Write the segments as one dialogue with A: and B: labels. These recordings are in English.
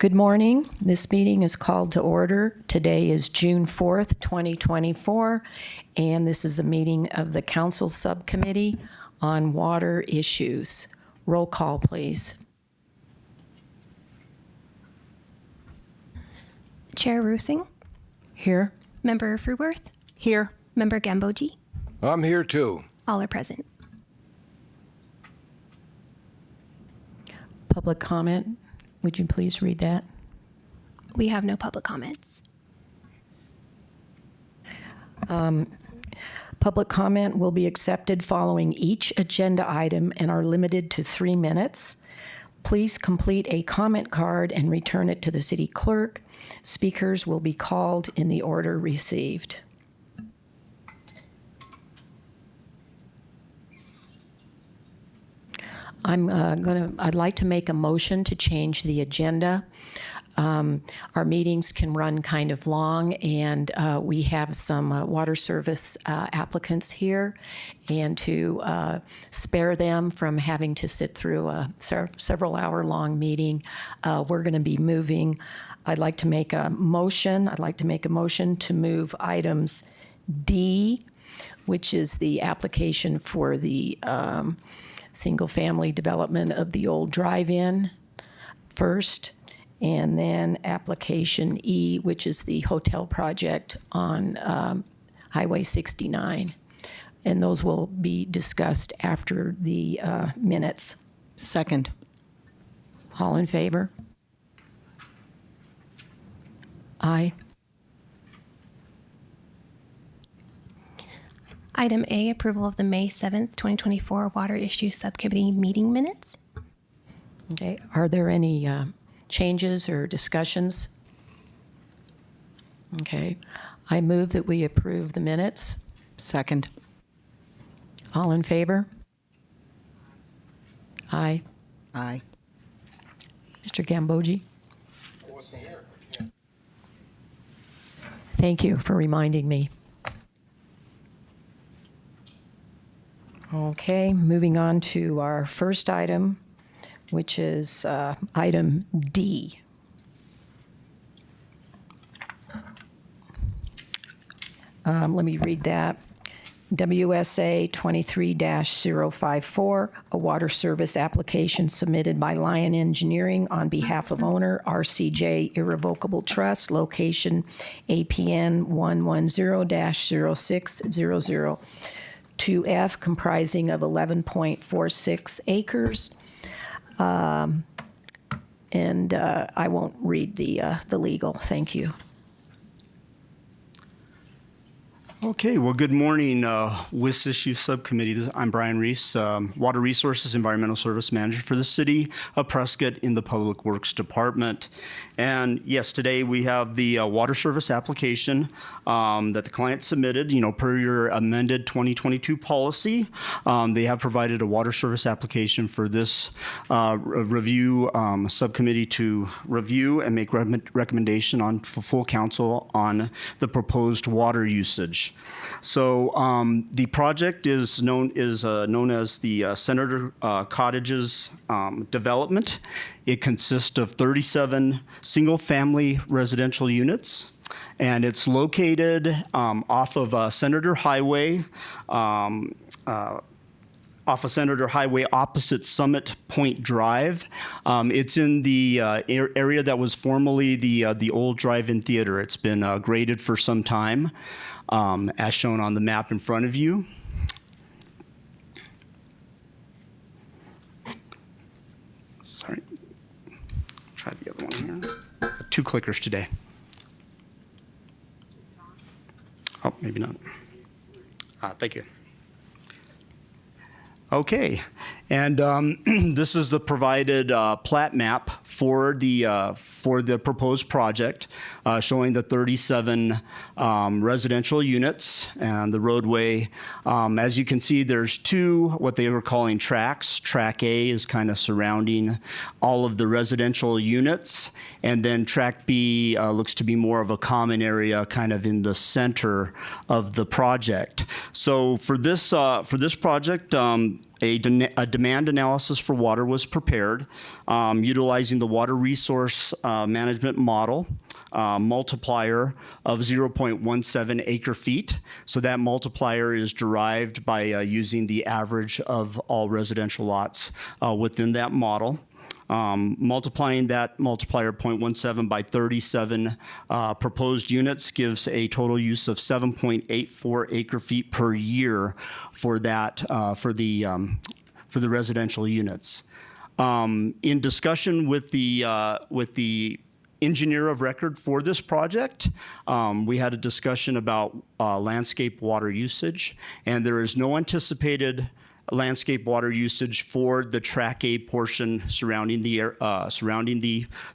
A: Good morning. This meeting is called to order. Today is June 4th, 2024, and this is a meeting of the Council Subcommittee on Water Issues. Roll call, please.
B: Chair Rusing.
A: Here.
B: Member Fruworth.
C: Here.
B: Member Gambogi.
D: I'm here too.
B: All are present.
A: Public comment. Would you please read that?
B: We have no public comments.
A: Public comment will be accepted following each agenda item and are limited to 3 minutes. Please complete a comment card and return it to the city clerk. Speakers will be called in the order received. I'd like to make a motion to change the agenda. Our meetings can run kind of long, and we have some water service applicants here, and to spare them from having to sit through a several hour-long meeting, we're going to be moving. I'd like to make a motion. I'd like to make a motion to move items D, which is the application for the single-family development of the old drive-in first, and then application E, which is the hotel project on Highway 69. And those will be discussed after the minutes.
C: Second.
A: All in favor? Aye.
B: Item A, approval of the May 7th, 2024 Water Issue Subcommittee meeting minutes.
A: Okay. Are there any changes or discussions? Okay. I move that we approve the minutes.
C: Second.
A: All in favor? Aye.
C: Aye.
A: Mr. Gambogi? Thank you for reminding me. Okay, moving on to our first item, which is item D. Let me read that. WSA 23-054, a water service application submitted by Lion Engineering on behalf of owner RCJ Irrevocable Trust, location APN 110-0600. 2F, comprising of 11.46 acres. And I won't read the legal. Thank you.
E: Okay, well, good morning, WIS Issue Subcommittee. I'm Brian Reese, Water Resources Environmental Service Manager for the City of Prescott in the Public Works Department. And yes, today we have the water service application that the client submitted, per your amended 2022 policy. They have provided a water service application for this review subcommittee to review and make recommendation on for full council on the proposed water usage. So the project is known as the Senator Cottages development. It consists of 37 single-family residential units, and it's located off of Senator Highway. Off of Senator Highway opposite Summit Point Drive. It's in the area that was formerly the old drive-in theater. It's been graded for some time, as shown on the map in front of you. Sorry, try the other one here. 2 clickers today. Oh, maybe not. Thank you. Okay, and this is the provided plat map for the proposed project, showing the 37 residential units and the roadway. As you can see, there's 2 what they were calling tracks. Track A is kind of surrounding all of the residential units, and then Track B looks to be more of a common area, kind of in the center of the project. So for this project, a demand analysis for water was prepared, utilizing the water resource management model multiplier of 0.17 acre feet. So that multiplier is derived by using the average of all residential lots within that model. Multiplying that multiplier 0.17 by 37 proposed units gives a total use of 7.84 acre feet per year for that for the residential units. In discussion with the engineer of record for this project, we had a discussion about landscape water usage, and there is no anticipated landscape water usage for the Track A portion surrounding the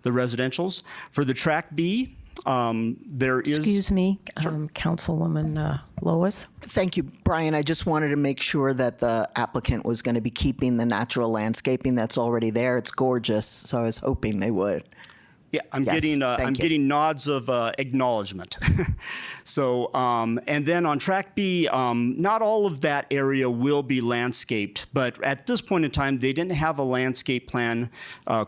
E: residentials. For the Track B, there is.
A: Excuse me, Councilwoman Lois.
C: Thank you, Brian. I just wanted to make sure that the applicant was going to be keeping the natural landscaping that's already there. It's gorgeous, so I was hoping they would.
E: Yeah, I'm
C: Yes, thank you.
E: getting nods of acknowledgement. So, and then on Track B, not all of that area will be landscaped, but at this point in time, they didn't have a landscape plan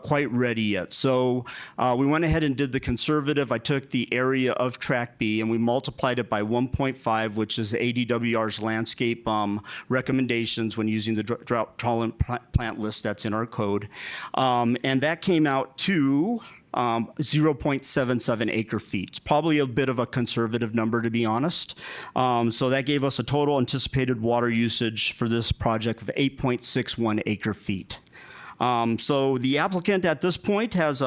E: quite ready yet. So we went ahead and did the conservative. I took the area of Track B and we multiplied it by 1.5, which is ADWR's landscape recommendations when using the drought tolerant plant list that's in our code. And that came out to 0.77 acre feet. It's probably a bit of a conservative number, to be honest. So that gave us a total anticipated water usage for this project of 8.61 acre feet. So the applicant at this point has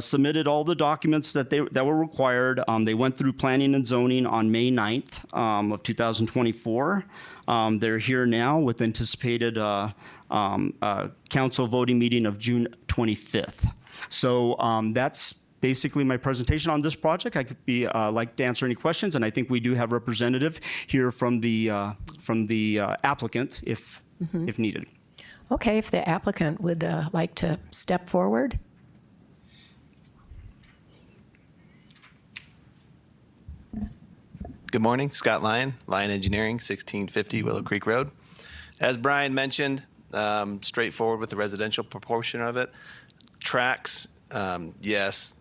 E: submitted all the documents that were required. They went through planning and zoning on May 9th of 2024. They're here now with anticipated council voting meeting of June 25th. So that's basically my presentation on this project. I could be like to answer any questions, and I think we do have representative here from the applicant if needed.
A: Okay, if the applicant would like to step forward.
D: Good morning, Scott Lyon, Lyon Engineering, 1650 Willow Creek Road. As Brian mentioned, straightforward with the residential proportion of it. Tracks, yes,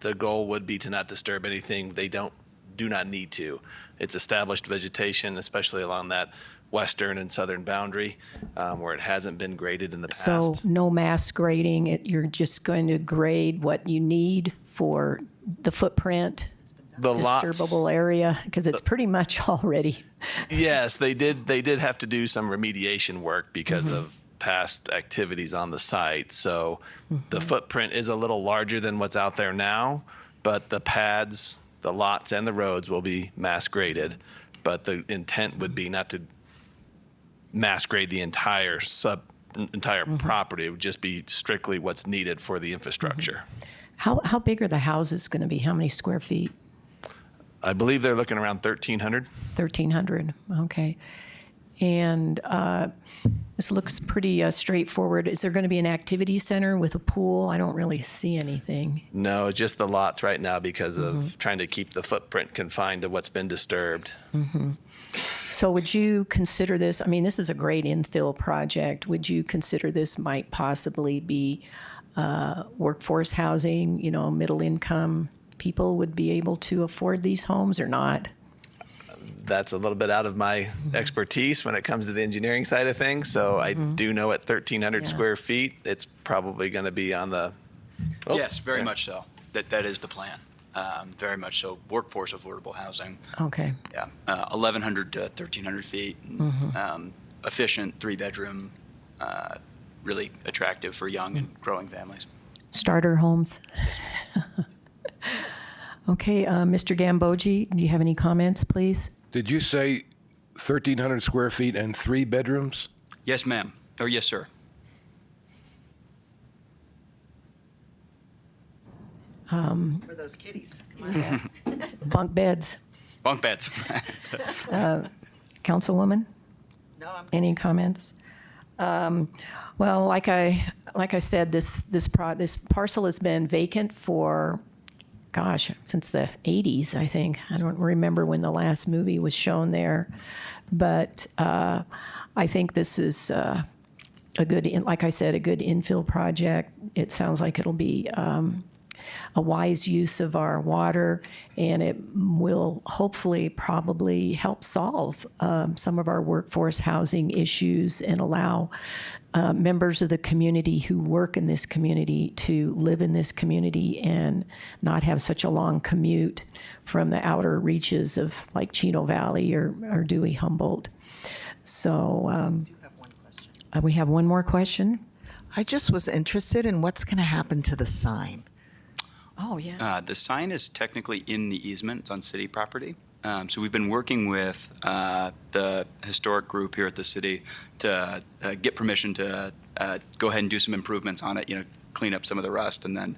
D: the goal would be to not disturb anything. They do not need to. It's established vegetation, especially along that western and southern boundary where it hasn't been graded in the past.
A: So no mass grading, you're just going to grade what you need for the footprint,
D: The lots,
A: disturbable area, because it's pretty much already.
D: yes, they did have to do some remediation work because of past activities on the site. So the footprint is a little larger than what's out there now, but the pads, the lots, and the roads will be mass graded. But the intent would be not to mass grade the entire property. It would just be strictly what's needed for the infrastructure.
A: How big are the houses going to be? How many square feet?
D: I believe they're looking around 1,300.
A: 1,300, okay. And this looks pretty straightforward. Is there going to be an activity center with a pool? I don't really see anything.
D: No, just the lots right now because of trying to keep the footprint confined to what's been disturbed.
A: So would you consider this, I mean, this is a great infill project. Would you consider this might possibly be workforce housing, middle income people would be able to afford these homes or not?
D: That's a little bit out of my expertise when it comes to the engineering side of things. So I do know at 1,300 square feet, it's probably going to be on the. Oh,
F: Yes, very much so. That is the plan. Very much so. Workforce affordable housing.
A: Okay.
F: Yeah, 1,100 to 1,300 feet. Efficient, 3-bedroom, really attractive for young and growing families.
A: Starter homes?
F: Yes, ma'am.
A: Okay, Mr. Gambogi, do you have any comments, please?
G: Did you say 1,300 square feet and 3 bedrooms?
F: Yes, ma'am. Or yes, sir.
C: For those kitties. Come on.
A: Bunk beds?
F: Bunk beds.
A: Councilwoman?
C: No, I'm
A: Any comments? Well, like I said, this parcel has been vacant for gosh, since the 80s, I think. I don't remember when the last movie was shown there. But I think this is a good, like I said, a good infill project. It sounds like it'll be a wise use of our water, and it will hopefully probably help solve some of our workforce housing issues and allow members of the community who work in this community to live in this community and not have such a long commute from the outer reaches of like Chino Valley or Dewey Humboldt. So we have one more question.
C: I just was interested in what's going to happen to the sign.
A: Oh, yeah.
F: The sign is technically in the easement. It's on city property. So we've been working with the historic group here at the city to get permission to go ahead and do some improvements on it, clean up some of the rust, and then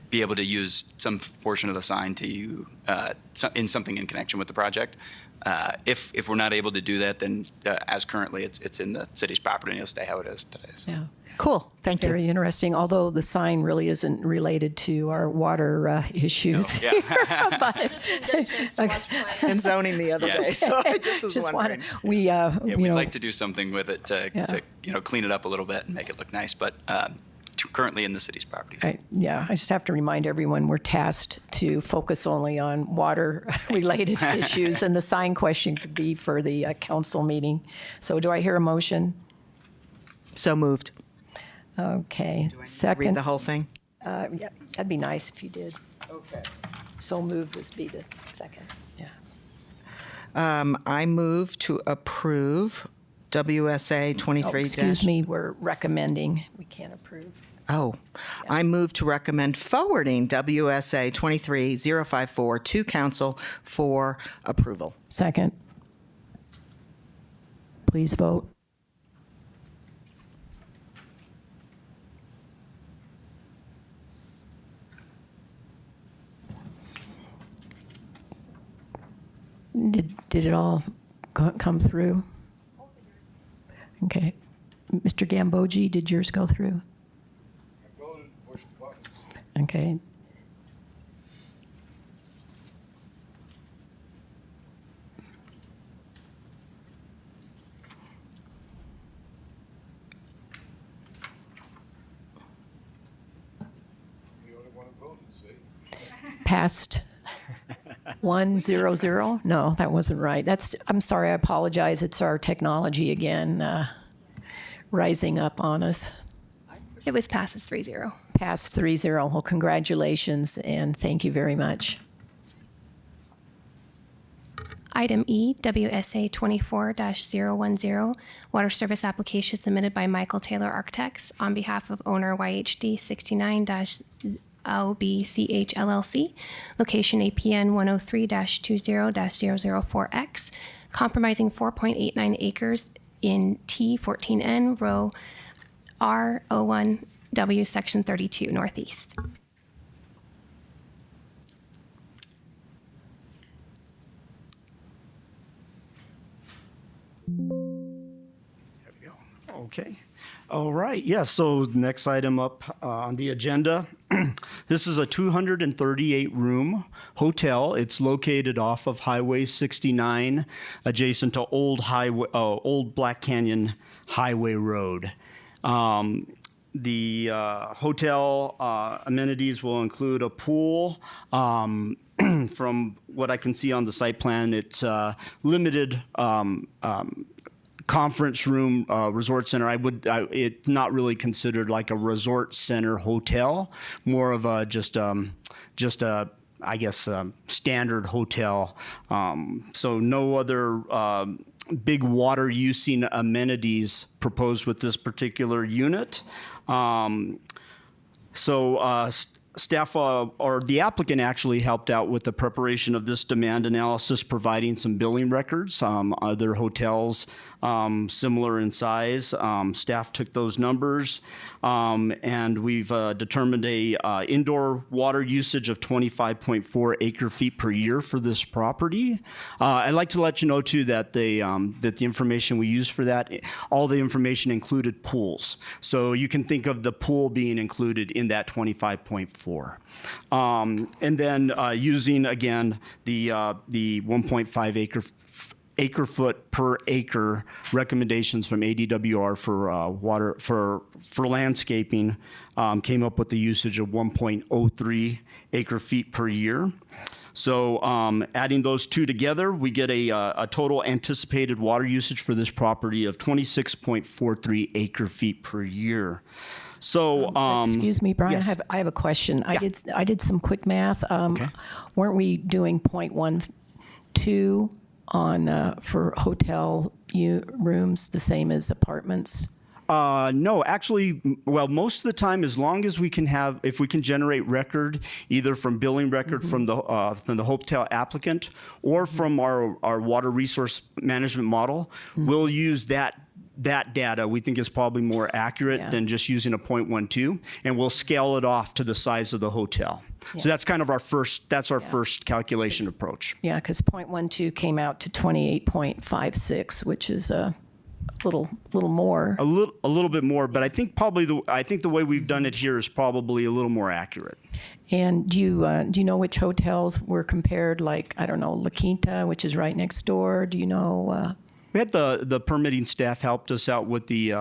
F: be able to use some portion of the sign to in something in connection with the project. If we're not able to do that, then as currently it's in the city's property and it'll stay how it is today. So.
A: Yeah.
C: Cool. Thank you.
A: Very interesting, although the sign really isn't related to our water issues.
F: Yeah.
C: And zoning the other
F: Yes.
C: day. So I just was wondering.
A: We'd
F: We'd like to do something with it to clean it up a little bit and make it look nice, but currently in the city's properties.
A: I just have to remind everyone we're tasked to focus only on water-related issues, and the sign question could be for the council meeting. So do I hear a motion?
C: So moved.
A: Okay.
C: Read
A: Second.
C: the whole thing?
A: Yeah, that'd be nice if you did. Okay. So moved would be the second. Yeah.
C: I move to approve WSA 23
A: Excuse me, we're recommending. We can't approve.
C: I move to recommend forwarding WSA 23054 to council for approval.
A: Second. Please vote. Did it all come through? Okay. Mr. Gambogi, did yours go through?
G: I voted, pushed the buttons.
A: Okay.
G: The only one who voted, see?
A: Passed 100? No, that wasn't right. I'm sorry, I apologize. It's our technology again rising up on us.
B: It was passes 3-0.
A: Passed 3-0. Well, congratulations and thank you very much.
B: Item E, WSA 24-010, water service application submitted by Michael Taylor Architects on behalf of owner YHD 69-LBCH LLC, location APN 103-20-004X, compromising 4.89 acres in T14N, row R01W, section 32, northeast.
E: There we go. Okay. All right. Yeah. So next item up on the agenda. This is a 238-room hotel. It's located off of Highway 69, adjacent to Old Black Canyon Highway Road. The hotel amenities will include a pool. From what I can see on the site plan, it's limited conference room, resort center. It's not really considered like a resort center hotel, more of a just a standard hotel. So no other big water using amenities proposed with this particular unit. Staff or the applicant actually helped out with the preparation of this demand analysis, providing some billing records. Other hotels similar in size, staff took those numbers, and we've determined a indoor water usage of 25.4 acre feet per year for this property. I'd like to let you know too that the information we used for that, all the information included pools. So you can think of the pool being included in that 25.4. for. And then using, again, the 1.5 acre foot per acre recommendations from ADWR for water for landscaping, came up with the usage of 1.03 acre feet per year. So adding those two together, we get a total anticipated water usage for this property of 26.43 acre feet per year. So,
A: Excuse me, Brian.
E: yes.
A: I have a question. I did some quick math. Weren't we doing 0.12 on for hotel rooms, the same as apartments?
E: No, actually, well, most of the time, as long as we can if we can generate record, either from billing record from the hotel applicant or from our water resource management model, we'll use that data. We think is probably more accurate than just using a 0.12, and we'll scale it off to the size of the hotel. So that's kind of our first calculation approach.
A: Yeah, because 0.12 came out to 28.56, which is a little more.
E: A little bit more, but I think probably the way we've done it here is probably a little more accurate.
A: And do you know which hotels were compared? Like, I don't know, La Quinta, which is right next door. Do you know?
E: We had the permitting staff helped us out with the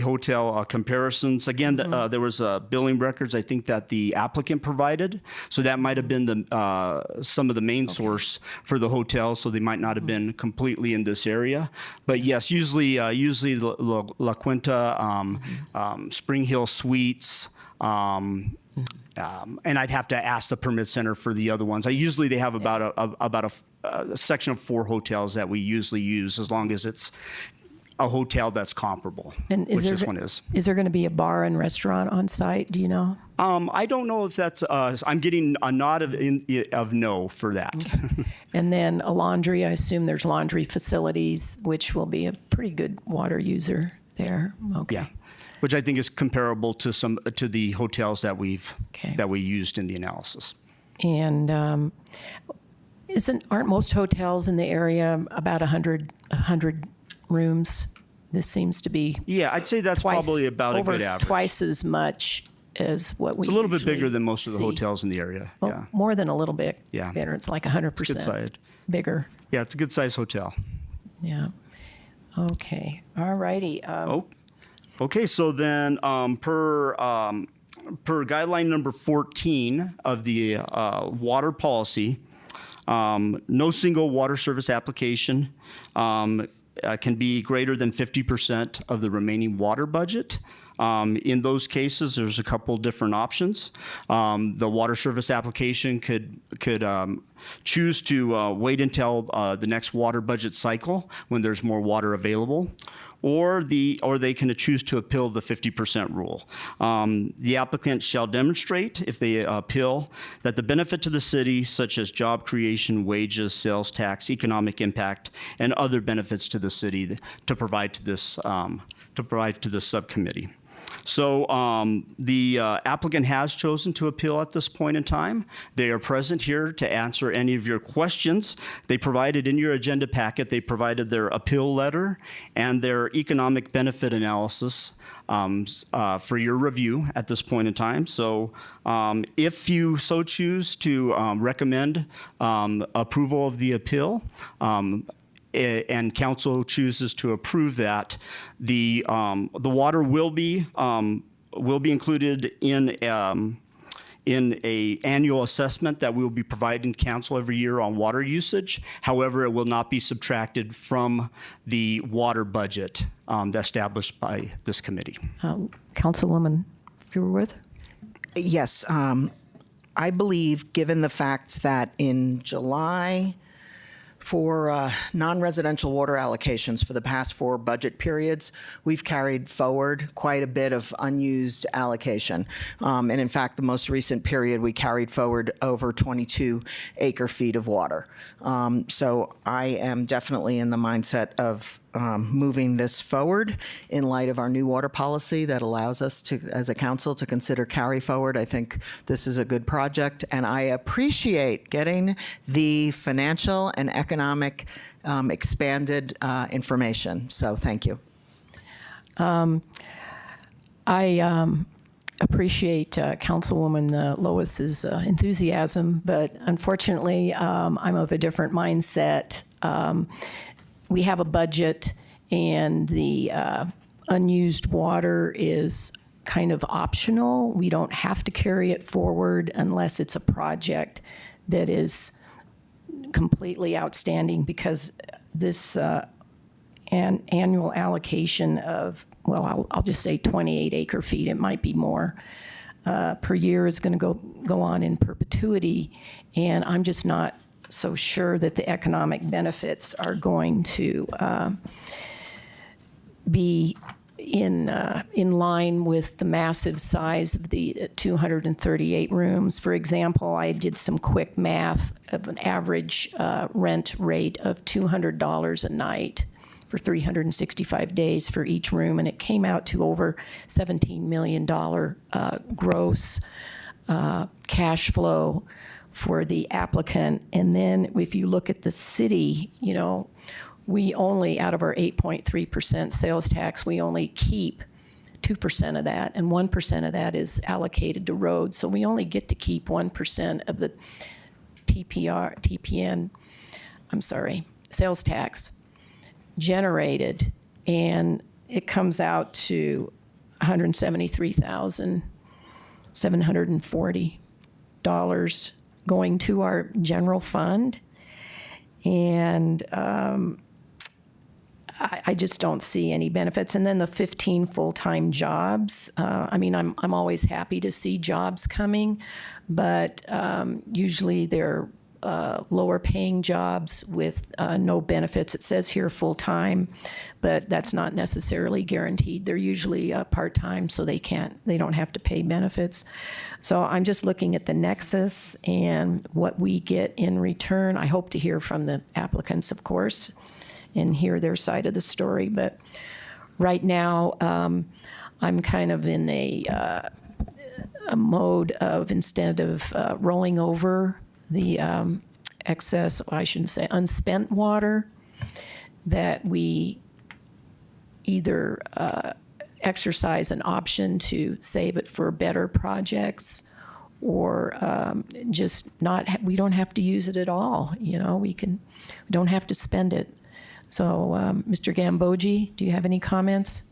E: hotel comparisons. Again, there was billing records I think that the applicant provided, so that might have been some of the main source for the hotel. So they might not have been completely in this area, but yes, usually La Quinta, Spring Hill Suites. And I'd have to ask the permit center for the other ones. Usually they have about a section of 4 hotels that we usually use, as long as it's a hotel that's comparable, which this one is.
A: Is there going to be a bar and restaurant on site? Do you know?
E: I don't know if that's. I'm getting a nod of no for that.
A: And then a laundry. I assume there's laundry facilities, which will be a pretty good water user there. Okay.
E: Yeah. Which I think is comparable to the hotels that we used in the analysis.
A: And aren't most hotels in the area about 100 rooms? This seems to be
E: I'd say that's probably about a good average.
A: Twice as much as what we.
E: It's a little bit
A: usually
E: bigger than most of the
A: see.
E: hotels in the area.
A: Well,
E: yeah,
A: more than a little bit.
E: Yeah.
A: Better. It's like 100%
E: good size.
A: bigger.
E: Yeah, it's a good size hotel.
A: Yeah. Okay. All righty.
E: Okay, so then per guideline number 14 of the water policy, no single water service application can be greater than 50% of the remaining water budget. In those cases, there's a couple different options. The water service application could choose to wait until the next water budget cycle when there's more water available, or they can choose to appeal the 50% rule. The applicant shall demonstrate, if they appeal, that the benefit to the city, such as job creation, wages, sales tax, economic impact, and other benefits to the city, to provide to this subcommittee. So the applicant has chosen to appeal at this point in time. They are present here to answer any of your questions. They provided in your agenda packet, they provided their appeal letter and their economic benefit analysis for your review at this point in time. So if you so choose to recommend approval of the appeal, and council chooses to approve that, the water will be included in a annual assessment that we will be providing council every year on water usage. However, it will not be subtracted from the water budget established by this committee.
A: Councilwoman Feuerworth?
C: Yes, I believe, given the fact that in July, for non-residential water allocations for the past 4 budget periods, we've carried forward quite a bit of unused allocation. And in fact, the most recent period, we carried forward over 22 acre feet of water. So I am definitely in the mindset of moving this forward in light of our new water policy that allows us to, as a council, to consider carry forward. I think this is a good project, and I appreciate getting the financial and economic expanded
A: appreciate Councilwoman Lois's enthusiasm, but unfortunately, I'm of a different mindset. We have a budget, and the unused water is kind of optional. We don't have to carry it forward unless it's a project that is completely outstanding, because this annual allocation of, well, I'll just say 28 acre feet, it might be more, per year is going to go on in perpetuity, and I'm just not so sure that the economic benefits are going to be in line with the massive size of the 238 rooms. For example, I did some quick math of an average rent rate of $200 a night for 365 days for each room, and it came out to over $17 million gross cash flow for the applicant. And then if you look at the city, you know, we only, out of our 8.3% sales tax, we only keep 2% of that, and 1% of that is allocated to roads. So we only get to keep 1% of the sales tax generated, and it comes out to $173,740 going to our general fund. And I just don't see any benefits. And then the 15 full-time jobs, I mean, I'm always happy to see jobs coming, but usually they're lower paying jobs with no benefits. It says here full-time, but that's not necessarily guaranteed. They're usually part-time, so they don't have to pay benefits. So I'm just looking at the nexus and what we get in return. I hope to hear from the applicants, of course, and hear their side of the story. But right now, I'm kind of in a mode of, instead of rolling over the excess, I shouldn't say unspent water, that we either exercise an option to save it for better projects, or just not, we don't have to use it at all. You know, we don't have to spend it. So, Mr. Gambogi, do you have any comments?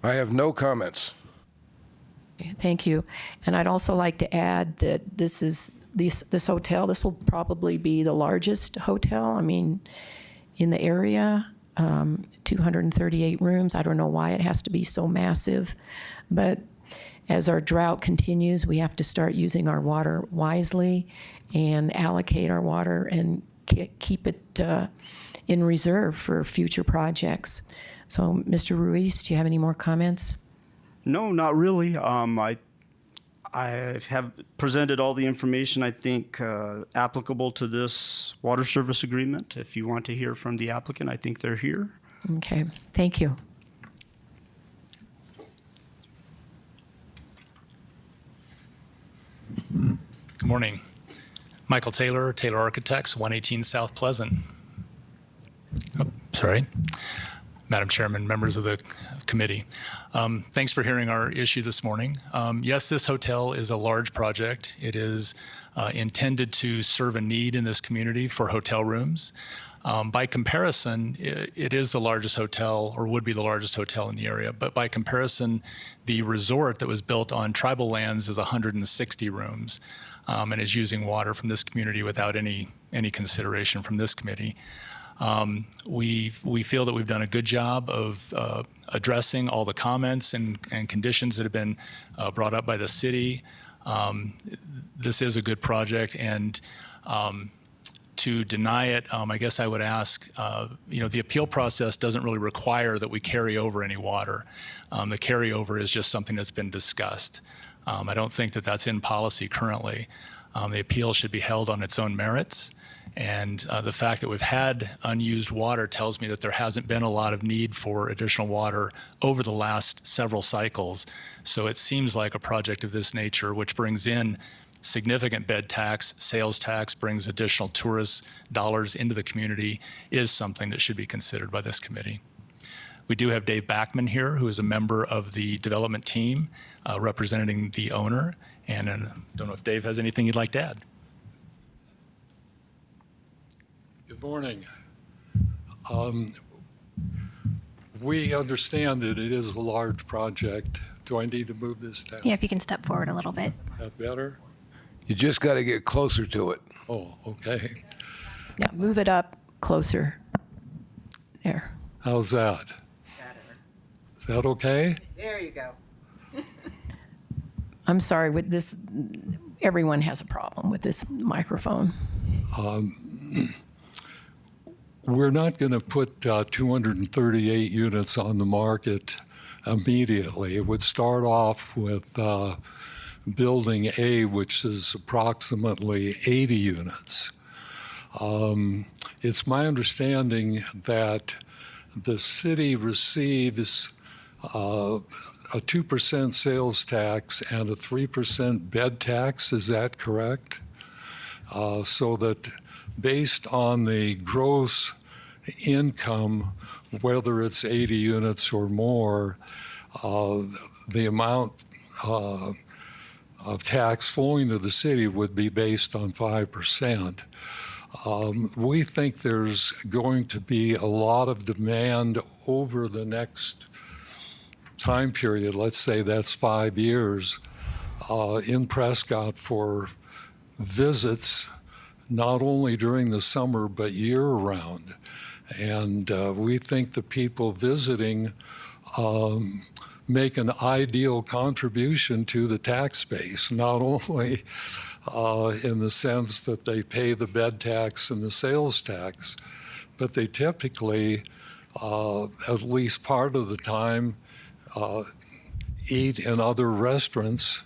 G: I have no comments.
A: Thank you. And I'd also like to add that this hotel, this will probably be the largest hotel, I mean, in the area, 238 rooms. I don't know why it has to be so massive, but as our drought continues, we have to start using our water wisely and allocate our water and keep it in reserve for future projects. So, Mr. Ruiz, do you have any more comments?
E: No, not really. I have presented all the information I think applicable to this water service agreement. If you want to hear from the applicant, I think they're here.
A: Okay, thank you.
H: Good morning. Michael Taylor, Taylor Architects, 118 South Pleasant. Oh, sorry. Madam Chairman, members of the committee. Thanks for hearing our issue this morning. Yes, this hotel is a large project. It is intended to serve a need in this community for hotel rooms. By comparison, it is the largest hotel, or would be the largest hotel in the area, but by comparison, the resort that was built on tribal lands is 160 rooms, and is using water from this community without any consideration from this committee. We feel that we've done a good job of addressing all the comments and conditions that have been brought up by the city. This is a good project, and to deny it, I guess I would ask, the appeal process doesn't really require that we carry over any water. The carryover is just something that's been discussed. I don't think that that's in policy currently. The appeal should be held on its own merits. And the fact that we've had unused water tells me that there hasn't been a lot of need for additional water over the last several cycles. So it seems like a project of this nature, which brings in significant bed tax, sales tax, brings additional tourist dollars into the community, is something that should be considered by this committee. We do have Dave Backman here, who is a member of the development team representing the owner. And I don't know if Dave has anything you'd like to add.
I: Good morning. We understand that it is a large project. Do I need to move this down?
B: Yeah, if you can step forward a little bit.
I: That better?
G: You just got to get closer to it.
I: Oh, okay.
A: Yeah, move it up closer. There.
I: How's that? Is that okay?
C: There you go.
A: I'm sorry, with this, everyone has a problem with this microphone.
I: We're not going to put 238 units on the market immediately. It would start off with Building A, which is approximately 80 units. It's my understanding that the city receives a 2% sales tax and a 3% bed tax. Is that correct? So that based on the gross income, whether it's 80 units or more, the amount of tax flowing to the city would be based on 5%. We think there's going to be a lot of demand over the next time period, let's say that's 5 years, in Prescott for visits, not only during the summer, but year-round. And we think the people visiting make an ideal contribution to the tax base, not only in the sense that they pay the bed tax and the sales tax, but they typically, at least part of the time, eat in other restaurants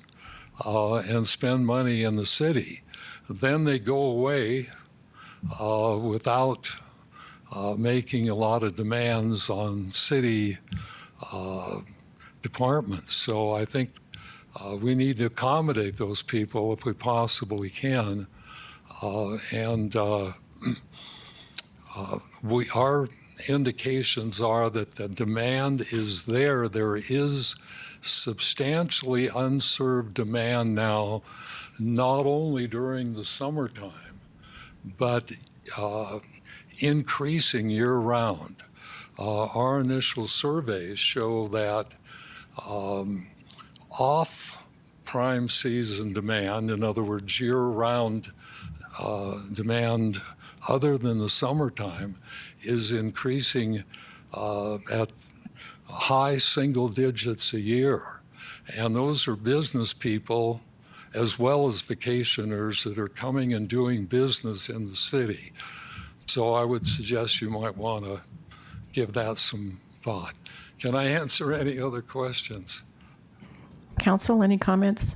I: and spend money in the city. Then they go away without making a lot of demands on city departments. So I think we need to accommodate those people if we possibly can. Our indications are that the demand is there. There is substantially unserved demand now, not only during the summertime, but increasing year-round. Our initial surveys show that off-prime season demand, in other words, year-round demand other than the summertime, is increasing at high single digits a year. And those are business people as well as vacationers that are coming and doing business in the city. So I would suggest you might want to give that some thought. Can I answer any other questions?
A: Council, any comments?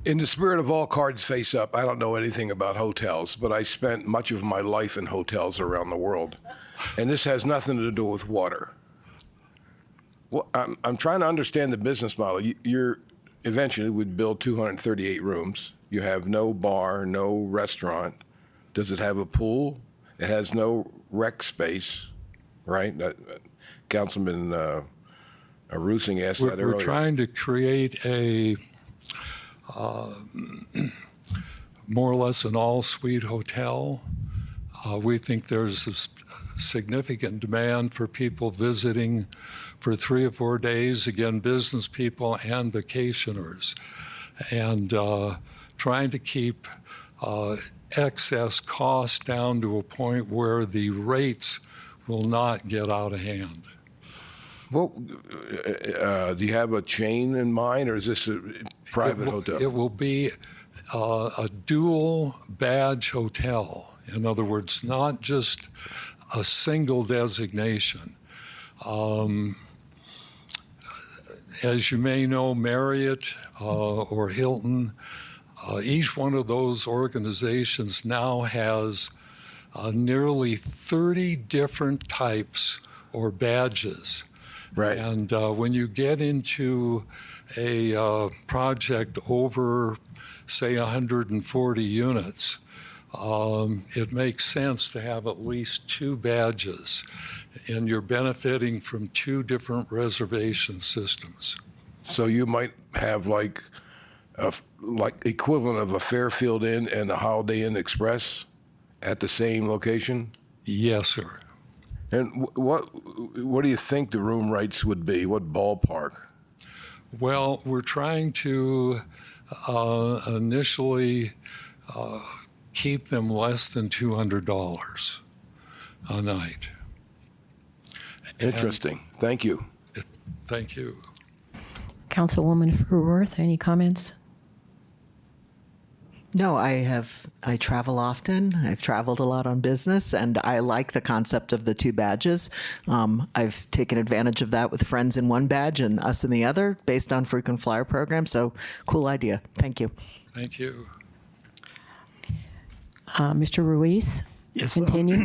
G: In the spirit of all cards face up, I don't know anything about hotels, but I spent much of my life in hotels around the world. And this has nothing to do with water. Well, I'm trying to understand the business model. You're eventually would build 238 rooms. You have no bar, no restaurant. Does it have a pool? It has no rec space, right? Councilman Rusing asked that earlier.
I: We're trying to create a more or less an all-suite hotel. We think there's a significant demand for people visiting for 3 or 4 days, again, business people and vacationers, and trying to keep excess costs down to a point where the rates will not get out of hand.
G: Well, do you have a chain in mind, or is this a private hotel?
I: It will be a dual badge hotel. In other words, not just a single designation. As you may know, Marriott or Hilton, each one of those organizations now has nearly 30 different types or badges.
G: Right.
I: And when you get into a project over, say, 140 units, it makes sense to have at least 2 badges, and you're benefiting from 2 different reservation systems.
G: So you might have like equivalent of a Fairfield Inn and a Holiday Inn Express at the same location?
I: Yes, sir.
G: And what do you think the room rates would be? What ballpark?
I: Well, we're trying to initially keep them less than $200 a night.
G: Interesting. Thank you.
I: Thank you.
A: Councilwoman Fruworth, any comments?
C: No, I travel often. I've traveled a lot on business, and I like the concept of the 2 badges. I've taken advantage of that with friends in one badge and us in the other based on frequent flyer program. So cool idea. Thank you.
I: Thank you.
A: Mr. Ruiz,
E: Yes,
A: continue.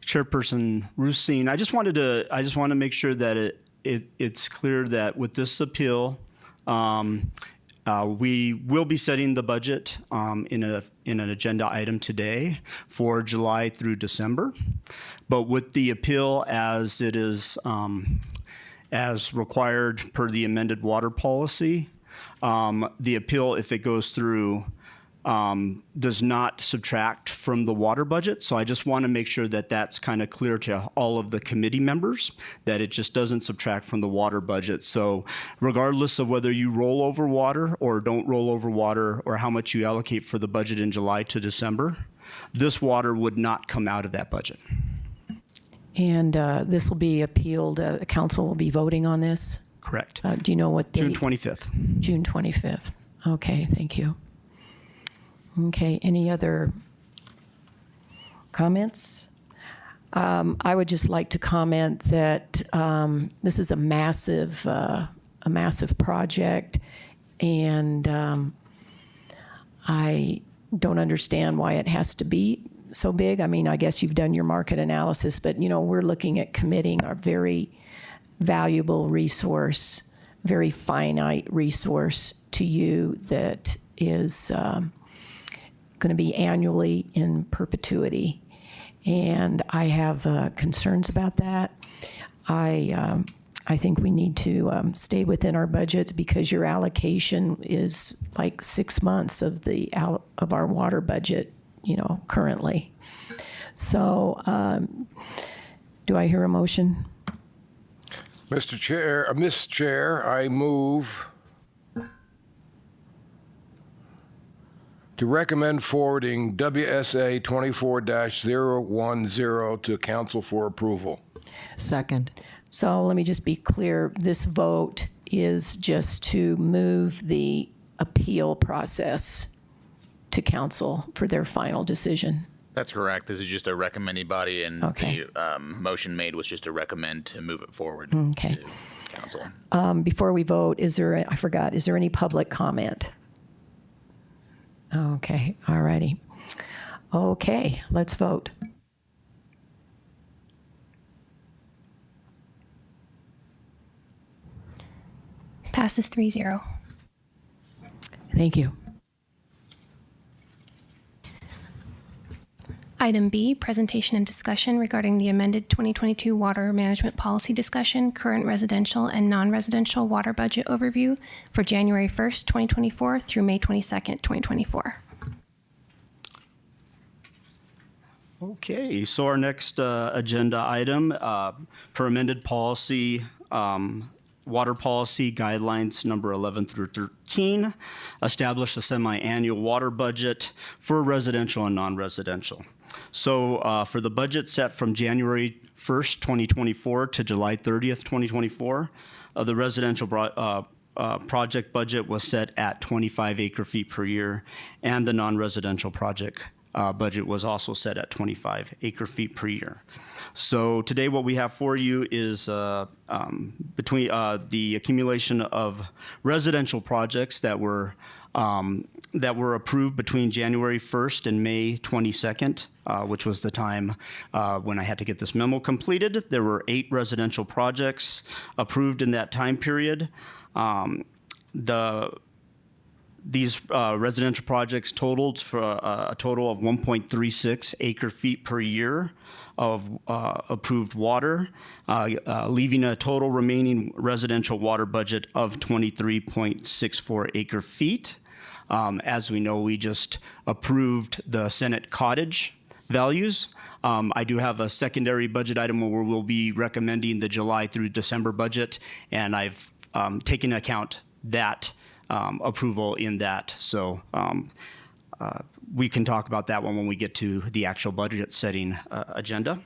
E: Chairperson Rusine, I just want to make sure that it's clear that with this appeal, we will be setting the budget in an agenda item today for July through December. But with the appeal as it is, as required per the amended water policy, the appeal, if it goes through, does not subtract from the water budget. So I just want to make sure that that's kind of clear to all of the committee members, that it just doesn't subtract from the water budget. So regardless of whether you roll over water or don't roll over water, or how much you allocate for the budget in July to December, this water would not come out of that budget.
A: And this will be appealed. The council will be voting on this.
E: Correct.
A: Do you know what date?
E: June 25th.
A: June 25th. Okay, thank you. Okay, any other comments? I would just like to comment that this is a massive project, and I don't understand why it has to be so big. I mean, I guess you've done your market analysis, but we're looking at committing our very valuable resource, very finite resource to you that is going to be annually in perpetuity. And I have concerns about that. I think we need to stay within our budgets, because your allocation is like 6 months of our water budget, currently. So, do I hear a motion?
G: Mr. Chair, I move to recommend forwarding WSA 24-010 to council for approval.
C: Second.
A: So let me just be clear. This vote is just to move the appeal process to council for their final decision.
J: That's correct. This is just a recommending body, and
A: Okay.
J: the motion made was just to recommend to move it forward
A: Okay.
J: to council.
A: Before we vote, is there any public comment? Okay, all righty. Okay, let's vote.
B: Passes 3-0.
A: Thank you.
B: Item B, presentation and discussion regarding the amended 2022 water management policy discussion, current residential and non-residential water budget overview for January 1st, 2024 through May 22nd, 2024.
E: Okay, so our next agenda item, per amended policy, water policy guidelines number 11 through 13, establish a semi-annual water budget for residential and non-residential. So for the budget set from January 1st, 2024 to July 30th, 2024, the residential project budget was set at 25 acre-feet per year, and the non-residential project budget was also set at 25 acre-feet per year. So today what we have for you is between the accumulation of residential projects that were approved between January 1st and May 22nd, which was the time when I had to get this memo completed. There were 8 residential projects approved in that time period. these residential projects totaled for a total of 1.36 acre feet per year of approved water, leaving a total remaining residential water budget of 23.64 acre feet. As we know, we just approved the Senate cottage values. I do have a secondary budget item where we'll be recommending the July through December budget, and I've taken account that approval in that. So we can talk about that one when we get to the actual budget setting agenda.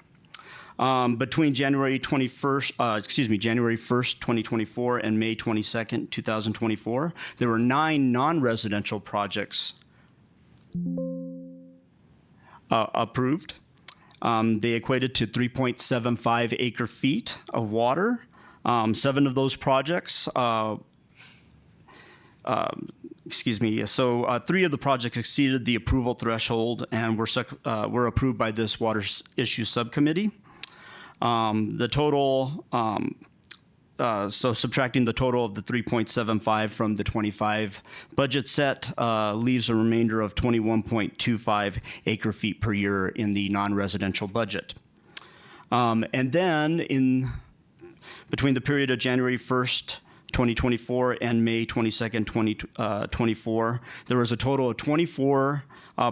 E: Between January 1st, 2024 and May 22nd, 2024, there were 9 non-residential projects approved. They equated to 3.75 acre feet of water. 7 of those projects, so 3 of the projects exceeded the approval threshold and were approved by this water issue subcommittee. The total, so subtracting the total of the 3.75 from the 25 budget set leaves a remainder of 21.25 acre feet per year in the non-residential budget. And then between the period of January 1st, 2024 and May 22nd, 2024, there was a total of 24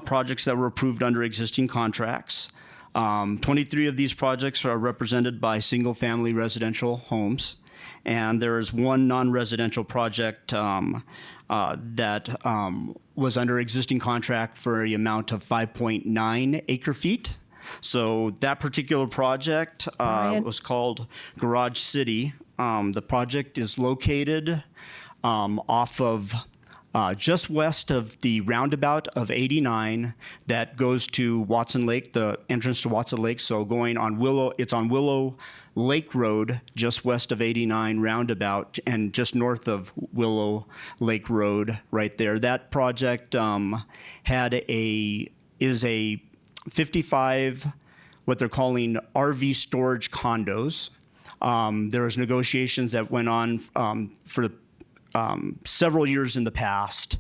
E: projects that were approved under existing contracts. 23 of these projects are represented by single-family residential homes, and there is 1 non-residential project that was under existing contract for the amount of 5.9 acre feet. So that particular project was called Garage City. The project is located off of just west of the roundabout of 89 that goes to Watson Lake, the entrance to Watson Lake. So going on it's on Willow Lake Road, just west of 89 roundabout, and just north of Willow Lake Road, right there. That project is a 55, what they're calling RV storage condos. There was negotiations that went on for several years in the past.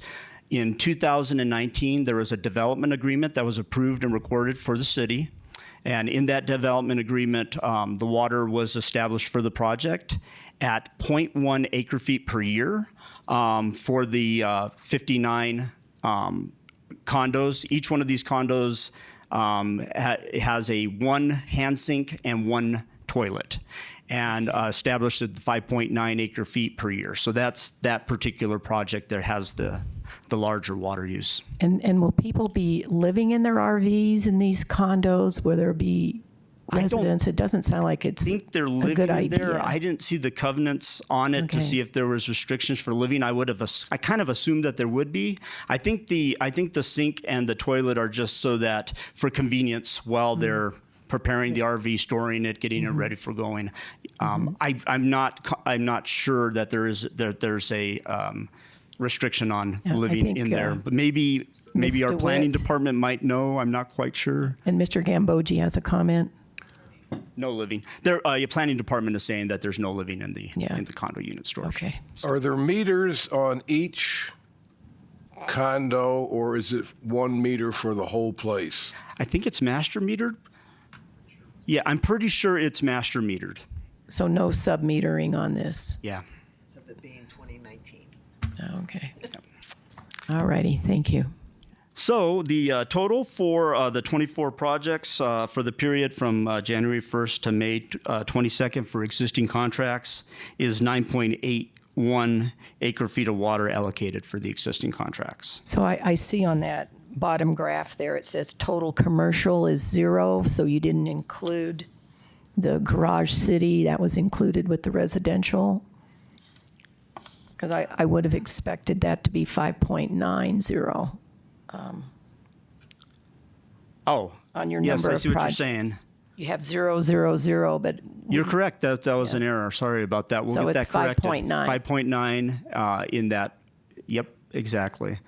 E: In 2019, there was a development agreement that was approved and recorded for the city. And in that development agreement, the water was established for the project at 0.1 acre feet per year for the 59 condos. Each one of these condos has a 1 hand sink and 1 toilet, and established at 5.9 acre feet per year. So that's that particular project that has the larger water use.
A: And will people be living in their RVs in these condos? Will there be residents? It doesn't sound like it's
E: I think they're
A: a
E: living
A: good idea.
E: there. I didn't see the covenants on it to
A: Okay.
E: see if there was restrictions for living. I kind of assumed that there would be. I think the sink and the toilet are just so that for convenience while they're preparing the RV, storing it, getting it ready for going. I'm not sure that there's a restriction on
A: Yeah, I
E: living
A: think,
E: in there, but maybe our
A: Mr.
E: planning
A: Witt.
E: department might know. I'm not quite sure.
A: And Mr. Gambogi has a comment.
E: No living. Your planning department is saying that there's no living in the condo unit storage.
A: Okay.
G: Are there meters on each condo, or is it 1 meter for the whole place?
E: I think it's master metered. Yeah, I'm pretty sure it's master metered.
A: So no sub-metering on this.
E: Yeah.
C: Of it being 2019.
A: Okay. All righty. Thank you.
E: So the total for the 24 projects for the period from January 1st to May 22nd for existing contracts is 9.81 acre feet of water allocated for the existing contracts.
A: So I see on that bottom graph there, it says total commercial is 0, so you didn't include the Garage City. That was included with the residential? Because I would have expected that to be 5.90
E: Oh,
A: on your
E: yes,
A: number
E: I
A: of
E: see what you're
A: projects.
E: saying.
A: You have 000, but
E: You're correct. That was an error. Sorry about that. We'll
A: So
E: get
A: it's
E: that corrected.
A: 5.9.
E: 5.9 in that. Yep, exactly.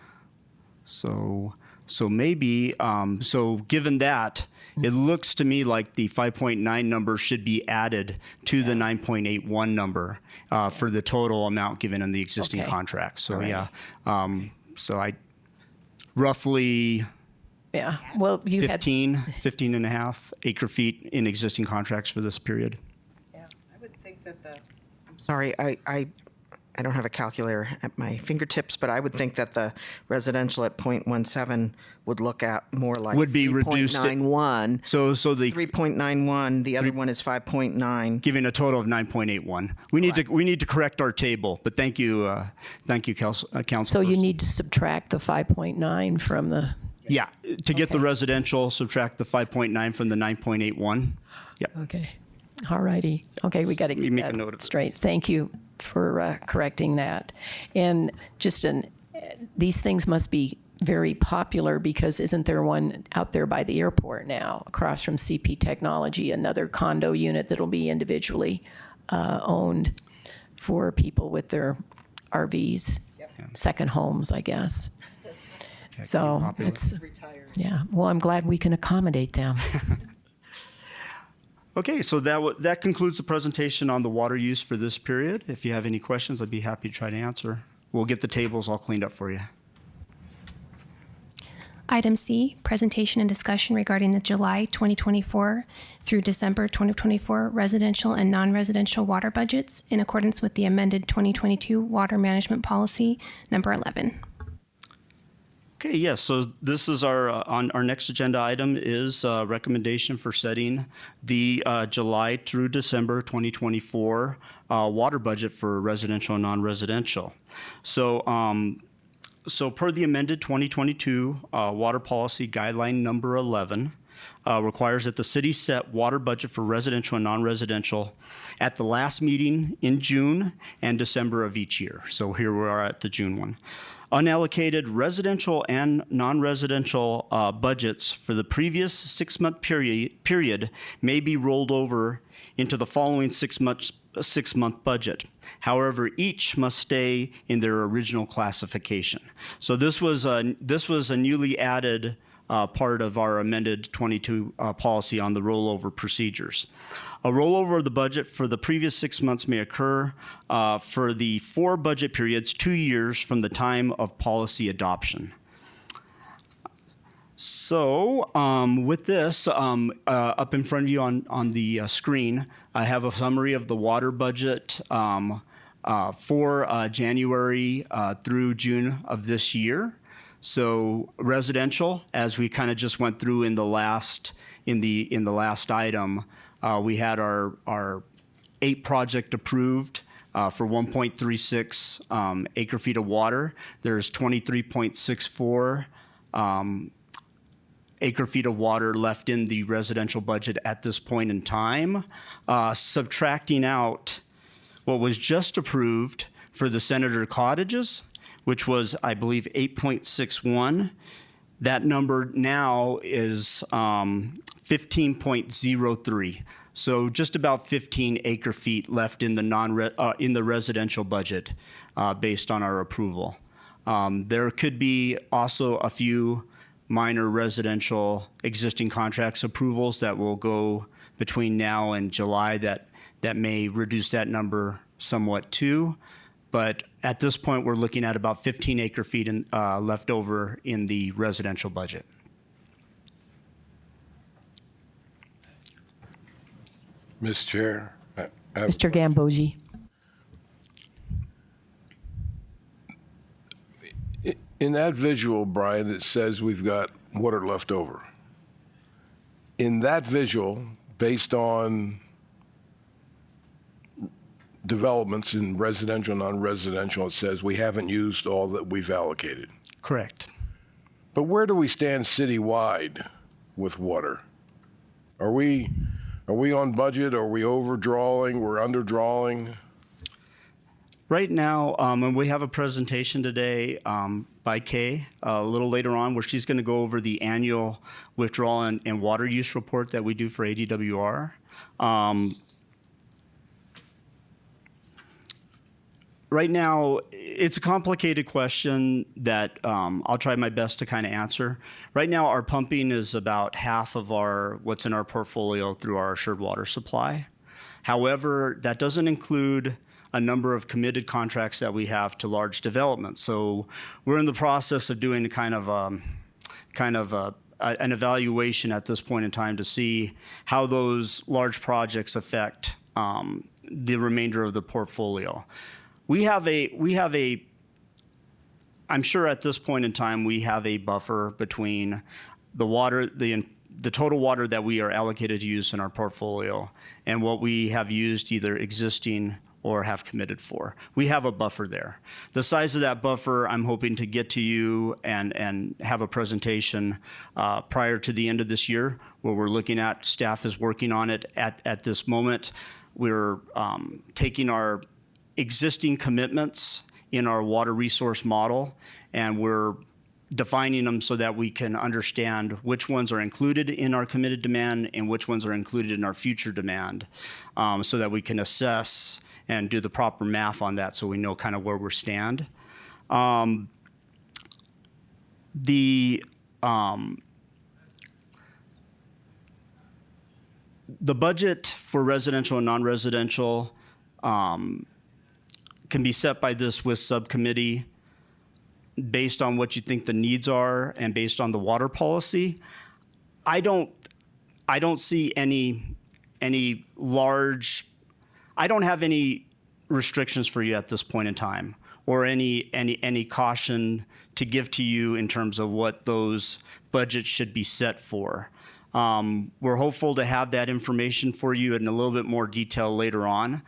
E: So maybe, so given that, it looks to me like the 5.9 number should be added to the 9.81 number for the total amount given in the existing
A: Okay.
E: contract. So
A: All right.
E: yeah. So roughly
A: Yeah. Well, you had
E: 15 and a half acre feet in existing contracts for this period.
C: I would think that I'm sorry, I don't have a calculator at my fingertips, but I would think that the residential at 0.17 would look at more like
E: Would be reduced at-
C: 3.91.
E: So the
C: 3.91, the other one is 5.9.
E: giving a total of 9.81. We need to correct our table, but thank you, Council.
A: so you need to subtract the 5.9 from the.
E: Yeah, to get the
A: Okay.
E: residential, subtract the 5.9 from the 9.81. Yep.
A: Okay. All righty. Okay, we got to
E: We
A: get
E: make a
A: that
E: note of it.
A: straight. Thank you for correcting that. And just these things must be very popular because isn't there one out there by the airport now, across from CP Technology, another condo unit that'll be individually owned for people with their RVs, second homes, I guess. So
E: popular.
A: it's, yeah. Well, I'm glad we can accommodate them.
E: Okay, so that concludes the presentation on the water use for this period. If you have any questions, I'd be happy to try to answer. We'll get the tables all cleaned up for you.
B: Item C, presentation and discussion regarding the July 2024 through December 2024 residential and non-residential water budgets in accordance with the amended 2022 Water Management Policy number 11.
E: Okay, yes, so this is our next agenda item is recommendation for setting the July through December 2024 water budget for residential and non-residential. So per the amended 2022 Water Policy Guideline Number 11, requires that the city set water budget for residential and non-residential at the last meeting in June and December of each year. So here we are at the June one. Unallocated residential and non-residential budgets for the previous 6-month period may be rolled over into the following six-month budget. However, each must stay in their original classification. So this was a newly added part of our amended 22 policy on the rollover procedures. A rollover of the budget for the previous 6 months may occur for the 4 budget periods 2 years from the time of policy adoption. So with this up in front of you on the screen, I have a summary of the water budget for January through June of this year. So residential, as we kind of just went through in the last item, we had our 8 project approved for 1.36 acre feet of water. There's 23.64 acre feet of water left in the residential budget at this point in time. Subtracting out what was just approved for the Senator cottages, which was, I believe, 8.61. That number now is 15.03. So just about 15 acre feet left in the in the residential budget based on our approval. There could be also a few minor residential existing contracts approvals that will go between now and July that may reduce that number somewhat too. But at this point, we're looking at about 15 acre feet left over in the residential budget.
G: Ms. Chair,
A: Mr. Gambogi.
G: in that visual, Brian, it says we've got water left over. In that visual, based on developments in residential, non-residential, it says we haven't used all that we've allocated.
E: Correct.
G: But where do we stand citywide with water? Are we on budget? Are we overdrawing? We're underdrawing?
E: Right now, and we have a presentation today by Kay a little later on where she's going to go over the annual withdrawal and water use report that we do for ADWR. Right now, it's a complicated question that I'll try my best to kind of answer. Right now, our pumping is about half of what's in our portfolio through our assured water supply. However, that doesn't include a number of committed contracts that we have to large developments. So we're in the process of doing an evaluation at this point in time to see how those large projects affect the remainder of the portfolio. I'm sure at this point in time we have a buffer between the total water that we are allocated to use in our portfolio and what we have used either existing or have committed for. We have a buffer there. The size of that buffer, I'm hoping to get to you and have a presentation prior to the end of this year where we're looking at, staff is working on it at this moment. We're taking our existing commitments in our water resource model, and we're defining them so that we can understand which ones are included in our committed demand and which ones are included in our future demand, so that we can assess and do the proper math on that so we know kind of where we stand. The budget for residential and non-residential can be set by this WIS subcommittee based on what you think the needs are and based on the water policy. I don't see any large. I don't have any restrictions for you at this point in time, or any caution to give to you in terms of what those budgets should be set for. We're hopeful to have that information for you in a little bit more detail later on.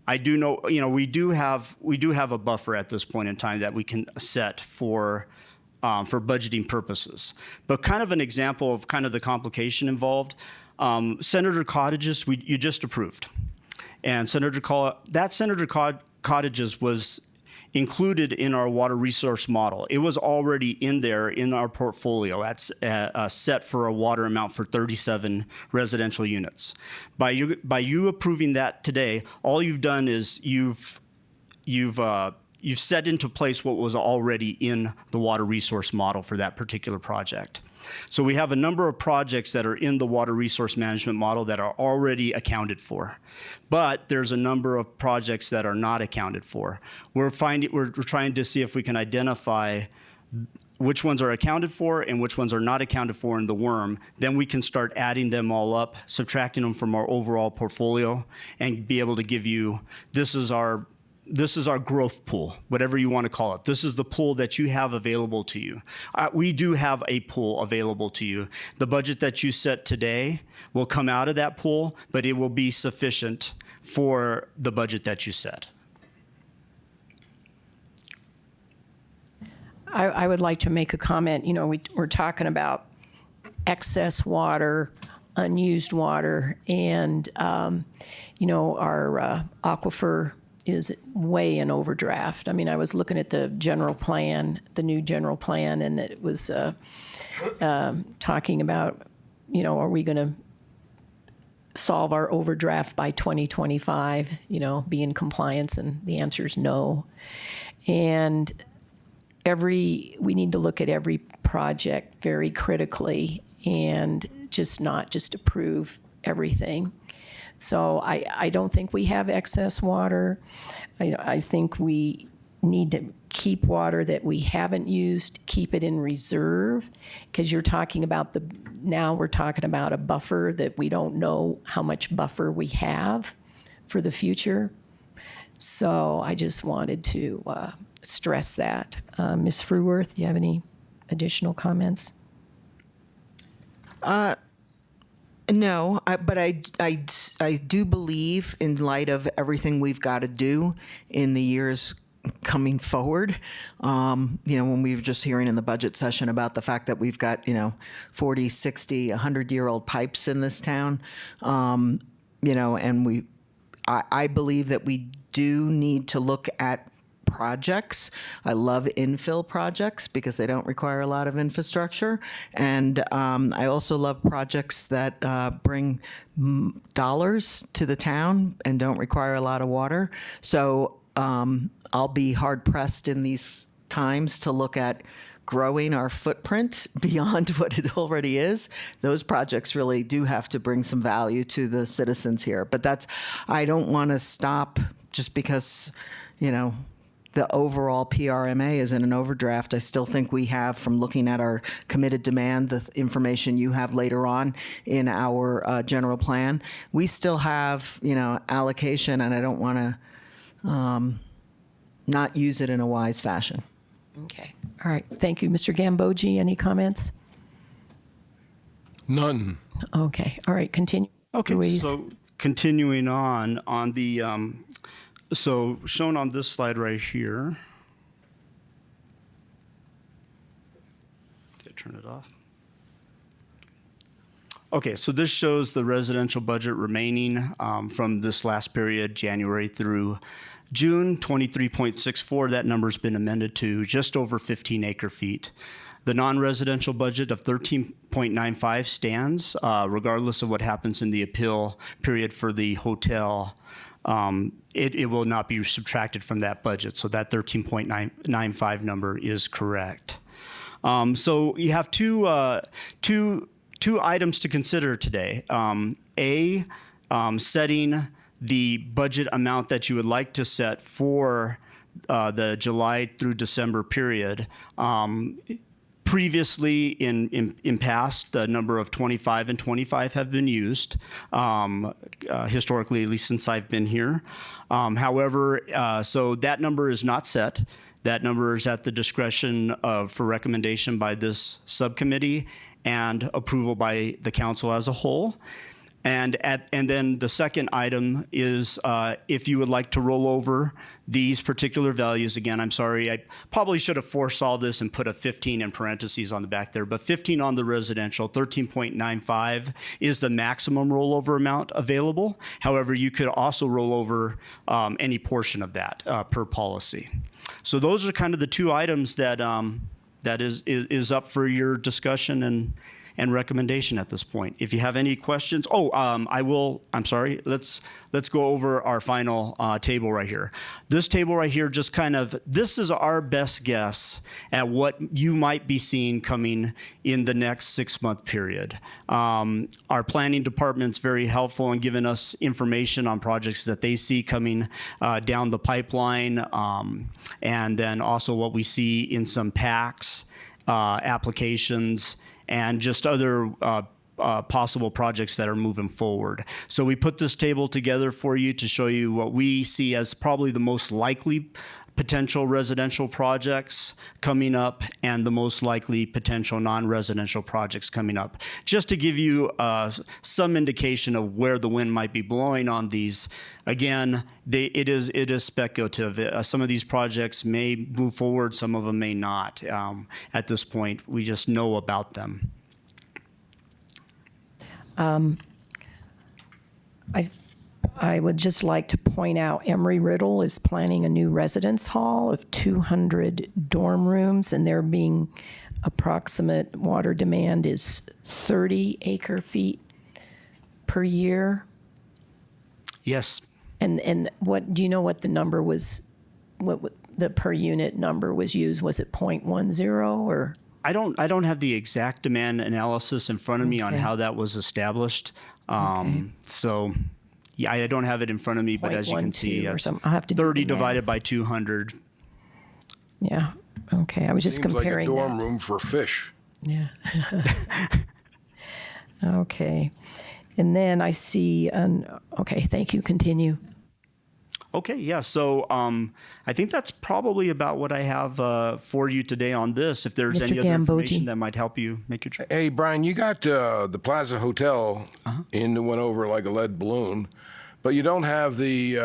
E: I do know, we do have a buffer at this point in time that we can set for budgeting purposes. But kind of an example of kind of the complication involved, Senator Cottages, you just approved. And Senator Cottages was included in our water resource model. It was already in there in our portfolio at set for a water amount for 37 residential units. By you approving that today, all you've done is you've set into place what was already in the water resource model for that particular project. So we have a number of projects that are in the water resource management model that are already accounted for, but there's a number of projects that are not accounted for. We're trying to see if we can identify which ones are accounted for and which ones are not accounted for in the WORM. Then we can start adding them all up, subtracting them from our overall portfolio, and be able to give you, this is our growth pool, whatever you want to call it. This is the pool that you have available to you. We do have a pool available to you. The budget that you set today will come out of that pool, but it will be sufficient for the budget that you set.
A: I would like to make a comment. We're talking about excess water, unused water, and, our aquifer is way in overdraft. I mean, I was looking at the general plan, the new general plan, and it was talking about, are we going to solve our overdraft by 2025, be in compliance? And the answer is no. And we need to look at every project very critically and not just approve everything. So I don't think we have excess water. I think we need to keep water that we haven't used, keep it in reserve, because we're talking about a buffer that we don't know how much buffer we have for the future. So I just wanted to stress that. Ms. Fruworth, do you have any additional comments?
C: No, but I do believe, in light of everything we've got to do in the years coming forward, when we were just hearing in the budget session about the fact that we've got 40, 60, 100-year-old pipes in this town, and I believe that we do need to look at projects. I love infill projects because they don't require a lot of infrastructure. And I also love projects that bring dollars to the town and don't require a lot of water. So I'll be hard pressed in these times to look at growing our footprint beyond what it already is. Those projects really do have to bring some value to the citizens here. But I don't want to stop just because, the overall PRMA is in an overdraft. I still think we have, from looking at our committed demand, the information you have later on in our general plan, we still have, allocation, and I don't want to not use it in a wise fashion.
A: Okay. All right. Thank you. Mr. Gambogi, any comments?
G: None.
A: Okay. All right. Continue.
E: Okay,
A: Louise.
E: so continuing on the, so shown on this slide right here. Did I turn it off? Okay, so this shows the residential budget remaining from this last period, January through June, 23.64. That number's been amended to just over 15 acre feet. The non-residential budget of 13.95 stands, regardless of what happens in the appeal period for the hotel. It will not be subtracted from that budget, so that 13.95 number is correct. So you have two items to consider today. Setting the budget amount that you would like to set for the July through December period. Previously, in past, the number of 25 and 25 have been used, historically, at least since I've been here. However, so that number is not set. That number is at the discretion for recommendation by this subcommittee and approval by the council as a whole. And then the second item is if you would like to roll over these particular values. Again, I'm sorry, I probably should have foresaw this and put a 15 in parentheses on the back there, but 15 on the residential, 13.95 is the maximum rollover amount available. However, you could also roll over any portion of that per policy. So those are kind of the two items that that is up for your discussion and recommendation at this point. If you have any questions, I'm sorry, let's go over our final table right here. This table right here just this is our best guess at what you might be seeing coming in the next 6-month period. Our planning department's very helpful in giving us information on projects that they see coming down the pipeline, and then also what we see in some PACs, applications, and just other possible projects that are moving forward. So we put this table together for you to show you what we see as probably the most likely potential residential projects coming up and the most likely potential non-residential projects coming up. Just to give you some indication of where the wind might be blowing on these. Again, it is speculative. Some of these projects may move forward, some of them may not. At this point, we just know about them.
A: I would just like to point out Embry-Riddle is planning a new residence hall of 200 dorm rooms, and their being approximate water demand is 30 acre feet per year.
E: Yes.
A: And what do you know what the number was? What the per unit number was used? Was it 0.10 or?
E: I don't have the exact demand analysis in front of me on how that was established. So, yeah, I don't have it in front of me, but as you can see,
A: or something. I'll have to do
E: 30
A: the math.
E: divided by 200.
A: Yeah. Okay. I was just
G: Seems
A: comparing
G: like a dorm
A: that.
G: room for fish.
A: Yeah. Okay. And then I see okay, thank you. Continue.
E: Okay, yeah. So I think that's probably about what I have for you today on this. If there's
A: Mr.
E: any other information
A: Gambogi.
E: that might help you make your choice.
G: Hey, Brian, you got the Plaza Hotel went over like a lead balloon, but you don't have the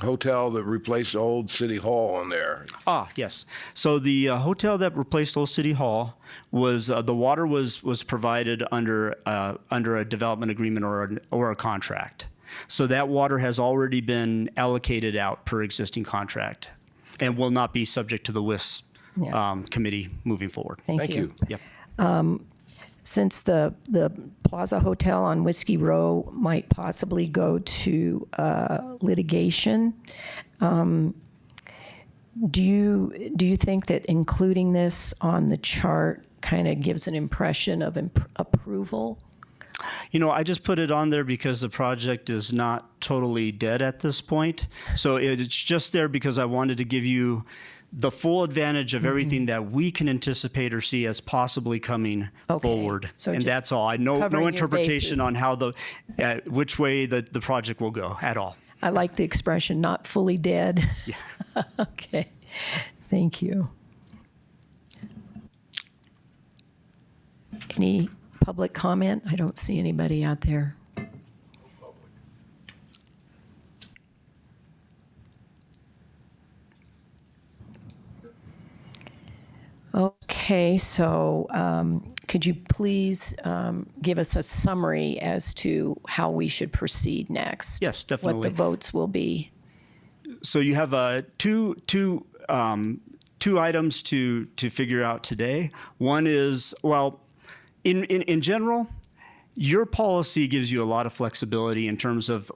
G: hotel that replaced the old City Hall in there.
E: Ah, yes. So the hotel that replaced Old City Hall was the water was provided under a development agreement or a contract. So that water has already been allocated out per existing contract, and will not be subject to the WIS committee moving forward.
A: Thank you.
E: Yep.
A: Since the Plaza Hotel on Whiskey Row might possibly go to litigation, do you think that including this on the chart kind of gives an impression of approval
E: I just put it on there because the project is not totally dead at this point. So it's just there because I wanted to give you the full advantage of everything that we can anticipate or see as possibly coming forward.
A: So
E: and
A: just
E: that's all. No
A: covering your
E: interpretation
A: bases.
E: on how which way the project will go at all.
A: I like the expression, not fully dead. Yeah. Okay. Thank you. Any public comment? I don't see anybody out there. Okay, so could you please give us a summary as to how we should proceed next?
E: Yes, definitely.
A: What the votes will be.
E: So you have two items to figure out today. One is, well, in general, your policy gives you a lot of flexibility in terms of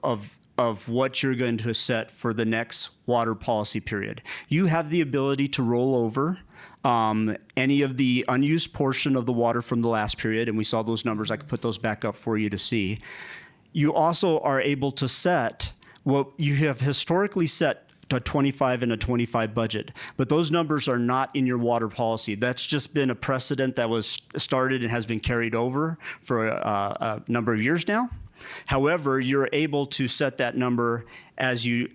E: what you're going to set for the next water policy period. You have the ability to roll over any of the unused portion of the water from the last period, and we saw those numbers. I could put those back up for you to see. You also are able to set what you have historically set a 25 and a 25 budget, but those numbers are not in your water policy. That's just been a precedent that was started and has been carried over for a number of years now. However, you're able to set that number as you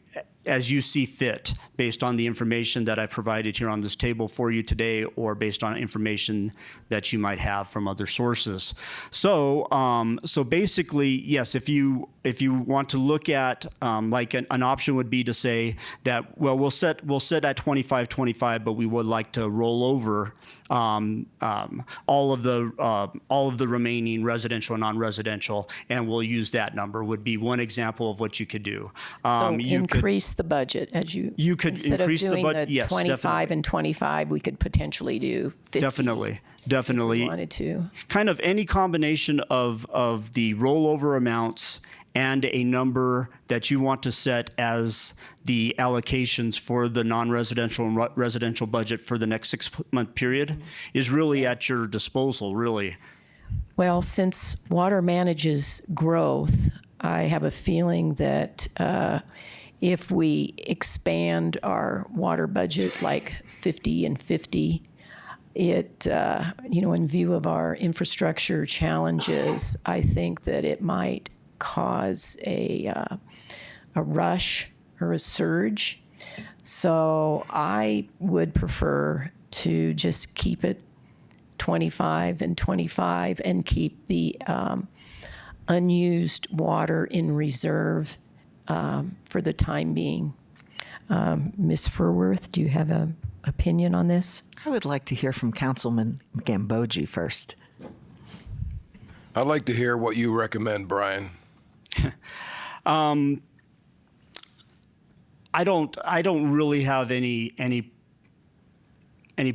E: see fit based on the information that I provided here on this table for you today, or based on information that you might have from other sources. So basically, yes, if you want to look at like an option would be to say that, well, we'll set at 25-25, but we would like to roll over all of the remaining residential and non-residential, and we'll use that number. Would be one example of what you could do.
A: So
E: You
A: increase the budget as you
E: could
A: instead
E: increase
A: of
E: the
A: doing
E: budget.
A: the
E: Yes,
A: 25
E: definitely.
A: and 25, we could potentially do 50.
E: Definitely.
A: If we wanted to.
E: Kind of any combination of the rollover amounts and a number that you want to set as the allocations for the non-residential and residential budget for the next 6-month period is really at your disposal, really.
A: Well, since water manages growth, I have a feeling that if we expand our water budget like 50 and 50, it, in view of our infrastructure challenges, I think that it might cause a rush or a surge. So I would prefer to just keep it 25 and 25 and keep the unused water in reserve for the time being. Ms. Furworth, do you have an opinion on this?
C: I would like to hear from Councilman Gambogi first.
G: I'd like to hear what you recommend, Brian.
E: I don't really have any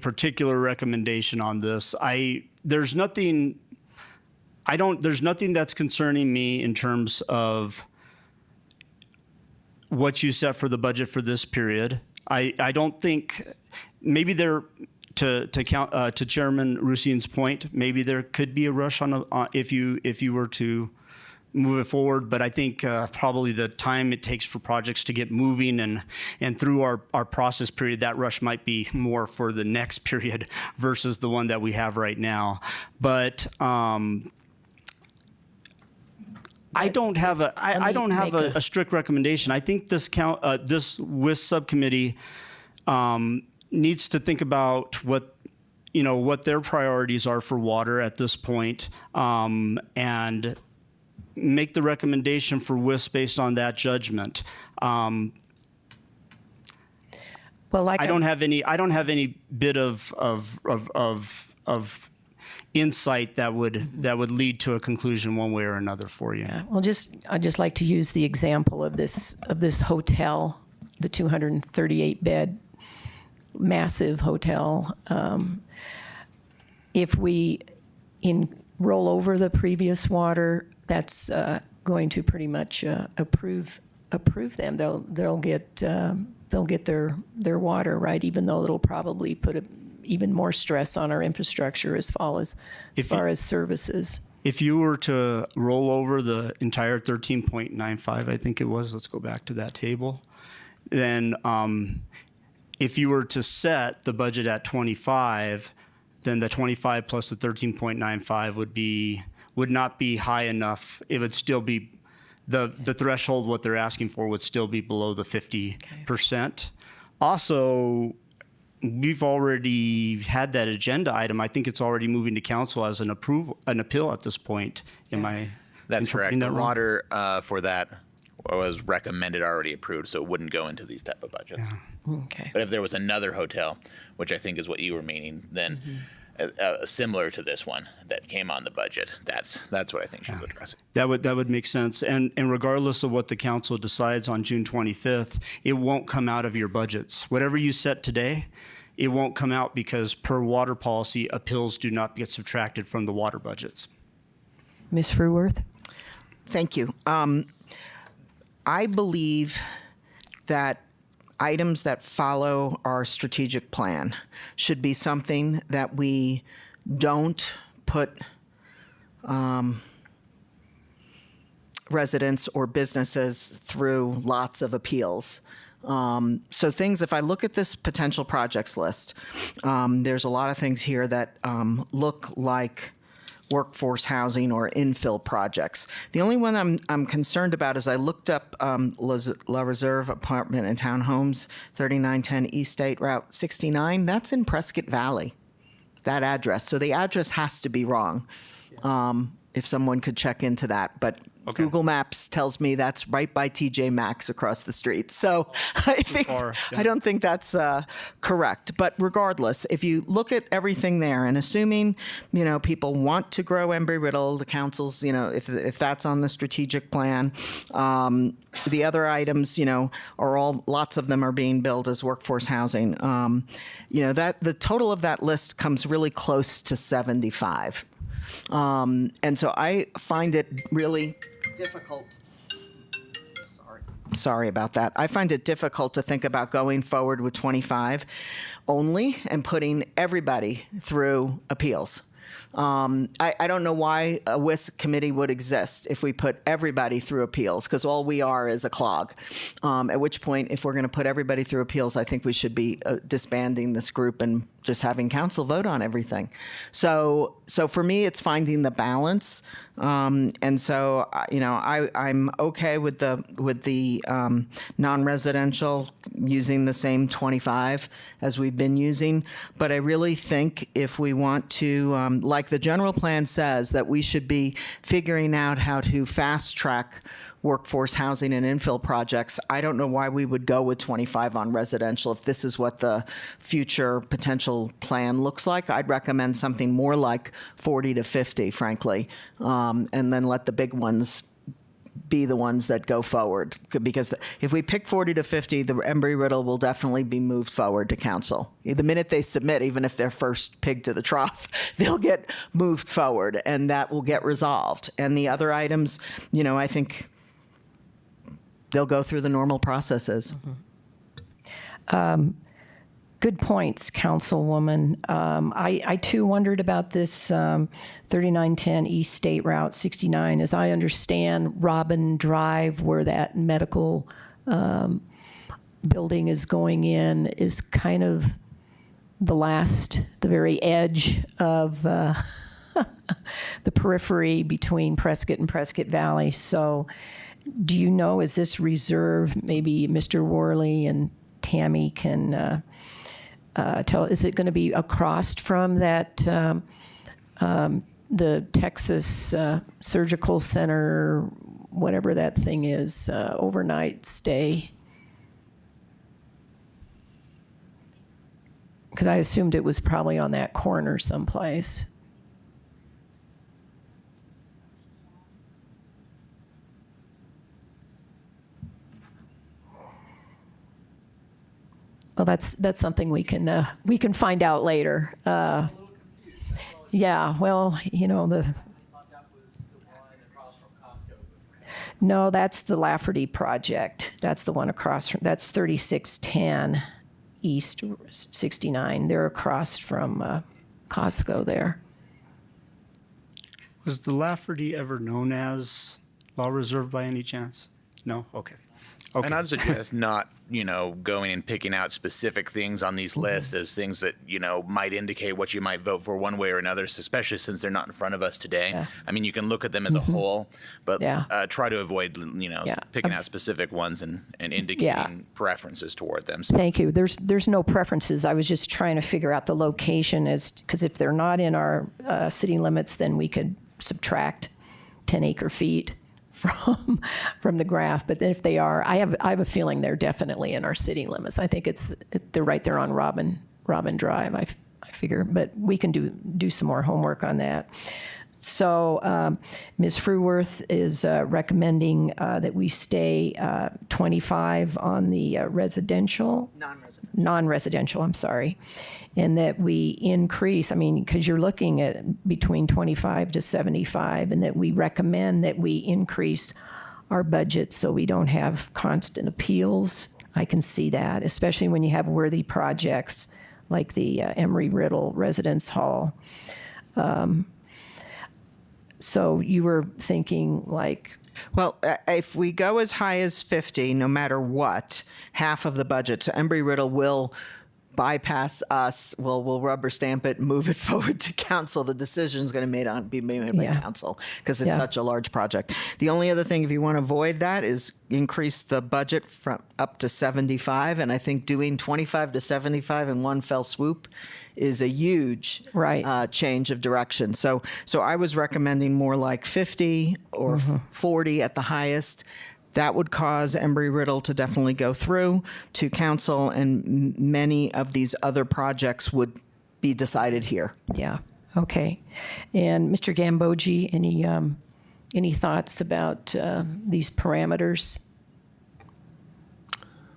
E: particular recommendation on this. There's nothing that's concerning me in terms of what you set for the budget for this period. I don't think, maybe there, to Chairman Rusian's point, maybe there could be a rush if you were to move it forward, but I think probably the time it takes for projects to get moving and through our process period, that rush might be more for the next period versus the one that we have right now. But I don't have a strict recommendation. I think this WIS subcommittee needs to think about what their priorities are for water at this point, and make the recommendation for WIS based on that judgment.
A: Well,
E: I don't have any bit of insight that would lead to a conclusion one way or another for you.
A: Yeah, well, I'd just like to use the example of this hotel, the 238 bed massive hotel. If we roll over the previous water, that's going to pretty much approve them. They'll get their water, right, even though it'll probably put even more stress on our infrastructure as far as services.
E: if you were to roll over the entire 13.95, I think it was, let's go back to that table, then if you were to set the budget at 25, then the 25 plus the 13.95 would not be high enough. It would still be, the threshold, what they're asking for would still be below the 50%. Also, we've already had that agenda item. I think it's already moving to council as an appeal at this point. Am I
J: That's correct.
E: interpreting
J: The
E: that wrong?
J: water for that was recommended, already approved, so it wouldn't go into these type of budgets.
A: Okay.
J: But if there was another hotel, which I think is what you were meaning, then similar to this one that came on the budget, that's what I think should address it.
E: That would make sense. And regardless of what the council decides on June 25th, it won't come out of your budgets. Whatever you set today, it won't come out because per water policy, appeals do not get subtracted from the water budgets.
A: Ms. Fruworth?
C: Thank you. I believe that items that follow our strategic plan should be something that we don't put residents or businesses through lots of appeals. So things, if I look at this potential projects list, there's a lot of things here that look like workforce housing or infill projects. The only one I'm concerned about is I looked up La Reserve Apartment and Townhomes, 3910 East State Route 69. That's in Prescott Valley, that address. So the address has to be wrong. If someone could check into that. But
E: Okay.
C: Google Maps tells me that's right by TJ Maxx across the street. So I don't think that's correct. But regardless, if you look at everything there and assuming, people want to grow Embry-Riddle, the council's, if that's on the strategic plan, the other items, are all, lots of them are being billed as workforce housing. That the total of that list comes really close to 75. And so I find it really difficult. Sorry about that. I find it difficult to think about going forward with 25 only and putting everybody through appeals. I don't know why a WISC committee would exist if we put everybody through appeals, because all we are is a clog. At which point, if we're going to put everybody through appeals, I think we should be disbanding this group and just having council vote on everything. So for me, it's finding the balance. And so, I'm okay with the non-residential using the same 25 as we've been using. But I really think if we want to, like the general plan says, that we should be figuring out how to fast track workforce housing and infill projects. I don't know why we would go with 25 on residential if this is what the future potential plan looks like. I'd recommend something more like 40 to 50, frankly, and then let the big ones be the ones that go forward. Because if we pick 40 to 50, the Embry-Riddle will definitely be moved forward to council. The minute they submit, even if they're first pig to the trough, they'll get moved forward, and that will get resolved. And the other items, I think they'll go through the normal processes.
A: Good points, Councilwoman. I too wondered about this 3910 East State Route 69. As I understand, Robin Drive, where that medical building is going in, is kind of the very edge of the periphery between Prescott and Prescott Valley. So do you know, is this reserved? Maybe Mr. Worley and Tammy can tell, is it going to be across from that, the Texas Surgical Center, whatever that thing is, overnight stay? Because I assumed it was probably on that corner someplace. Well, that's something we can find out later. Yeah, well, No, that's the Lafferty project. That's the one across from. That's 3610 East 69. They're across from Costco there.
E: Was the Lafferty ever known as Law Reserve by any chance? No? Okay. Okay.
J: And I'd suggest not, going and picking out specific things on these lists as things that, might indicate what you might vote for one way or another, especially since they're not in front of us today.
A: Yeah.
J: I mean, you can look at them as a whole, but
A: Yeah.
J: Try to avoid,
A: Yeah.
J: picking out specific ones and indicating preferences toward them. So
A: Thank you. There's no preferences. I was just trying to figure out the location because if they're not in our city limits, then we could subtract 10 acre feet from the graph. But then if they are, I have a feeling they're definitely in our city limits. I think they're right there on Robin Drive. I figure, but we can do some more homework on that. So Ms. Fruworth is recommending that we stay 25 on the non-residential, I'm sorry, and that we increase, because you're looking at between 25 to 75, and that we recommend that we increase our budget so we don't have constant appeals. I can see that, especially when you have worthy projects like the Embry-Riddle Residence Hall. So you were thinking like...
C: Well, if we go as high as 50, no matter what, half of the budget, so Embry-Riddle will bypass us, we'll rubber stamp it, move it forward to council. The decision is going to be made by council because it's such a large project. The only other thing, if you want to avoid that, is increase the budget from up to 75. And I think doing 25 to 75 in one fell swoop is a huge change of direction. So I was recommending more like 50 or 40 at the highest. That would cause Embry-Riddle to definitely go through to council, and many of these other projects would be decided here.
A: Yeah, okay. And Mr. Gambogi, any thoughts about these parameters?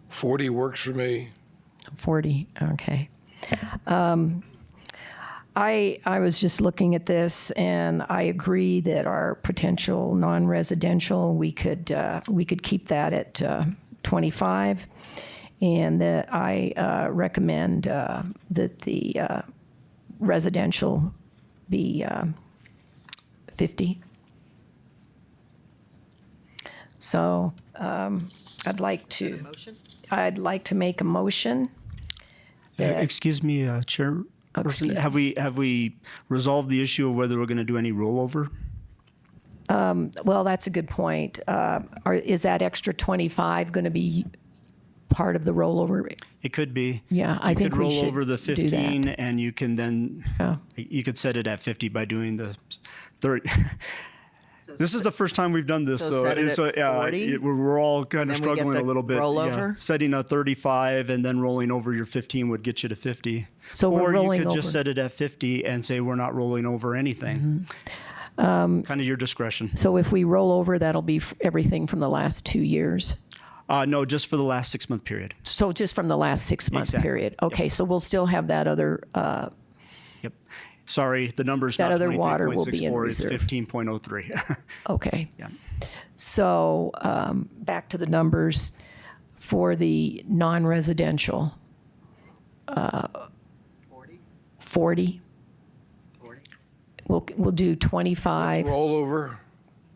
G: 40 works for me.
A: 40, okay. I was just looking at this, and I agree that our potential non-residential, we could keep that at 25, and that I recommend that the residential be 50. So I'd like to make a motion.
E: Excuse me, Chair. Have we resolved the issue of whether we're going to do any rollover?
A: Well, that's a good point. Is that extra 25 going to be part of the rollover?
E: It could be.
A: Yeah, I think we should
E: roll over the
A: do
E: 15,
A: that.
E: and you can then you could set it at 50 by doing the 30. This is the first time we've done this,
C: So set it at 40?
E: We're all kind of
C: then we get
E: struggling
C: the
E: a little bit.
C: rollover?
E: Setting a 35 and then rolling over your 15 would get you to 50.
A: So we're
E: or
A: rolling
E: you could just
A: over.
E: set it at 50 and say we're not rolling over anything. Kind of your discretion.
A: So if we roll over, that'll be everything from the last 2 years?
E: No, just for the last 6-month period.
A: So just from the last 6-month
E: Exactly.
A: period? Okay, so we'll still have that other...
E: Yep. Sorry, the number's
A: That
E: not
A: other water will be in
E: 23.64, it's
A: reserve.
E: 15.03.
A: Okay.
E: Yeah.
A: So back to the numbers for the non-residential. 40. We'll do 25.
G: Rollover.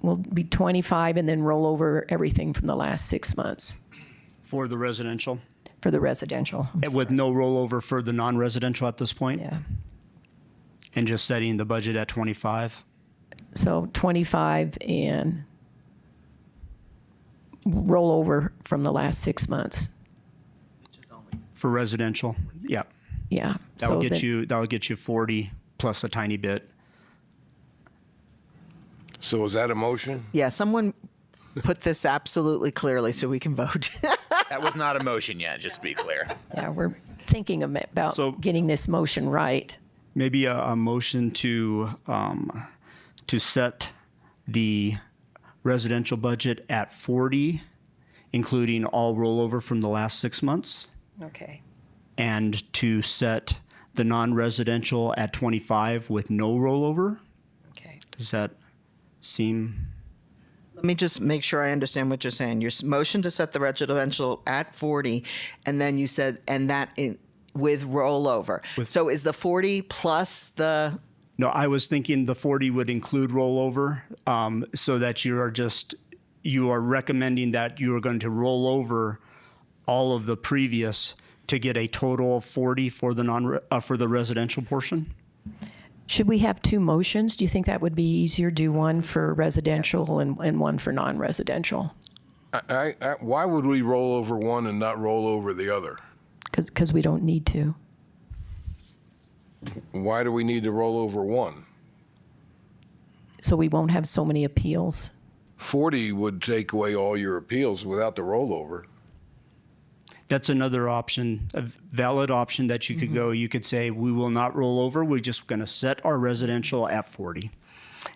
A: We'll be 25 and then roll over everything from the last 6 months
E: For the residential,
A: for the residential.
E: with no rollover for the non-residential at this point,
A: Yeah.
E: and just setting the budget at 25.
A: So 25 and roll over from the last 6 months.
E: For residential, yeah.
A: Yeah.
E: That'll
A: so
E: get you 40 plus a tiny bit.
G: So is that a motion?
C: Yeah, someone put this absolutely clearly so we can vote.
J: that was not a motion yet, just to be clear.
A: Yeah, we're thinking about
E: So-
A: getting this motion right.
E: Maybe a motion to set the residential budget at 40, including all rollover from the last 6 months,
A: Okay.
E: and to set the non-residential at 25 with no rollover.
A: Okay.
E: Does that seem?
C: Let me just make sure I understand what you're saying. Your motion to set the residential at 40, and then you said, and that with rollover. So is the 40 plus the
E: No, I was thinking the 40 would include rollover, so that you are recommending that you are going to roll over all of the previous to get a total of 40 for the for the residential portion?
A: Should we have two motions? Do you think that would be easier? Do one for residential and one for non-residential?
G: Why would we roll over one and not roll over the other?
A: Because we don't need to.
G: Why do we need to roll over one?
A: So we won't have so many appeals.
G: 40 would take away all your appeals without the rollover.
E: That's another option, a valid option that you could go. You could say, we will not roll over. We're just going to set our residential at 40.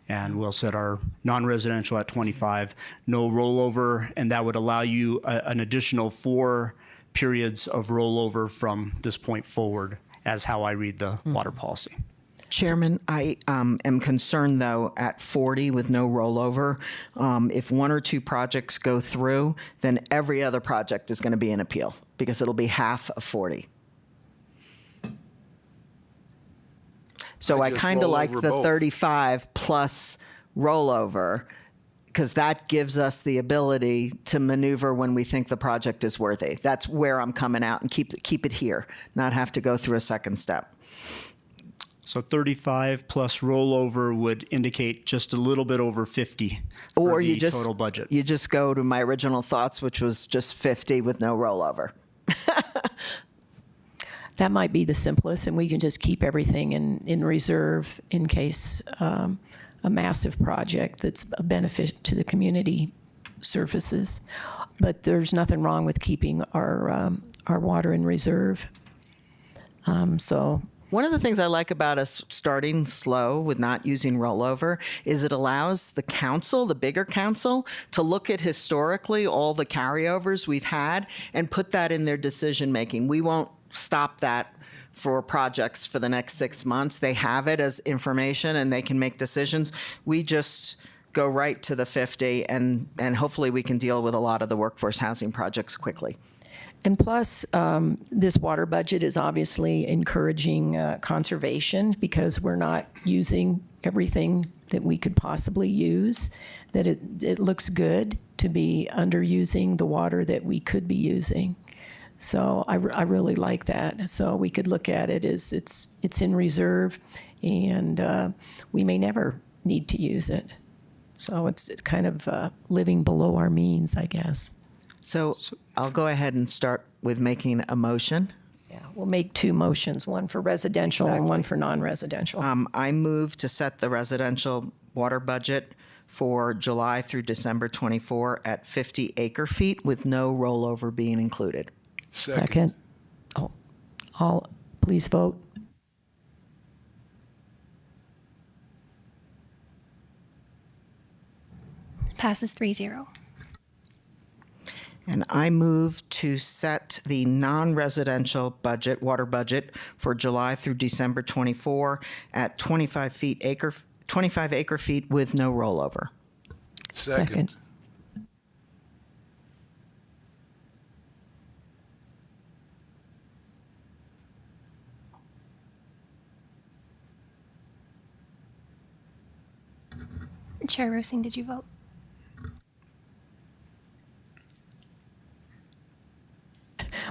E: And we'll set our non-residential at 25. No rollover. And that would allow you an additional 4 periods of rollover from this point forward, as how I read the water policy.
C: Chairman, I am concerned, though, at 40 with no rollover, if 1 or 2 projects go through, then every other project is going to be an appeal because it'll be half of 40. So I
G: just
C: kind of
G: roll
C: like
G: over
C: the
G: both.
C: 35 plus rollover because that gives us the ability to maneuver when we think the project is worthy. That's where I'm coming out and keep it here, not have to go through a second step.
E: So 35 plus rollover would indicate just a little bit over 50
C: Or
E: for
C: you
E: the
C: just
E: total budget.
C: You just go to my original thoughts, which was just 50 with no rollover.
A: That might be the simplest, and we can just keep everything in reserve in case a massive project that's a benefit to the community surfaces. But there's nothing wrong with keeping our water in reserve.
C: One of the things I like about us starting slow with not using rollover is it allows the council, the bigger council, to look at historically all the carryovers we've had and put that in their decision making. We won't stop that for projects for the next 6 months. They have it as information and they can make decisions. We just go right to the 50 and hopefully we can deal with a lot of the workforce housing projects quickly.
A: And plus, this water budget is obviously encouraging conservation because we're not using everything that we could possibly use, that it looks good to be underusing the water that we could be using. So I really like that. So we could look at it as it's in reserve and we may never need to use it. So it's kind of living below our means, I guess.
C: So I'll go ahead and start with making a motion.
A: Yeah, we'll make 2 motions, one for residential and one for non-residential.
C: I move to set the residential water budget for July through December 24 at 50 acre feet with no rollover being included.
A: Second. Oh, all, please vote.
B: Passes 3-0.
C: And I move to set the non-residential budget, water budget for July through December 24 at 25 acre feet with no rollover.
G: Second.
B: Chair Rosing, did you vote?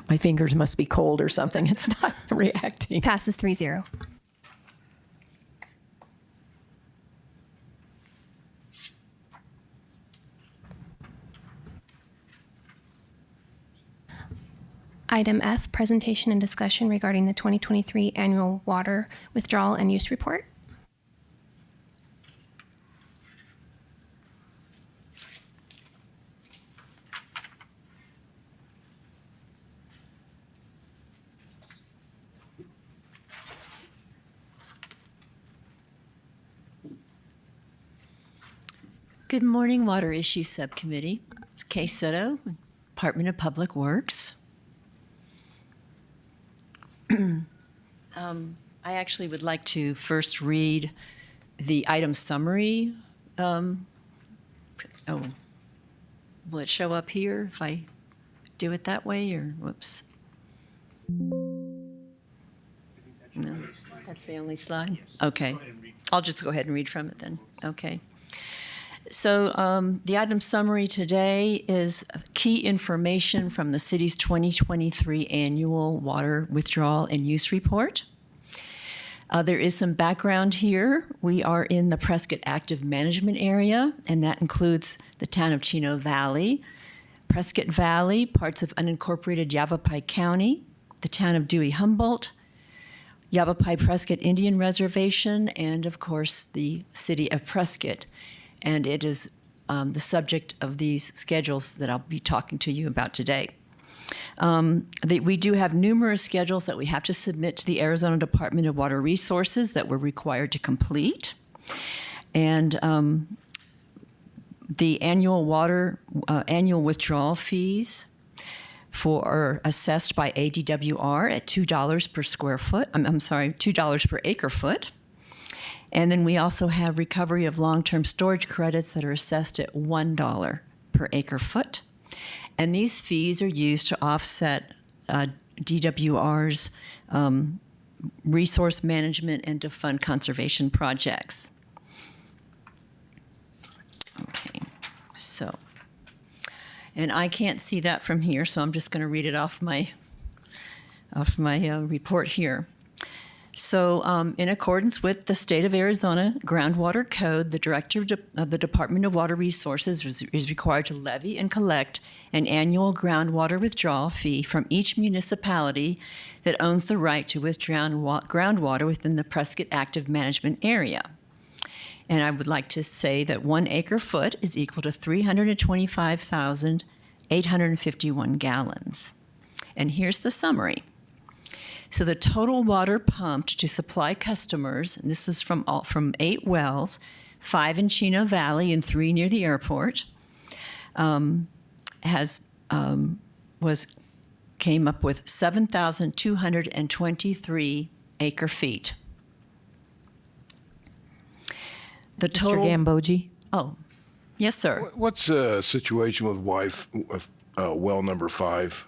A: My fingers must be cold or something. It's not reacting.
B: Passes 3-0. Item F, presentation and discussion regarding the 2023 annual water withdrawal and use report.
K: Good morning, Water Issues Subcommittee. Kay Soto, Department of Public Works. I actually would like to first read the item summary. Will it show up here if I do it that way, or whoops? No, that's the only slide? Okay. I'll just go ahead and read from it then. Okay. So the item summary today is key information from the city's 2023 annual water withdrawal and use report. There is some background here. We are in the Prescott Active Management Area, and that includes the town of Chino Valley, Prescott Valley, parts of unincorporated Yavapai County, the town of Dewey-Humboldt, Yavapai Prescott Indian Reservation, and of course the city of Prescott. And it is the subject of these schedules that I'll be talking to you about today. We do have numerous schedules that we have to submit to the Arizona Department of Water Resources that we're required to complete. And the annual withdrawal fees are assessed by ADWR at $2 per square foot. $2 per acre foot. And then we also have recovery of long-term storage credits that are assessed at $1 per acre foot. And these fees are used to offset DWR's resource management and to fund conservation projects. Okay, so, and I can't see that from here, so I'm just going to read it off my report here. So in accordance with the State of Arizona Groundwater Code, the Director of the Department of Water Resources is required to levy and collect an annual groundwater withdrawal fee from each municipality that owns the right to withdraw groundwater within the Prescott Active Management Area. And I would like to say that 1 acre foot is equal to 325,851 gallons. And here's the summary. So the total water pumped to supply customers, and this is from 8 wells, 5 in Chino Valley and 3 near the airport, came up with 7,223 acre feet. The total.
A: Mr. Gambogi?
K: Oh, yes, sir.
G: What's the situation with well number 5?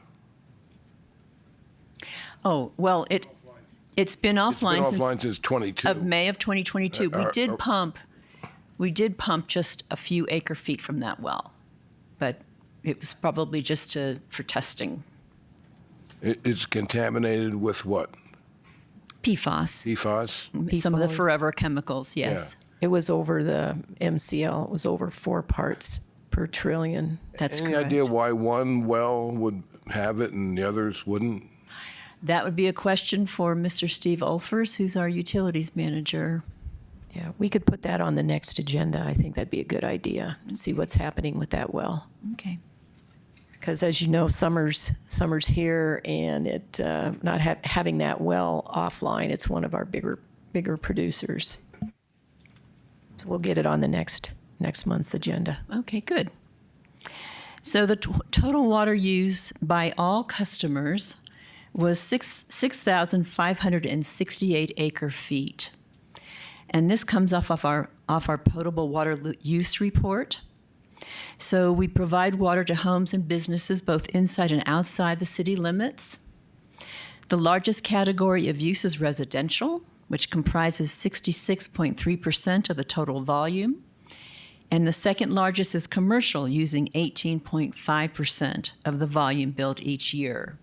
K: Oh, well, it's been offline,
G: It's been offline since 22.
K: of May of 2022. We did pump just a few acre feet from that well, but it was probably just for testing.
G: It's contaminated with what?
K: PFAS.
G: PFAS?
K: Some of the
A: PFAS.
K: forever chemicals, yes.
A: It was over the MCL. It was over 4 parts per trillion.
K: That's
G: Any
K: correct.
G: idea why one well would have it and the others wouldn't?
K: That would be a question for Mr. Steve Olfers, who's our utilities manager.
A: Yeah, we could put that on the next agenda. I think that'd be a good idea. See what's happening with that well.
K: Okay.
A: Because as you know, summer's here, and it not having that well offline, it's one of our bigger producers. So we'll get it on the next month's agenda.
K: Okay, good. So the total water use by all customers was 6,568 acre feet. And this comes off our potable water use report. So we provide water to homes and businesses both inside and outside the city limits. The largest category of use is residential, which comprises 66.3% of the total volume. And the second largest is commercial, using 18.5% of the volume billed each year.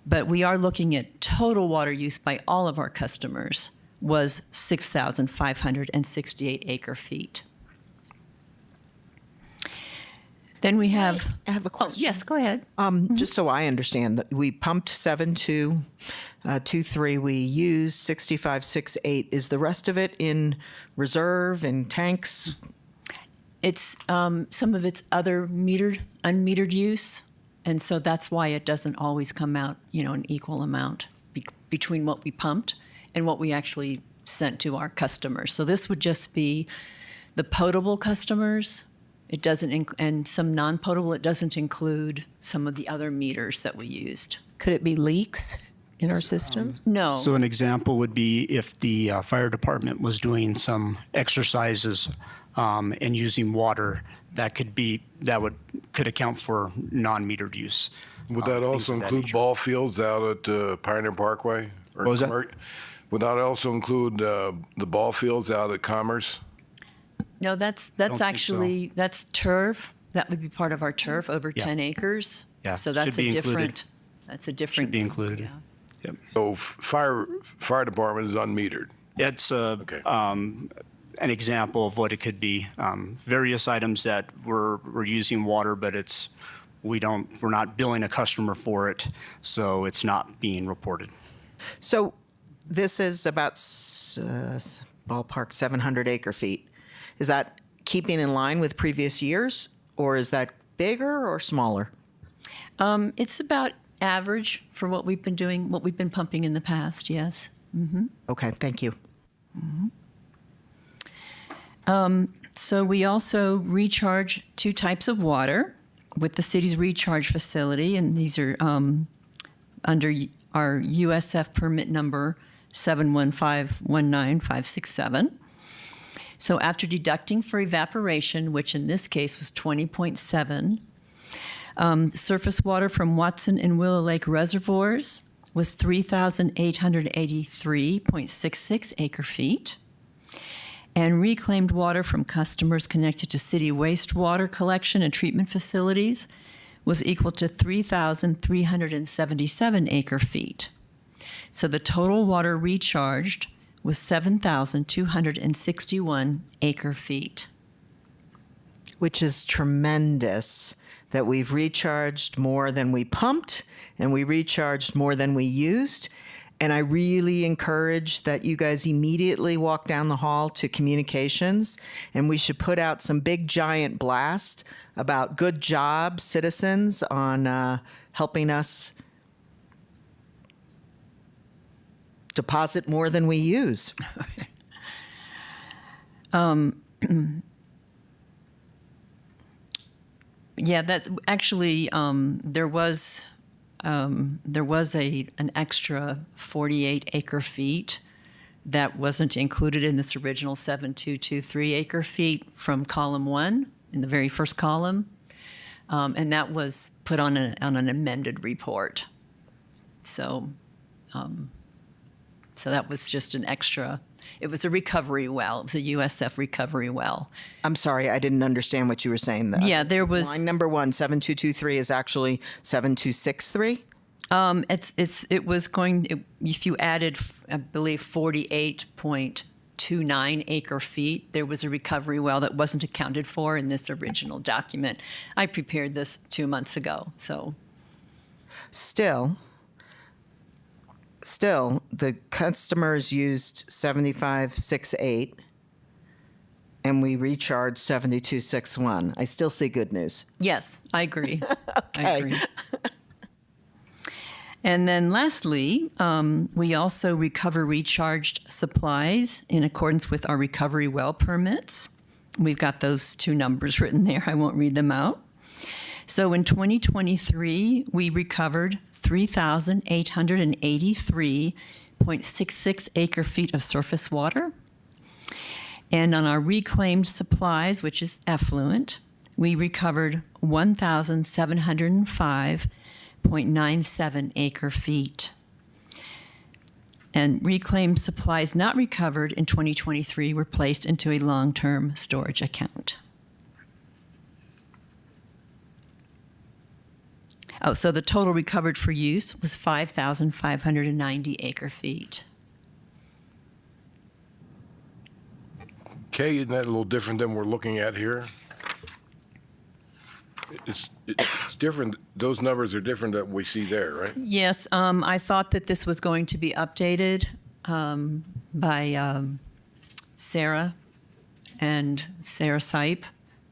K: But we are looking at total water use by all of our customers was 6,568 acre feet. Then we have.
C: I have a question.
K: Oh, yes, go ahead.
C: Just so I understand, that we pumped 7,223. We used 6568. Is the rest of it in reserve, in tanks?
K: It's some of its other unmetered use, and so that's why it doesn't always come out, an equal amount between what we pumped and what we actually sent to our customers. So this would just be the potable customers. It doesn't, and some non-potable. It doesn't include some of the other meters that we used.
A: Could it be leaks in our system?
K: No.
E: So an example would be if the fire department was doing some exercises and using water, that could account for non-metered use.
G: Would that also
E: things of that
G: include
E: nature.
G: ball fields out at Pioneer Parkway?
E: What was that?
G: Would that also include the ball fields out at Commerce?
K: No, that's
E: think so.
K: actually, that's turf. That would be part of our turf, over 10 acres.
E: Yeah,
K: So
E: should
K: that's
E: be
K: a
E: included.
K: different, that's a different.
E: Should be included.
K: Yeah.
E: Yep.
G: So fire department is unmetered.
E: It's
G: Okay.
E: an example of what it could be. Various items that we're using water, but we're not billing a customer for it, so it's not being reported.
C: So this is about ballpark 700 acre feet. Is that keeping in line with previous years, or is that bigger or smaller?
K: It's about average for what we've been doing, what we've been pumping in the past, yes.
C: Okay, thank you.
K: So we also recharge 2 types of water with the city's recharge facility, and these are under our USF permit number 71519-567. So after deducting for evaporation, which in this case was 20.7, surface water from Watson and Willow Lake reservoirs was 3,883.66 acre feet. And reclaimed water from customers connected to city wastewater collection and treatment facilities was equal to 3,377 acre feet. So the total water recharged was 7,261 acre feet.
C: Which is tremendous that we've recharged more than we pumped and we recharged more than we used. And I really encourage that you guys immediately walk down the hall to communications, and we should put out some big giant blast about good job, citizens, on helping us deposit more than we use.
K: Yeah, that's actually, there was an extra 48 acre feet that wasn't included in this original 7,223 acre feet from column 1 in the very first column, and that was put on an amended report. So that was just an extra. It was a recovery well. It was a USF recovery well.
C: I'm sorry, I didn't understand what you were saying.
K: Yeah, there was
C: line number 1, 7223 is actually 7263.
K: It was going, if you added, I believe, 48.29 acre feet, there was a recovery well that wasn't accounted for in this original document. I prepared this 2 months ago, so.
C: Still, the customers used 7568 and we recharged 7261. I still see good news.
K: Yes, I agree.
C: Okay.
K: I agree. And then lastly, we also recover recharged supplies in accordance with our recovery well permits. We've got those 2 numbers written there. I won't read them out. So in 2023, we recovered 3,883.66 acre feet of surface water. And on our reclaimed supplies, which is effluent, we recovered 1,705.97 acre feet. And reclaimed supplies not recovered in 2023 were placed into a long-term storage account. Oh, so the total recovered for use was 5,590 acre feet.
G: Okay, isn't that a little different than we're looking at here? It's different. Those numbers are different than we see there, right?
K: Yes, I thought that this was going to be updated by Sarah and Sarah Sipe,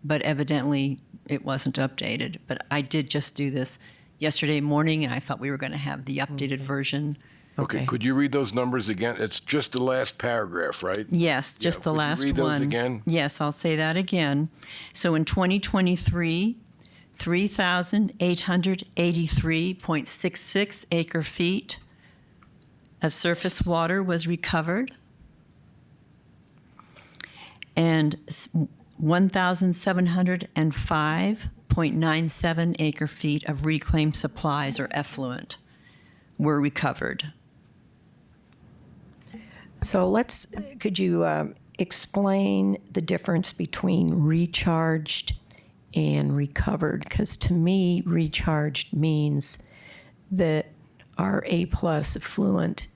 K: but evidently it wasn't updated. But I did just do this yesterday morning, and I thought we were going to have the updated version.
C: Okay.
G: Could you read those numbers again? It's just the last paragraph, right?
K: Yes, just the
G: could you
K: last
G: read those
K: one.
G: again?
K: Yes, I'll say that again. So in 2023, 3,883.66 acre feet of surface water was recovered, and 1,705.97 acre feet of reclaimed supplies or effluent were recovered.
A: So could you explain the difference between recharged and recovered? Because to me, recharged means that our A+ effluent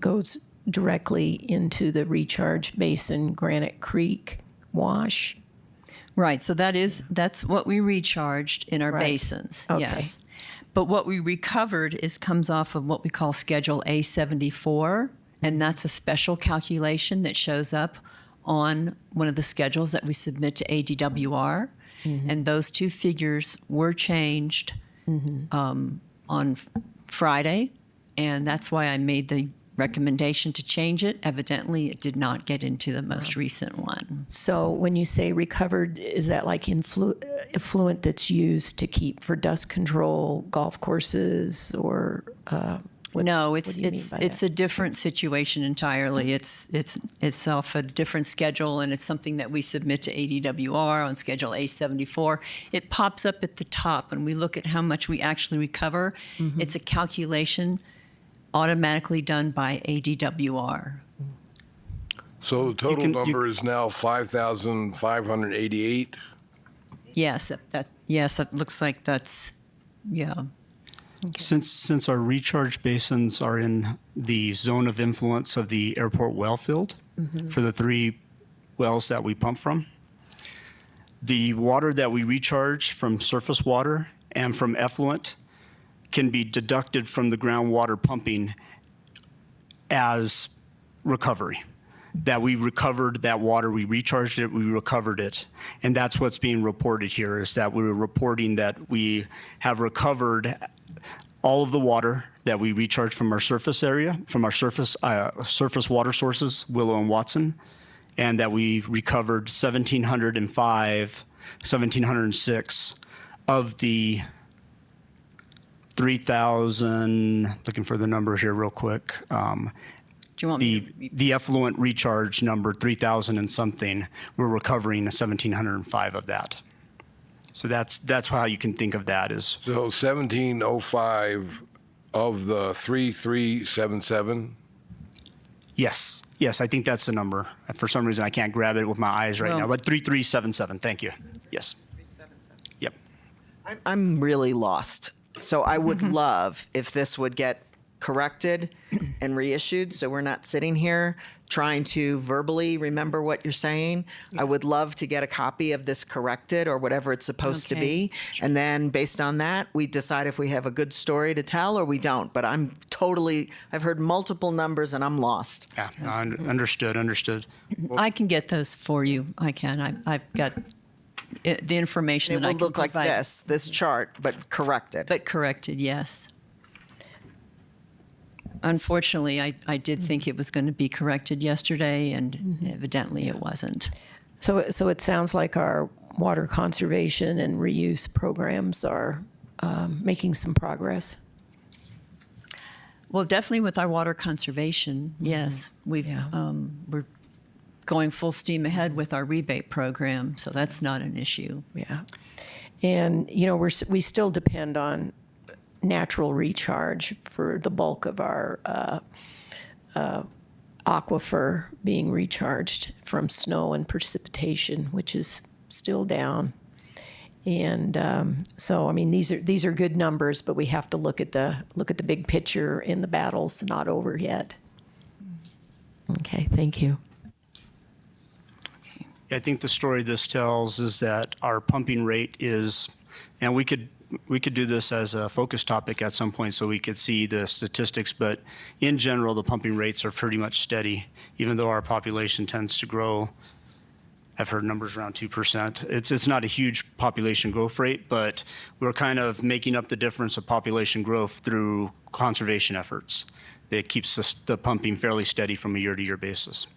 A: goes directly into the recharge basin, Granite Creek wash.
K: Right, so that's what we recharged in our
A: Right.
K: basins,
A: Okay.
K: yes. But what we recovered comes off of what we call Schedule A74, and that's a special calculation that shows up on one of the schedules that we submit to ADWR. And those two figures were changed on Friday, and that's why I made the recommendation to change it. Evidently, it did not get into the most recent one.
A: So when you say recovered, is that like effluent that's used to keep for dust control, golf courses, or
K: No,
A: what do you mean by
K: it's
A: that?
K: a different situation entirely. It's off a different schedule, and it's something that we submit to ADWR on Schedule A74. It pops up at the top, and we look at how much we actually recover. It's a calculation automatically done by ADWR.
G: So the total number is now 5,588.
K: Yes, that looks like that's, yeah.
E: Since our recharge basins are in the zone of influence of the airport well field for the 3 wells that we pump from, the water that we recharge from surface water and from effluent can be deducted from the groundwater pumping as recovery. That we recovered that water, we recharged it, we recovered it. And that's what's being reported here, is that we're reporting that we have recovered all of the water that we recharged from our surface area, from our surface water sources, Willow and Watson, and that we recovered 1,706 of the 3,000, looking for the number here real quick.
K: Do you want me to
E: The effluent recharge number, 3,000 and something, we're recovering 1,705 of that. So that's how you can think of that is,
G: So 1,705 of the 3,377.
E: yes, I think that's the number. For some reason, I can't grab it with my eyes right
K: Well-
E: now, but 3,377, thank you. Yes. Yep.
C: I'm really lost. So I would love if this would get corrected and reissued so we're not sitting here trying to verbally remember what you're saying. I would love to get a copy of this corrected or whatever it's supposed to
K: Okay.
C: be. And then based on that, we decide if we have a good story to tell or we don't. But I've heard multiple numbers and I'm lost.
E: Yeah, no, understood.
K: I can get those for you. I can. I've got the information
C: It
K: that I
C: will
K: can
C: look like
K: provide.
C: this chart, but corrected.
K: But corrected, yes. Unfortunately, I did think it was going to be corrected yesterday, and evidently it wasn't.
A: So it sounds like our water conservation and reuse programs are making some progress.
K: Well, definitely with our water conservation, yes.
A: Yeah.
K: We're going full steam ahead with our rebate program, so that's not an issue.
A: Yeah. And, we still depend on natural recharge for the bulk of our aquifer being recharged from snow and precipitation, which is still down. And so, I mean, these are good numbers, but we have to look at the big picture, and the battle's not over yet. Okay, thank you.
E: I think the story this tells is that our pumping rate is, and we could do this as a focus topic at some point so we could see the statistics, but in general, the pumping rates are pretty much steady, even though our population tends to grow. I've heard numbers around 2%. It's not a huge population growth rate, but we're kind of making up the difference of population growth through conservation efforts. It keeps the pumping fairly steady from a year-to-year basis.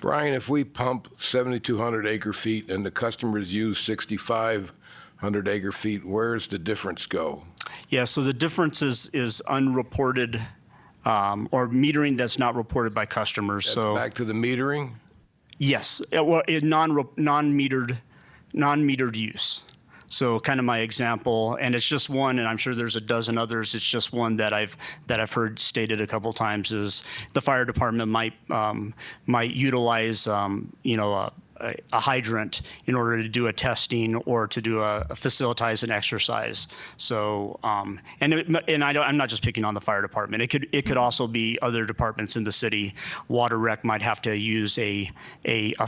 G: Brian, if we pump 7,200 acre feet and the customers use 6,500 acre feet, where's the difference go?
E: Yeah, so the difference is unreported or metering that's not reported by customers.
G: That's
E: So
G: back to the metering?
E: yes, well, non-metered use. So kind of my example, and it's just one, and I'm sure there's a dozen others. It's just one that I've heard stated a couple times is the fire department might utilize a hydrant in order to do a testing or to do a facilitize an exercise. So I'm not just picking on the fire department. It could also be other departments in the city. Water rec might have to use a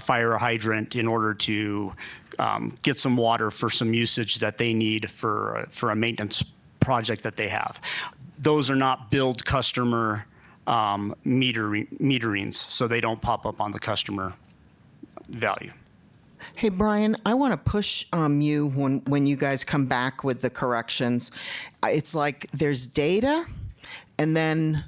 E: fire hydrant in order to get some water for some usage that they need for a maintenance project that they have. Those are not billed customer meterings, so they don't pop up on the customer value.
C: Hey, Brian, I want to push you when you guys come back with the corrections. It's like there's data, and then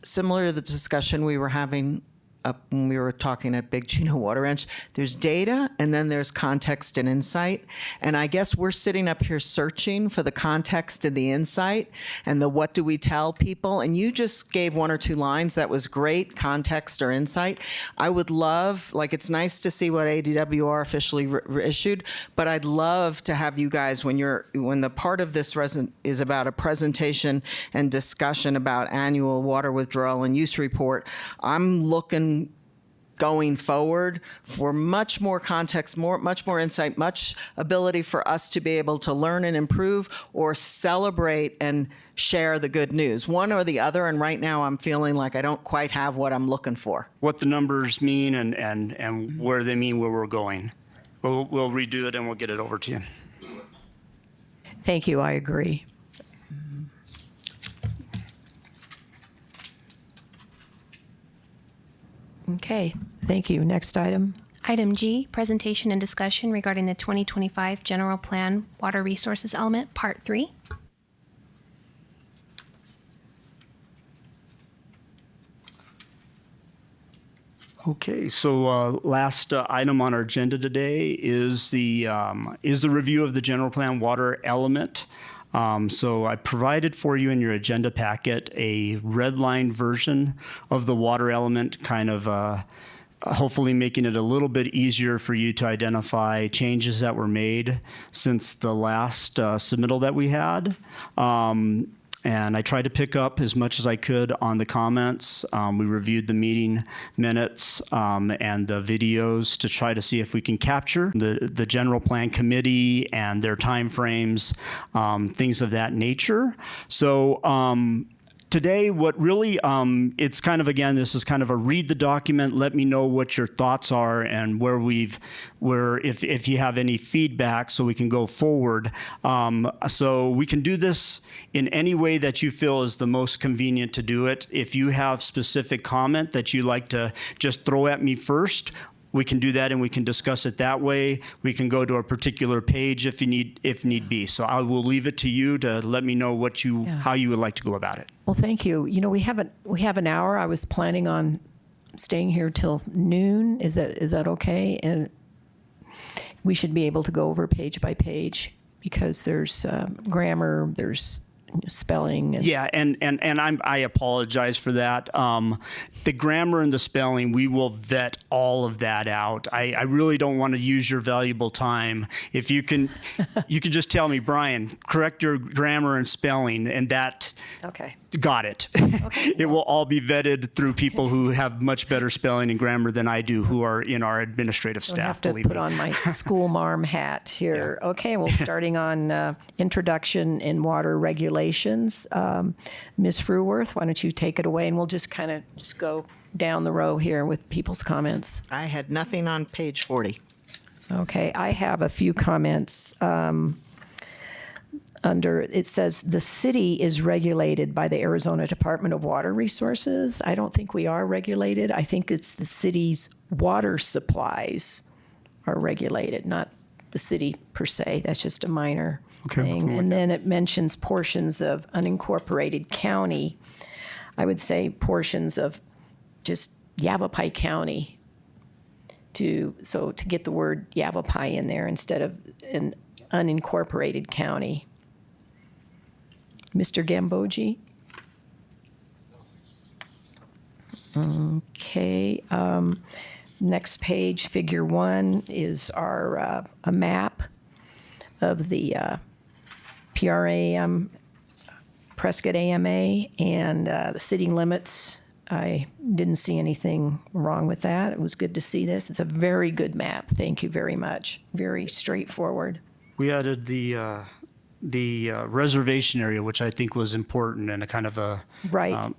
C: similar to the discussion we were having up when we were talking at Big Chino Water Ranch, there's data, and then there's context and insight. And I guess we're sitting up here searching for the context and the insight and the what do we tell people. And you just gave one or two lines. That was great, context or insight. I would love, like, it's nice to see what ADWR officially issued, but I'd love to have you guys, when the part of this is about a presentation and discussion about annual water withdrawal and use report, I'm looking going forward for much more context, much more insight, much ability for us to be able to learn and improve or celebrate and share the good news, one or the other. And right now I'm feeling like I don't quite have what I'm looking for.
E: What the numbers mean and where they mean where we're going. We'll redo it and we'll get it over to you.
A: Thank you. I agree. Okay, thank you. Next item.
B: Item G, presentation and discussion regarding the 2025 General Plan Water Resources Element, Part 3.
E: Okay, so last item on our agenda today is the review of the general plan water element. So I provided for you in your agenda packet a redlined version of the water element, kind of hopefully making it a little bit easier for you to identify changes that were made since the last submittal that we had. And I tried to pick up as much as I could on the comments. We reviewed the meeting minutes and the videos to try to see if we can capture the general plan committee and their timeframes, things of that nature. So today, what really, it's kind of, again, this is kind of a read the document, let me know what your thoughts are and if you have any feedback so we can go forward. So we can do this in any way that you feel is the most convenient to do it. If you have specific comment that you like to just throw at me first, we can do that and we can discuss it that way. We can go to a particular page if need be. So I will leave it to you to let me know how you would like to go about it.
A: Well, thank you. You know, we have an hour. I was planning on staying here till noon. Is that okay? And we should be able to go over page by page because there's grammar, there's spelling.
E: Yeah, and I apologize for that. The grammar and the spelling, we will vet all of that out. I really don't want to use your valuable time. If you can, you can just tell me, Brian, correct your grammar and spelling, and that.
A: Okay.
E: Got it.
A: Okay.
E: It will all be vetted through people who have much better spelling and grammar than I do, who are in our administrative
A: Don't
E: staff.
A: have to
E: believe
A: put
E: me.
A: on my school marm hat here.
E: Yeah.
A: Okay, well, starting on introduction in water regulations. Ms. Fruworth, why don't you take it away, and we'll just kind of go down the row here with people's comments.
C: I had nothing on page 40.
A: Okay, I have a few comments. It says the city is regulated by the Arizona Department of Water Resources. I don't think we are regulated. I think it's the city's water supplies are regulated, not the city per se. That's just a minor thing. And then it mentions portions of unincorporated county. I would say portions of just Yavapai County to get the word Yavapai in there instead of an unincorporated county. Mr. Gambogi? Okay. Next page, figure 1, is our a map of the PRAM, Prescott AMA, and the city limits. I didn't see anything wrong with that. It was good to see this. It's a very good map. Thank you very much. Very straightforward.
E: We added the reservation area, which I think was important and a kind of a
A: Right.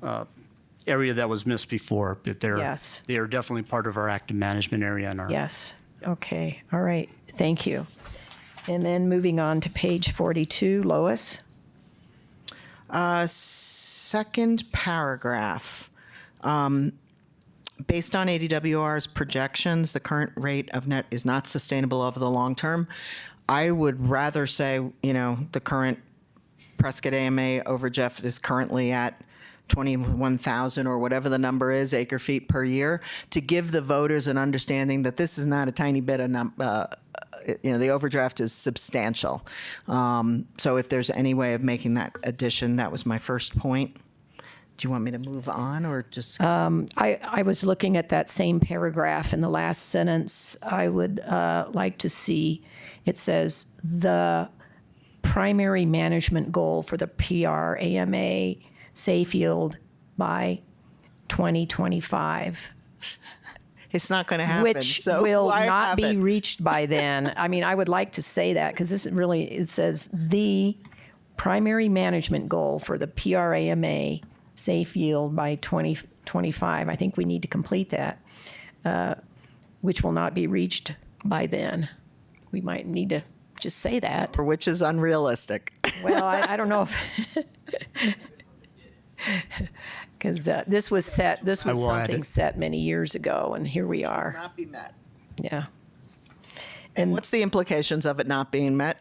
E: area that was missed before. But
A: Yes.
E: they are definitely part of our active management area and our
A: Yes. Okay. All right. Thank you. And then moving on to page 42, Lois.
C: Second paragraph. Based on ADWR's projections, the current rate of net is not sustainable over the long term. I would rather say, the current Prescott AMA overdraft is currently at 21,000 or whatever the number is, acre feet per year, to give the voters an understanding that this is not a tiny bit of the overdraft is substantial. So if there's any way of making that addition, that was my first point. Do you want me to move on or just?
A: I was looking at that same paragraph in the last sentence. I would like to see, it says, the primary management goal for the PRAMA safe yield by 2025.
C: It's not going to happen.
A: Which
C: so
A: will
C: why
A: not
C: have
A: be
C: it?
A: reached by then. I mean, I would like to say that because this really, it says the primary management goal for the PRAMA safe yield by 2025. I think we need to complete that, which will not be reached by then. We might need to just say that.
C: Which is unrealistic.
A: Well, I don't know if, because this was something set many years ago, and here we are.
C: Not be met.
A: Yeah.
C: And what's the implications of it not being met?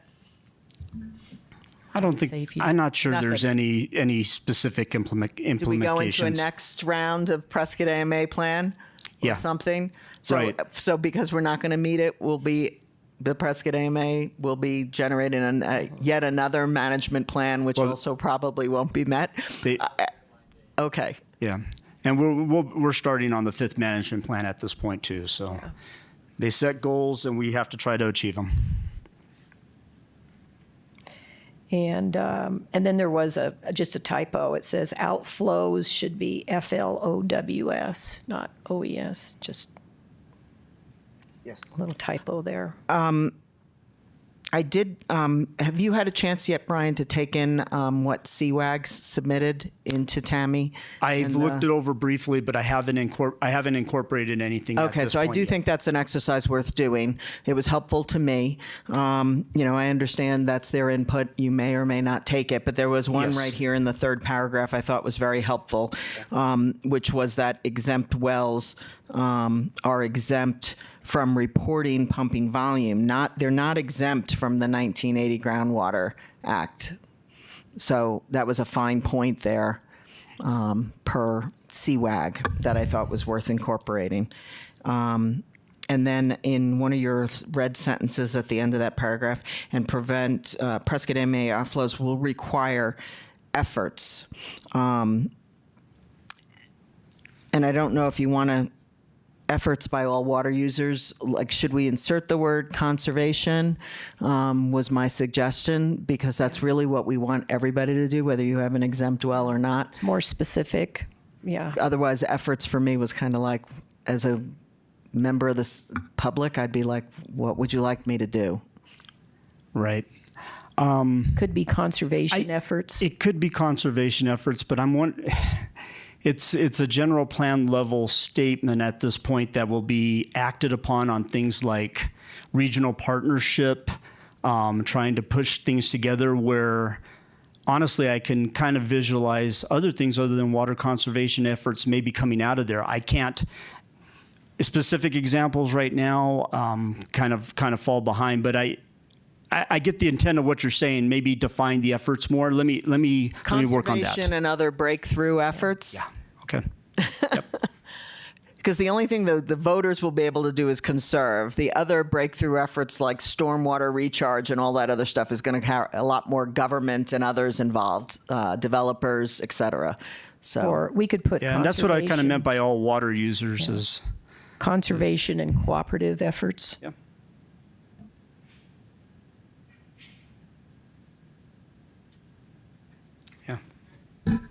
E: I don't think,
A: Safe use.
E: I'm not sure there's
C: Nothing.
E: any specific implementations.
C: Do we go into a next round of Prescott AMA plan or
E: Yeah.
C: something? So,
E: Right.
C: so because we're not going to meet it, the Prescott AMA will be generating yet another management plan, which also probably won't be met. Okay.
E: Yeah, and we're starting on the 5th management plan at this point too. So they set goals and we have to try to achieve them.
A: And then there was just a typo. It says outflows should be FLOWS, not OES. Just a little typo there.
C: I did. Have you had a chance yet, Brian, to take in what CWAGs submitted into Tammy?
E: I've looked it over briefly, but I haven't incorporated anything.
C: Okay, so I do think that's an exercise worth doing. It was helpful to me. I understand that's their input. You may or may not take it, but there was one right here in the third paragraph I thought was very helpful, which was that exempt wells are exempt from reporting pumping volume. They're not exempt from the 1980 Groundwater Act. So that was a fine point there per CWAG that I thought was worth incorporating. And then in one of your red sentences at the end of that paragraph, and prevent Prescott MA outflows will require efforts. And I don't know if you want to efforts by all water users, like should we insert the word conservation, was my suggestion, because that's really what we want everybody to do, whether you have an exempt well or not.
A: More specific, yeah.
C: Otherwise, efforts for me was kind of like, as a member of the public, I'd be like, what would you like me to do?
E: Right.
A: Could be conservation efforts.
E: It could be conservation efforts, but it's a general plan level statement at this point that will be acted upon on things like regional partnership, trying to push things together where honestly I can kind of visualize other things other than water conservation efforts maybe coming out of there. I can't specific examples right now, kind of fall behind, but I get the intent of what you're saying. Maybe define the efforts more. Let me work on that.
C: Conservation and other breakthrough efforts.
E: Yeah. Okay. Yep.
C: Because the only thing the voters will be able to do is conserve. The other breakthrough efforts like stormwater recharge and all that other stuff is going to have a lot more government and others involved, developers, et cetera. So,
A: or we could put
E: and that's what I kind of meant by all water users is
A: conservation and cooperative efforts.
E: Yeah.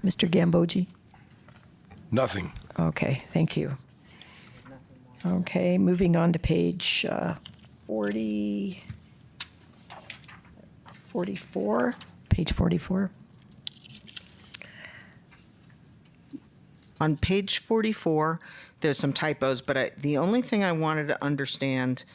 A: Mr. Gambogi?
G: Nothing.
A: Okay, thank you. Okay, moving on to page 44, page 44.
C: On page 44, there's some typos, but the only thing I wanted to understand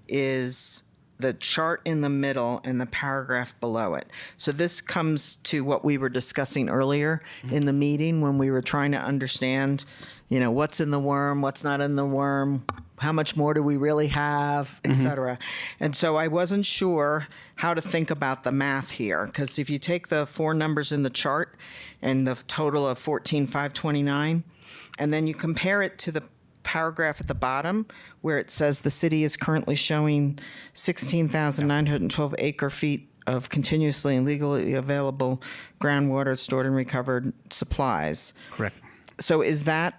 C: is the chart in the middle and the paragraph below it. So this comes to what we were discussing earlier in the meeting when we were trying to understand, what's in the worm, what's not in the worm, how much more do we really have, et cetera. And so I wasn't sure how to think about the math here, because if you take the four numbers in the chart and the total of 14,529, and then you compare it to the paragraph at the bottom where it says the city is currently showing 16,912 acre feet of continuously and legally available groundwater stored and recovered supplies.
E: Correct.
C: So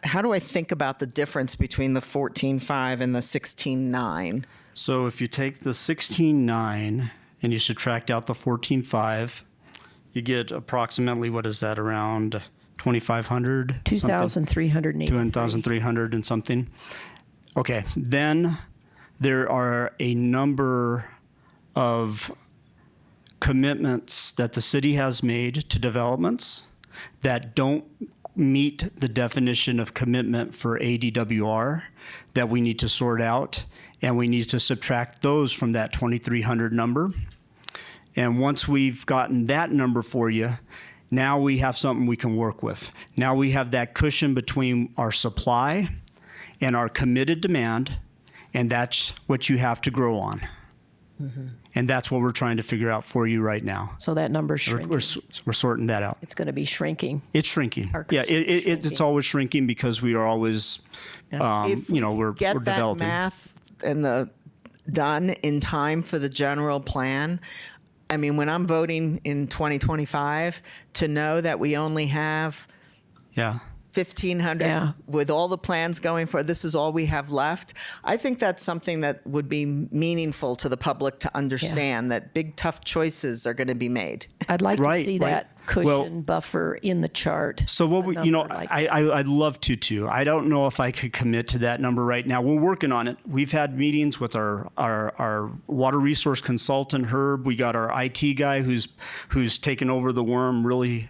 C: how do I think about the difference between the 14.5 and the 16.9?
E: So if you take the 16.9 and you subtract out the 14.5, you get approximately, what is that, around 2,500?
A: 2,383.
E: 2,300 and something. Okay, then there are a number of commitments that the city has made to developments that don't meet the definition of commitment for ADWR that we need to sort out, and we need to subtract those from that 2,300 number. And once we've gotten that number for you, now we have something we can work with. Now we have that cushion between our supply and our committed demand, and that's what you have to grow on. And that's what we're trying to figure out for you right now.
A: So that number's shrinking.
E: We're sorting that out.
A: It's going to be shrinking.
E: It's shrinking.
A: Our
E: Yeah,
A: cushion is
E: it's
A: shrinking.
E: always shrinking because we are always,
C: If we
E: we're
C: get that
E: developing.
C: math and done in time for the general plan, I mean, when I'm voting in 2025, to know that we only have
E: Yeah.
C: 1,500
A: Yeah.
C: with all the plans going for, this is all we have left. I think that's something that would be meaningful to the public to understand, that big, tough choices are going to be made.
A: I'd like to
E: Right,
A: see
E: right.
A: that cushion
E: Well,
A: buffer in the chart.
E: So what
A: A
E: we,
A: number like that.
E: I'd love to too. I don't know if I could commit to that number right now. We're working on it. We've had meetings with our water resource consultant, Herb. We got our IT guy who's taken over the worm, really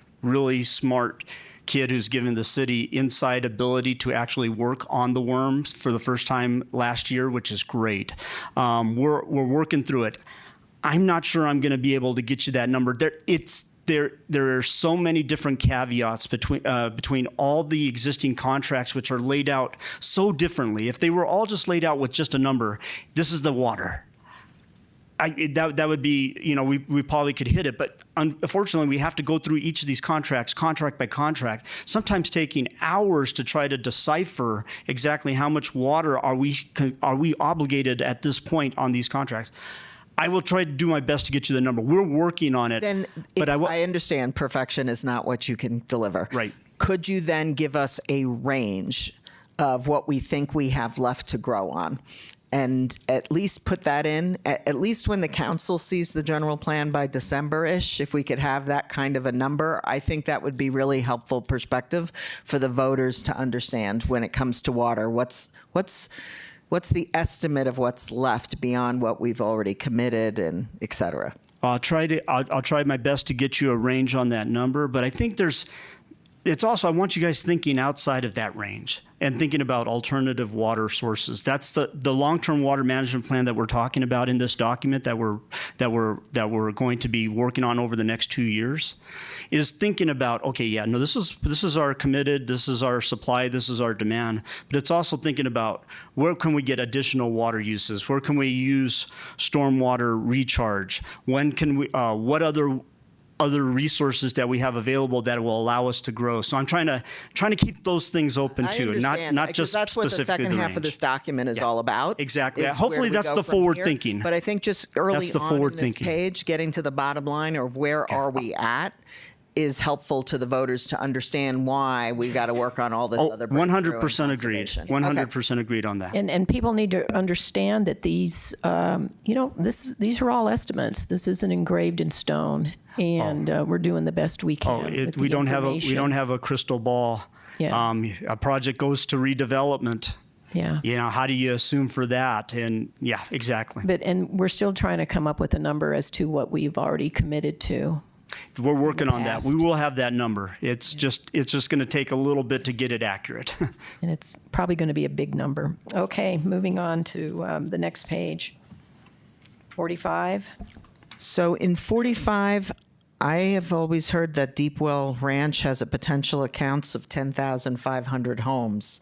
E: smart kid who's given the city inside ability to actually work on the worms for the first time last year, which is great. We're working through it. I'm not sure I'm going to be able to get you that number. There are so many different caveats between all the existing contracts, which are laid out so differently. If they were all just laid out with just a number, this is the water. That would be, we probably could hit it, but unfortunately we have to go through each of these contracts, contract by contract, sometimes taking hours to try to decipher exactly how much water are we obligated at this point on these contracts. I will try to do my best to get you the number. We're working on it.
C: Then
E: but
C: I understand perfection is not what you can deliver.
E: Right.
C: Could you then give us a range of what we think we have left to grow on? And at least put that in, at least when the council sees the general plan by December-ish, if we could have that kind of a number, I think that would be really helpful perspective for the voters to understand when it comes to water. What's the estimate of what's left beyond what we've already committed, and et cetera?
E: I'll try my best to get you a range on that number, but I think it's also, I want you guys thinking outside of that range and thinking about alternative water sources. That's the long-term water management plan that we're talking about in this document that we're going to be working on over the next 2 years, is thinking about, okay, yeah, no, this is our committed, this is our supply, this is our demand, but it's also thinking about where can we get additional water uses, where can we use stormwater recharge, when can we, what other resources that we have available that will allow us to grow. So I'm trying to keep those things open
C: I
E: too,
C: understand,
E: not
C: because
E: just
C: that's what the
E: specifically
C: second
E: the
C: half of
E: range.
C: this document is all about.
E: Exactly.
C: is
E: Hopefully
C: where we
E: that's
C: go
E: the
C: from
E: forward
C: here.
E: thinking.
C: But I think just early
E: That's the
C: on
E: forward
C: in this
E: thinking.
C: page, getting to the bottom line, or where are we at, is helpful to the voters to understand why we got to work on all this other breakthrough
E: 100%
C: and
E: agreed.
C: conservation.
E: 100% agreed on that.
A: And people need to understand that these, these are all estimates. This isn't engraved in stone, and we're doing the best we can. with
E: We
A: the
E: don't
A: information.
E: have a crystal ball.
A: Yeah.
E: A project goes to redevelopment.
A: Yeah.
E: How do you assume for that? And yeah, exactly.
A: And we're still trying to come up with a number as to what we've already committed to.
E: We're working on that.
A: past.
E: We will have that number. It's just going to take a little bit to get it accurate.
A: And it's probably going to be a big number. Okay, moving on to the next page. 45.
C: So in 45, I have always heard that Deepwell Ranch has a potential accounts of 10,500 homes.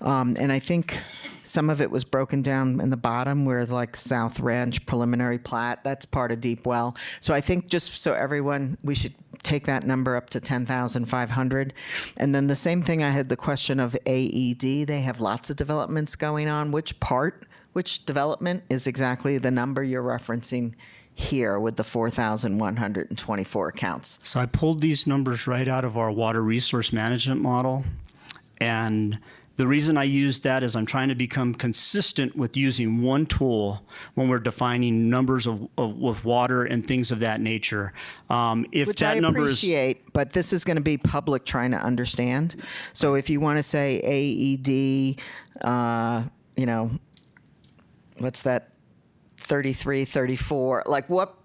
C: And I think some of it was broken down in the bottom where like South Ranch preliminary plat, that's part of Deepwell. So I think just so everyone, we should take that number up to 10,500. And then the same thing, I had the question of AED. They have lots of developments going on. Which development is exactly the number you're referencing here with the 4,124 accounts?
E: So I pulled these numbers right out of our water resource management model. And the reason I use that is I'm trying to become consistent with using one tool when we're defining numbers with water and things of that nature. If
C: Which
E: that
C: I
E: number is
C: appreciate, but this is going to be public trying to understand. So if you want to say AED, what's that, 33, 34, like what,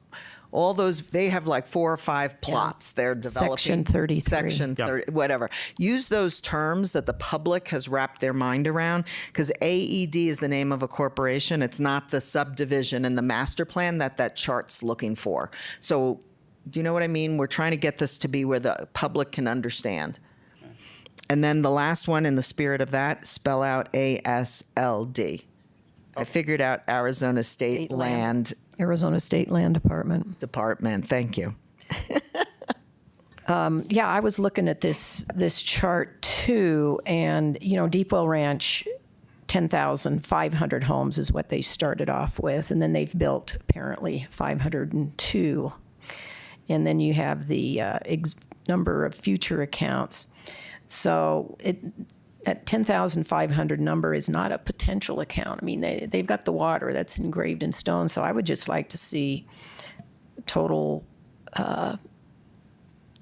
C: all those, they have like 4 or 5 plots they're developing.
A: Section 33.
C: Section 30, whatever. Use those terms that the public has wrapped their mind around, because AED is the name of a corporation. It's not the subdivision and the master plan that chart's looking for. So do you know what I mean? We're trying to get this to be where the public can understand. And then the last one, in the spirit of that, spell out ASLD. I figured out Arizona State Land
A: Arizona State Land
C: Department. Thank you.
A: Yeah, I was looking at this chart too, and Deepwell Ranch, 10,500 homes is what they started off with, and then they've built apparently 502, and then you have the number of future accounts. So that 10,500 number is not a potential account. I mean, they've got the water that's engraved in stone. So I would just like to see total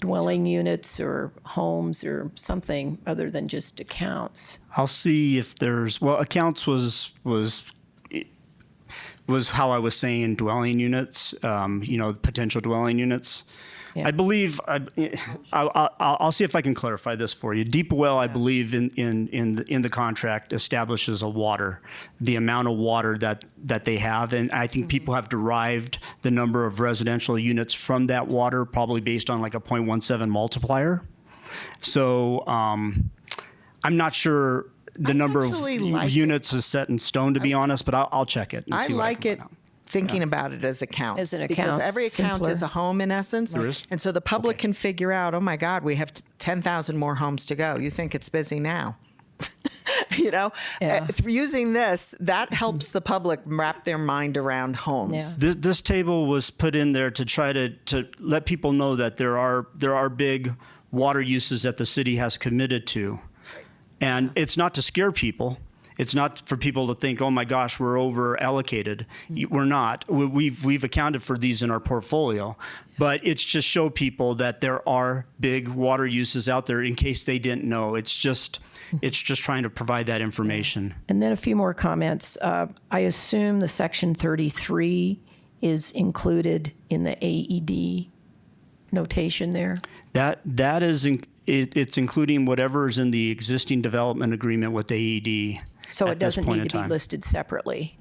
A: dwelling units or homes or something other than just accounts.
E: I'll see if there's, accounts was how I was saying dwelling units, potential dwelling units.
A: Yeah.
E: I believe, I'll see if I can clarify this for you. Deepwell, I believe in the contract establishes the amount of water that they have. And I think people have derived the number of residential units from that water, probably based on like a 0.17 multiplier. So I'm not sure the number of units is set in stone, to be honest, but I'll check it. And
C: I
E: see what
C: like
E: can
C: it.
E: find out.
C: Thinking about it as accounts.
A: As an
C: because
A: account,
C: every account is
A: simpler.
C: a home in essence.
E: There is?
C: And so the public can figure out, oh my God, we have 10,000 more homes to go. You think it's busy now.
A: Yeah.
C: Through using this, that helps the public wrap their mind around homes.
A: Yeah.
E: This table was put in there to try to let people know that there are big water uses that the city has committed to. And it's not to scare people. It's not for people to think, oh my gosh, we're over allocated. We're not. We've accounted for these in our portfolio, but it's just show people that there are big water uses out there in case they didn't know. It's just trying to provide that information.
A: And then a few more comments. I assume the section 33 is included in the AED notation there.
E: That is it's including whatever is in the existing development agreement with AED.
A: So
E: at
A: it
E: this
A: doesn't
E: point
A: need
E: in
A: to be
E: time.
A: listed separately.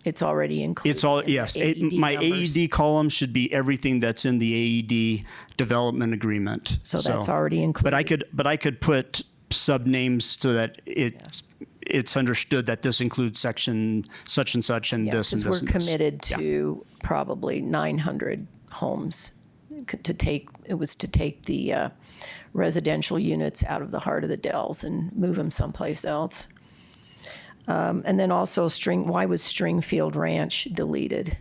A: It's already included.
E: It's all,
A: in the
E: yes.
A: AED
E: My
A: numbers.
E: AED column should be everything that's in the AED development agreement.
A: So that's already included.
E: But I could put sub-names so that it's understood that this includes section such and such and
A: Yeah,
E: this and
A: because
E: this
A: we're
E: and this.
A: committed to probably 900 homes to take the residential units out of the heart of the Dells and move them someplace else. And then also why was Stringfield Ranch deleted?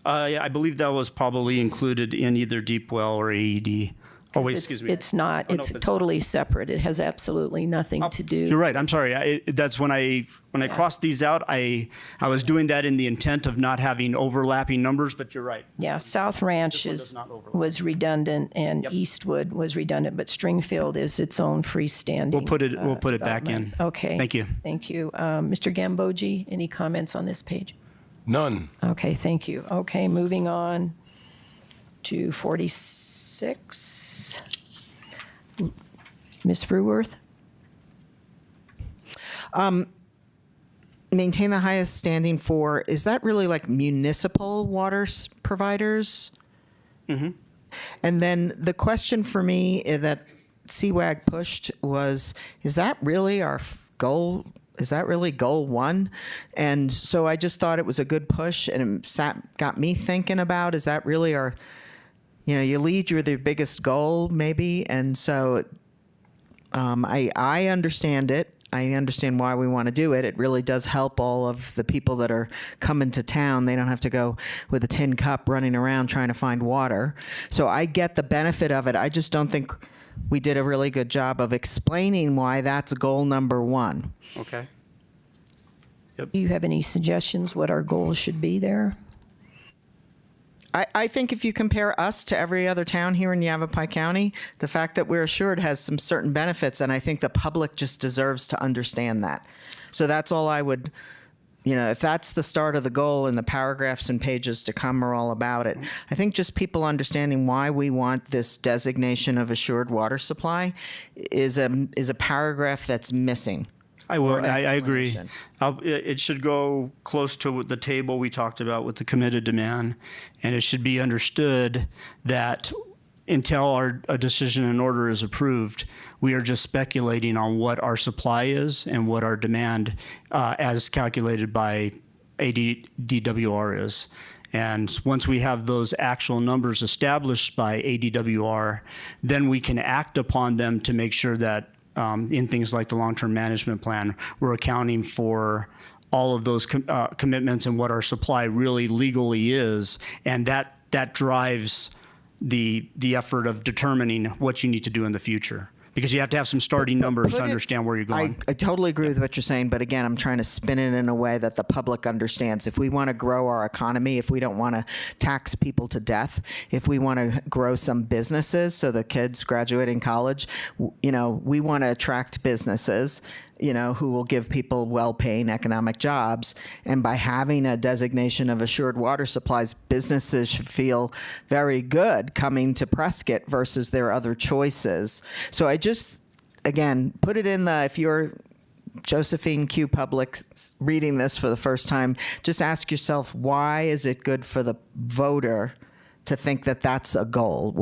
E: Yeah, I believe that was probably included in either Deepwell or AED Oh, wait,
A: It's-
E: excuse me.
A: It's not,
E: Oh, no,
A: it's
E: it's
A: totally separate. It has absolutely nothing to do.
E: You're right. I'm sorry. That's when I crossed these out, I was doing that in the intent of not having overlapping numbers, but you're right.
A: Yeah, South Ranch
E: This one does not overlap.
A: was redundant and Eastwood was redundant, but Stringfield is its own freestanding.
E: We'll put it back in.
A: development. Okay.
E: Thank you.
A: Thank you. Mr. Gambogi, any comments on this page?
G: None.
A: Okay, thank you. Okay, moving on to 46. Ms. Fruworth?
C: Maintain the highest standing for, is that really like municipal water providers? Mm-hmm. And then the question for me that CWAG pushed was, is that really our goal? Is that really goal one? And so I just thought it was a good push, and it got me thinking about, is that really our, you lead, you're the biggest goal maybe. And so I understand it. I understand why we want to do it. It really does help all of the people that are coming to town. They don't have to go with a tin cup running around trying to find water. So I get the benefit of it. I just don't think we did a really good job of explaining why that's goal number one.
E: Okay.
A: Do you have any suggestions what our goals should be there?
C: I think if you compare us to every other town here in Yavapai County, the fact that we're assured has some certain benefits, and I think the public just deserves to understand that. So that's all I would, if that's the start of the goal and the paragraphs and pages to come are all about it. I think just people understanding why we want this designation of assured water supply is a paragraph that's missing.
E: I will.
C: Or an
E: I agree.
C: explanation.
E: It should go close to the table we talked about with the committed demand, and it should be understood that until a decision and order is approved, we are just speculating on what our supply is and what our demand, as calculated by ADWR, is. And once we have those actual numbers established by ADWR, then we can act upon them to make sure that in things like the long-term management plan, we're accounting for all of those commitments and what our supply really legally is, and that drives the effort of determining what you need to do in the future. Because you have to have some starting numbers to understand where you're going.
C: I totally agree with what you're saying, but again, I'm trying to spin it in a way that the public understands. If we want to grow our economy, if we don't want to tax people to death, if we want to grow some businesses so the kids graduating college, we want to attract businesses, who will give people well-paying economic jobs. And by having a designation of assured water supplies, businesses should feel very good coming to Prescott versus their other choices. So I just, again, put it in if you're Josephine Q. Public reading this for the first time, just ask yourself, why is it good for the voter to think that that's a goal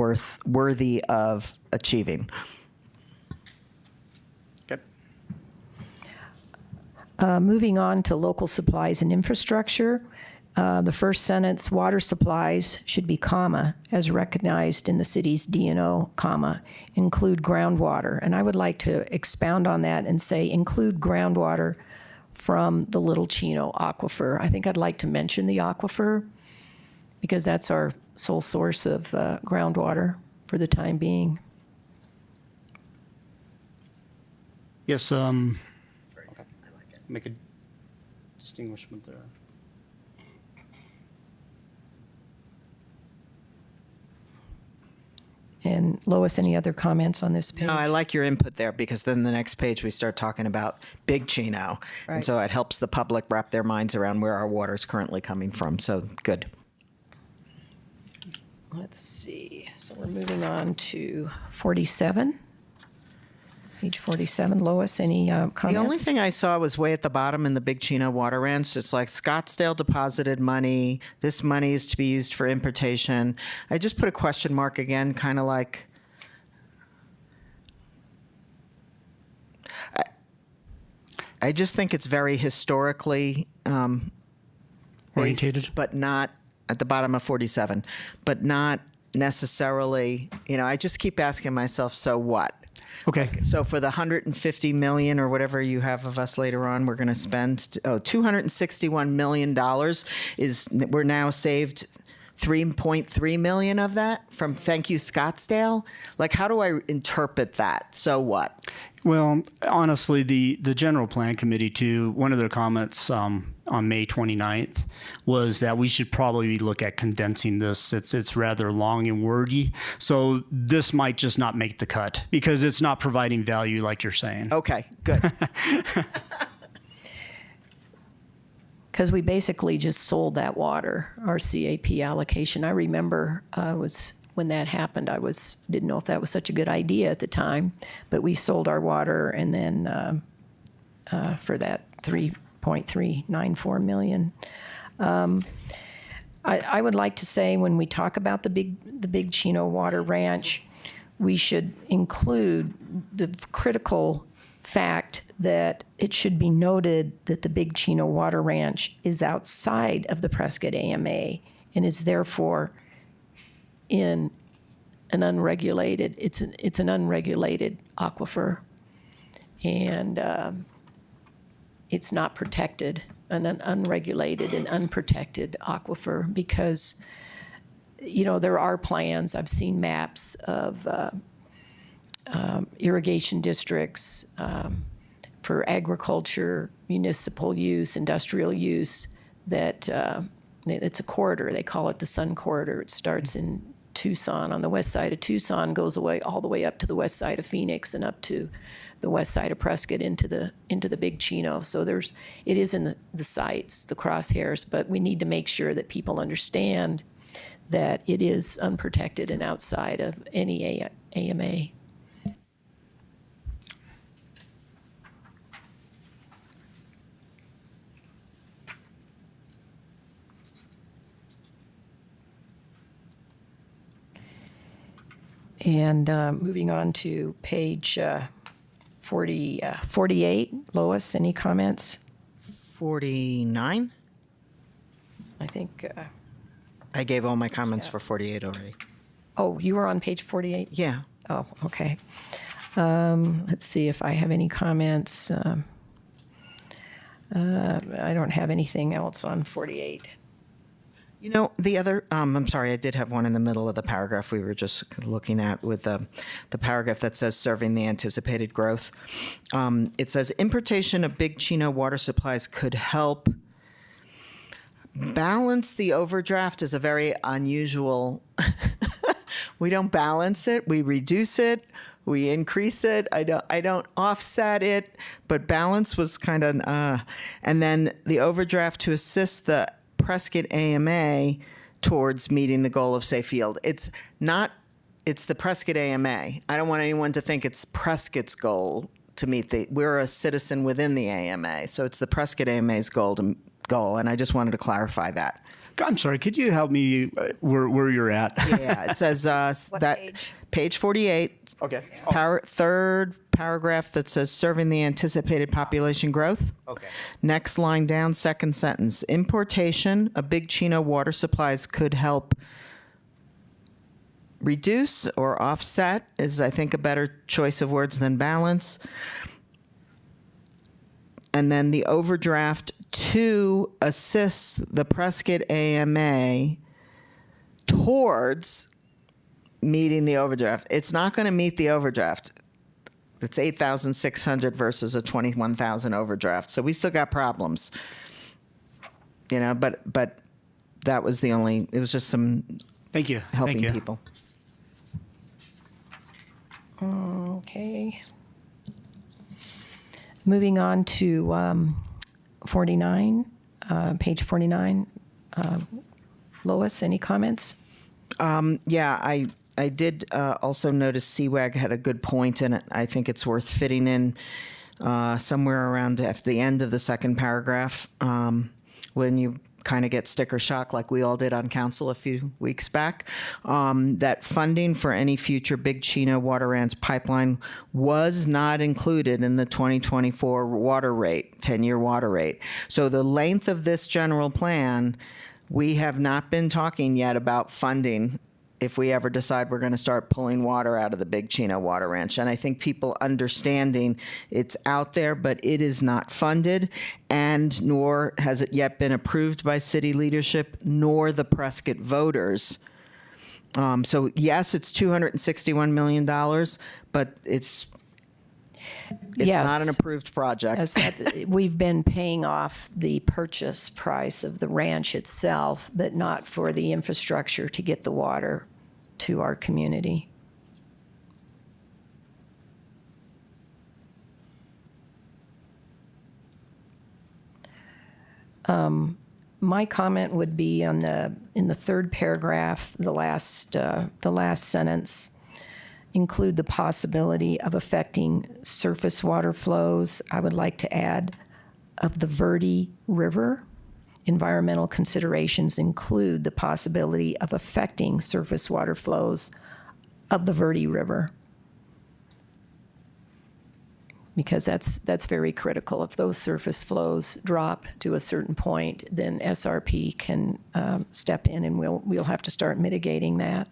C: worthy of achieving?
A: Moving on to local supplies and infrastructure, the first sentence, water supplies should be comma, as recognized in the city's D&O, comma, include groundwater. And I would like to expound on that and say include groundwater from the Little Chino aquifer. I think I'd like to mention the aquifer because that's our sole source of groundwater for the time being.
E: Yes. Make a distinguishment there.
A: And Lois, any other comments on this page?
C: No, I like your input there because then the next page we start talking about Big Chino.
A: Right.
C: And so it helps the public wrap their minds around where our water is currently coming from. So good.
A: Let's see. So we're moving on to 47. Page 47. Lois, any comments?
C: The only thing I saw was way at the bottom in the Big Chino water ranch. It's like Scottsdale deposited money. This money is to be used for importation. I just put a question mark again, kind of like. I just think it's very historically
E: Orientated.
C: based, but not at the bottom of 47, but not necessarily. I just keep asking myself, so what?
E: Okay.
C: So for the 150 million or whatever you have of us later on, we're going to spend $261 million we're now saved 3.3 million of that from Thank You Scottsdale? Like, how do I interpret that? So what?
E: Well, honestly, the general plan committee too, one of their comments on May 29th was that we should probably look at condensing this. It's rather long and wordy. So this might just not make the cut because it's not providing value like you're saying.
C: Okay, good.
A: Because we basically just sold that water, our CAP allocation. I remember when that happened, didn't know if that was such a good idea at the time, but we sold our water and then for that $3.394 million. I would like to say when we talk about the Big Chino Water Ranch, we should include the critical fact that it should be noted that the Big Chino Water Ranch is outside of the Prescott AMA and is therefore in an unregulated, it's an unregulated aquifer, and it's not protected, an unregulated and unprotected aquifer, because, you know, there are plans, I've seen maps of irrigation districts for agriculture, municipal use, industrial use, that it's a corridor. They call it the Sun Corridor. It starts in Tucson, on the west side of Tucson, goes away all the way up to the west side of Phoenix and up to the west side of Prescott into the Big Chino. So it is in the sites, the crosshairs, but we need to make sure that people understand that it is unprotected and outside of any AMA. And moving on to page 48, Lois, any comments?
C: 49?
A: I think,
C: I gave all my comments for 48 already.
A: oh, you were on page 48?
C: Yeah.
A: Oh, okay. Let's see if I have any comments. I don't have anything else on 48.
C: You know, the other, I'm sorry, I did have one in the middle of the paragraph we were just looking at with the paragraph that says serving the anticipated growth. It says importation of Big Chino water supplies could help balance the overdraft is a very unusual, we don't balance it, we reduce it, we increase it. I don't offset it, but balance was kind of, and then the overdraft to assist the Prescott AMA towards meeting the goal of safe yield. It's the Prescott AMA. I don't want anyone to think it's Prescott's goal to meet we're a citizen within the AMA. So it's the Prescott AMA's goal, and I just wanted to clarify that.
E: I'm sorry, could you help me where you're at?
C: Yeah, it says page 48.
E: Okay.
C: Third paragraph that says serving the anticipated population growth.
E: Okay.
C: Next line down, second sentence. Importation of Big Chino water supplies could help reduce or offset is, I think, a better choice of words than balance. And then the overdraft to assist the Prescott AMA towards meeting the overdraft. It's not going to meet the overdraft. It's 8,600 versus a 21,000 overdraft. So we still got problems. You know, but that was it was just some
E: Thank you.
C: helping
E: Thank you.
C: people.
A: Okay. Moving on to 49, page 49. Lois, any comments?
C: Yeah, I did also notice CWAG had a good point in it. I think it's worth fitting in somewhere around at the end of the second paragraph when you kind of get sticker shock like we all did on council a few weeks back, that funding for any future Big Chino Water Ranch pipeline was not included in the 2024 water rate, 10-year water rate. So the length of this general plan, we have not been talking yet about funding if we ever decide we're going to start pulling water out of the Big Chino Water Ranch. And I think people understanding it's out there, but it is not funded, and nor has it yet been approved by city leadership, nor the Prescott voters. So yes, it's $261 million, but it's
A: Yes.
C: not an approved project.
A: As that, we've been paying off the purchase price of the ranch itself, but not for the infrastructure to get the water to our community. My comment would be on in the third paragraph, the last sentence. Include the possibility of affecting surface water flows. I would like to add of the Verde River. Environmental considerations include the possibility of affecting surface water flows of the Verde River. Because that's very critical. If those surface flows drop to a certain point, then SRP can step in, and we'll have to start mitigating that.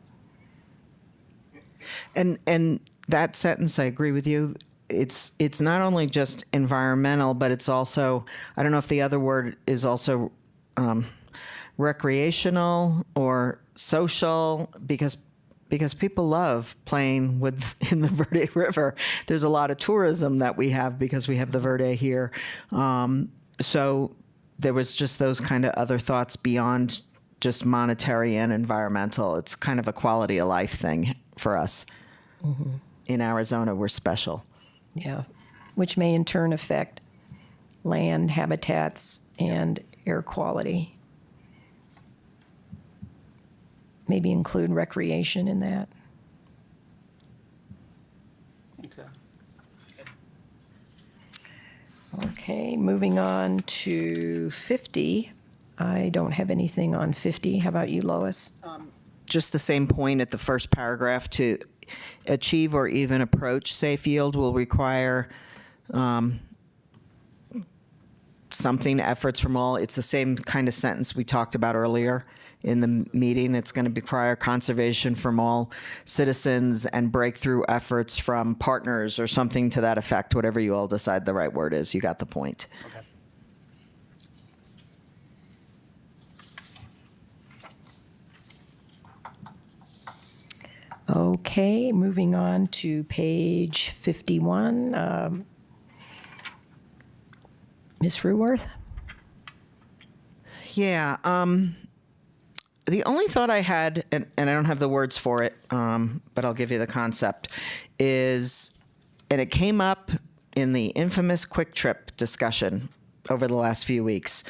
C: And that sentence, I agree with you. It's not only just environmental, but it's also, I don't know if the other word is also recreational or social, because people love playing in the Verde River. There's a lot of tourism that we have because we have the Verde here. So there was just those kind of other thoughts beyond just monetary and environmental. It's kind of a quality of life thing for us. Mm-hmm. In Arizona, we're special.
A: Yeah, which may in turn affect land habitats and air quality. Maybe include recreation in that. Okay, moving on to 50. I don't have anything on 50. How about you, Lois?
C: Just the same point at the first paragraph. To achieve or even approach safe yield will require something, efforts from all. It's the same kind of sentence we talked about earlier in the meeting. It's going to require conservation from all citizens and breakthrough efforts from partners or something to that effect, whatever you all decide the right word is. You got the point.
E: Okay.
A: Okay, moving on to page 51. Ms. Fruworth?
C: Yeah. The only thought I had, and I don't have the words for it, but I'll give you the concept, is, and it came up in the infamous Quick Trip discussion over the last few weeks,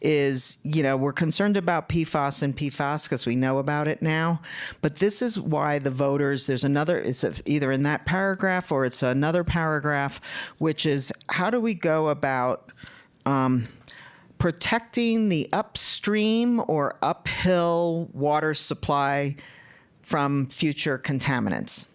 C: is, we're concerned about PFAS and PFAS because we know about it now. But this is why the voters, there's another, it's either in that paragraph or it's another paragraph, which is how do we go about protecting the upstream or uphill water supply from future contaminants.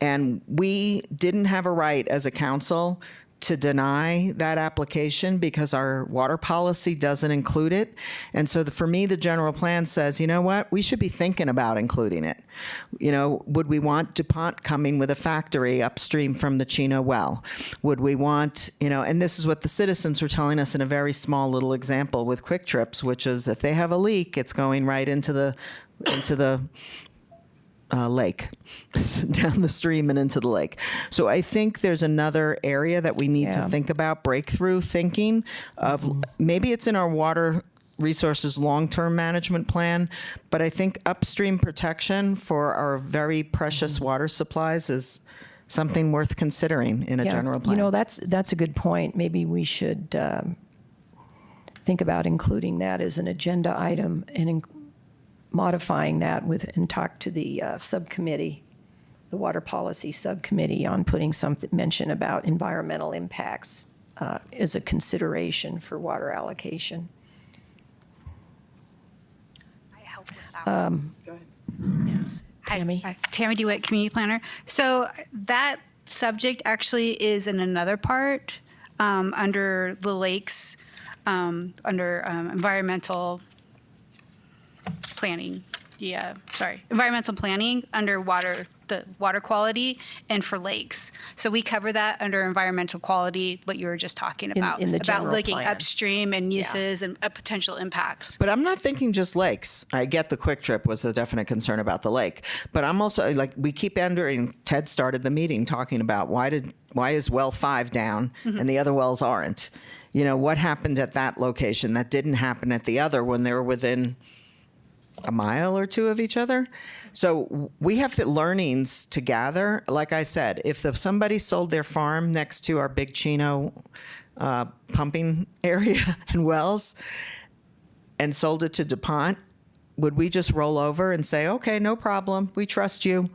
C: And we didn't have a right as a council to deny that application because our water policy doesn't include it. And so for me, the general plan says, you know what, we should be thinking about including it. Would we want DuPont coming with a factory upstream from the Chino well? Would we want, and this is what the citizens were telling us in a very small little example with Quick Trips, which is if they have a leak, it's going right into the lake, down the stream and into the lake. So I think there's another area that we need to think about, breakthrough thinking of, maybe it's in our water resources long-term management plan, but I think upstream protection for our very precious water supplies is something worth considering in a general plan.
A: That's a good point. Maybe we should think about including that as an agenda item and modifying that and talk to the subcommittee, the water policy subcommittee, on putting something, mention about environmental impacts as a consideration for water allocation.
L: I help with that.
C: Go ahead.
A: Yes, Tammy.
L: Hi, Tammy DeWitt, community planner. So that subject actually is in another part under the lakes, under environmental planning. environmental planning under the water quality and for lakes. So we cover that under environmental quality, what you were just talking about,
A: in the
L: about
A: general
L: looking
A: plan.
L: upstream and uses and potential impacts.
C: But I'm not thinking just lakes. I get the quick trip was a definite concern about the lake. But I'm also like, we keep entering, Ted started the meeting talking about why is well 5 down and the other wells aren't? You know, what happened at that location that didn't happen at the other when they were within a mile or 2 of each other? So we have the learnings to gather. Like I said, if somebody sold their farm next to our Big Chino pumping area and wells and sold it to DuPont, would we just roll over and say, okay, no problem, we trust you?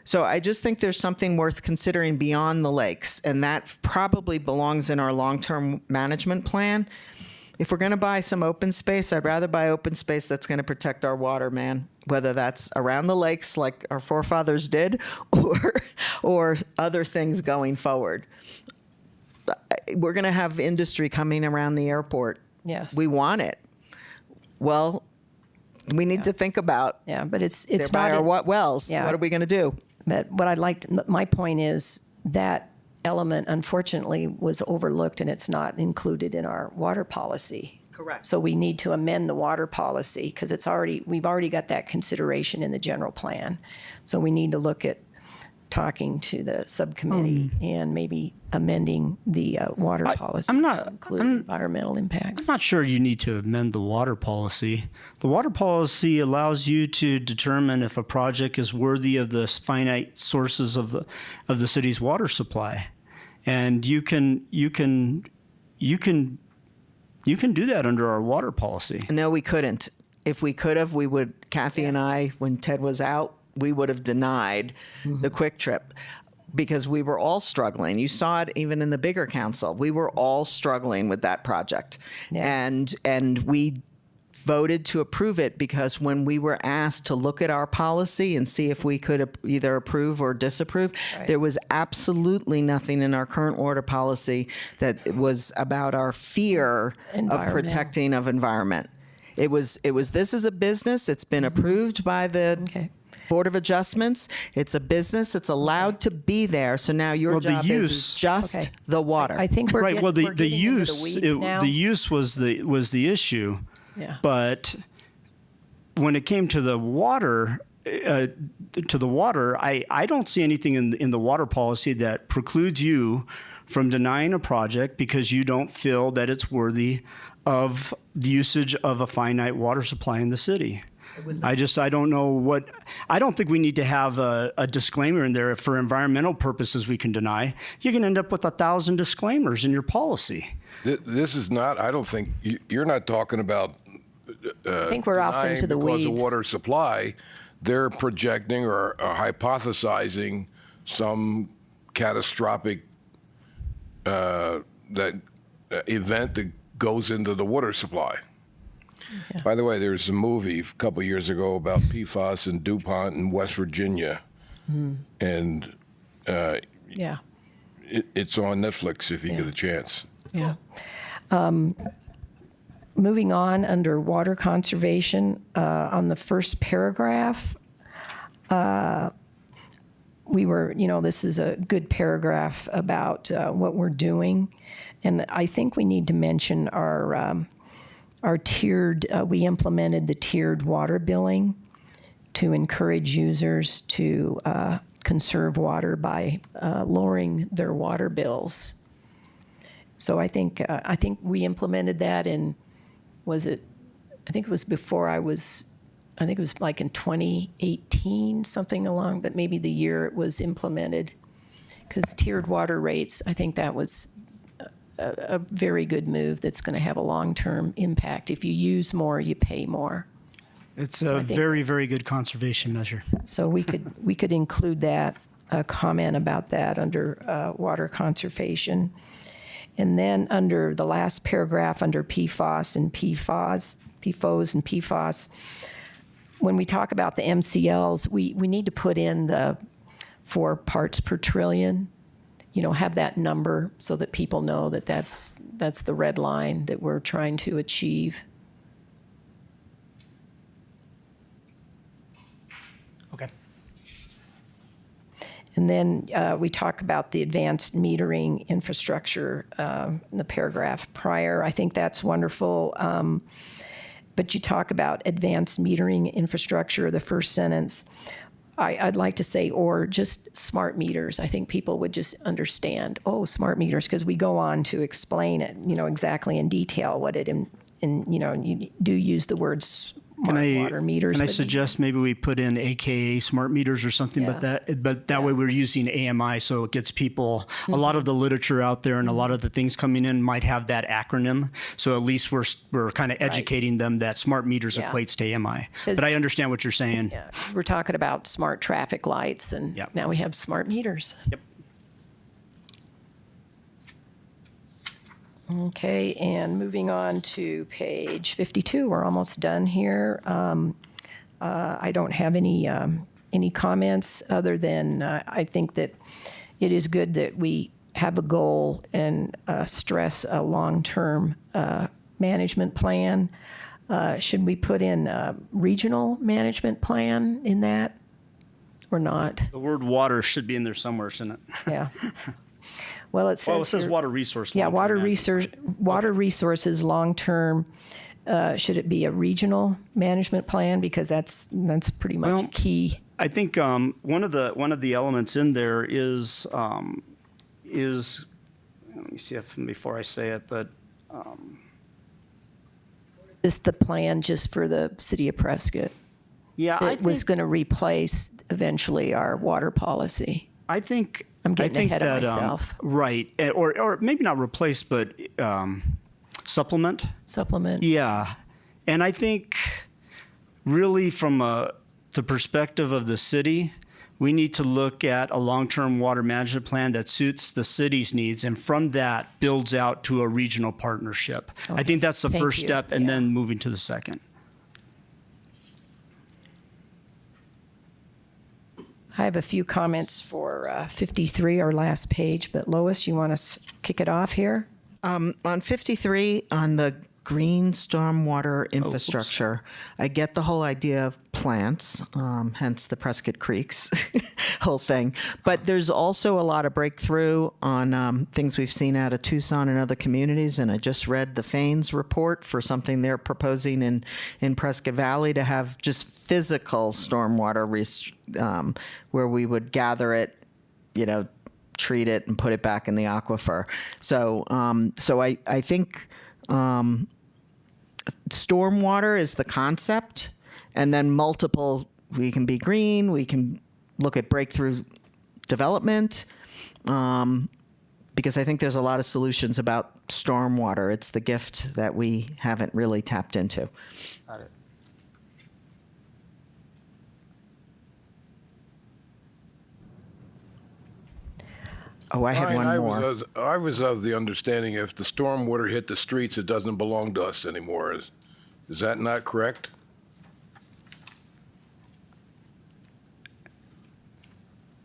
C: So I just think there's something worth considering beyond the lakes, and that probably belongs in our long-term management plan. If we're going to buy some open space, I'd rather buy open space that's going to protect our water, man, whether that's around the lakes like our forefathers did or other things going forward. We're going to have industry coming around the airport.
A: Yes.
C: We want it. Well, we need to think about
A: but it's
C: by
A: not
C: our wells.
A: Yeah.
C: What are we going to do?
A: But what I'd like to, my point is that element, unfortunately, was overlooked and it's not included in our water policy.
C: Correct.
A: So we need to amend the water policy because we've already got that consideration in the general plan. So we need to look at talking to the subcommittee and maybe amending the water policy to include environmental impacts.
E: I'm not sure you need to amend the water policy. The water policy allows you to determine if a project is worthy of the finite sources of the city's water supply, and you can do that under our water policy.
C: No, we couldn't. If we could have, we would, Kathy and I, when Ted was out, we would have denied the quick trip because we were all struggling. You saw it even in the bigger council. We were all struggling with that project.
A: Yeah.
C: And we voted to approve it because when we were asked to look at our policy and see if we could either approve or disapprove, there was absolutely nothing in our current water policy that was about our fear of protecting of environment. It was this is a business. It's been approved by the Board of Adjustments. It's a business. It's allowed to be there. So now your job is just the water.
A: I think we're
E: Well, the
A: getting
E: use
A: into the weeds now.
E: the use was the issue.
A: Yeah.
E: But when it came to the water, I don't see anything in the water policy that precludes you from denying a project because you don't feel that it's worthy of the usage of a finite water supply in the city. I don't think we need to have a disclaimer in there. For environmental purposes we can deny. You're going to end up with 1,000 disclaimers in your policy.
G: This is not, I don't think, you're not talking about
A: I think we're off into the
G: because
A: weeds.
G: of water supply. They're projecting or hypothesizing some catastrophic event that goes into the water supply. Yeah. By the way, there was a movie a couple years ago about PFAS and DuPont in West Virginia, and it's on Netflix if you get a chance.
A: Yeah. Moving on under water conservation, on the first paragraph, this is a good paragraph about what we're doing, and I think we need to mention our tiered, we implemented the tiered water billing to encourage users to conserve water by lowering their water bills. So I think we implemented that in, I think it was before I think it was like in 2018, something along, but maybe the year it was implemented. Because tiered water rates, I think that was a very good move that's going to have a long-term impact. If you use more, you pay more.
E: It's a very, very good conservation measure.
A: So we could include that, a comment about that under water conservation. And then under the last paragraph, under PFOS and PFOS, when we talk about the MCLs, we need to put in the 4 parts per trillion, have that number so that people know that that's the red line that we're trying to achieve. And then we talk about the advanced metering infrastructure in the paragraph prior. I think that's wonderful. But you talk about advanced metering infrastructure, the first sentence. I'd like to say, or just smart meters. I think people would just understand, oh, smart meters, because we go on to explain it, exactly in detail what it, you do use the words smart water meters.
E: Can I
A: but
E: suggest maybe we put in AKA smart meters or something,
A: Yeah.
E: but that way we're using AMI, so it gets people, a lot of the literature out there and a lot of the things coming in might have that acronym. So at least we're kind of educating them that smart meters
A: Yeah.
E: equates to AMI.
A: 'Cause-
E: But I understand what you're saying.
A: Yeah, 'cause we're talking about smart traffic lights, and
E: Yep.
A: now we have smart meters.
E: Yep.
A: Okay, and moving on to page 52, we're almost done here. I don't have any comments other than I think that it is good that we have a goal and stress a long-term management plan. Should we put in a regional management plan in that or not?
E: The word water should be in there somewhere, shouldn't it?
A: Yeah. Well, it says
E: Well, it says
A: here-
E: water resource.
A: Yeah,
E: long-term
A: water
E: management.
A: water resources, long-term, should it be a regional management plan? Because that's pretty much
E: Well,
A: key.
E: I think one of the elements in there is let me see if before I say it, but
A: Is the plan just for the city of Prescott?
E: yeah, I
A: It was
E: think
A: going to replace eventually our water policy.
E: I think
A: I'm getting
E: I think
A: ahead of
E: that,
A: myself.
E: right, or maybe not replace, but supplement.
A: Supplement.
E: Yeah, and I think really from the perspective of the city, we need to look at a long-term water management plan that suits the city's needs, and from that builds out to a regional partnership. I think that's the
A: Thank
E: first
A: you.
E: step, and
A: Yeah.
E: then moving to the second.
A: I have a few comments for 53, our last page, but Lois, you want to kick it off here?
C: On 53, on the green stormwater infrastructure, I get the whole idea of plants, hence the Prescott Creeks whole thing. But there's also a lot of breakthrough on things we've seen out of Tucson and other communities. And I just read the Faines report for something they're proposing in Prescott Valley to have just physical stormwater where we would gather it, treat it and put it back in the aquifer. So I think stormwater is the concept, and then we can be green, we can look at breakthrough development, because I think there's a lot of solutions about stormwater. It's the gift that we haven't really tapped into.
E: Got it.
C: Oh, I had one more.
G: I was of the understanding if the stormwater hit the streets, it doesn't belong to us anymore. Is that not correct?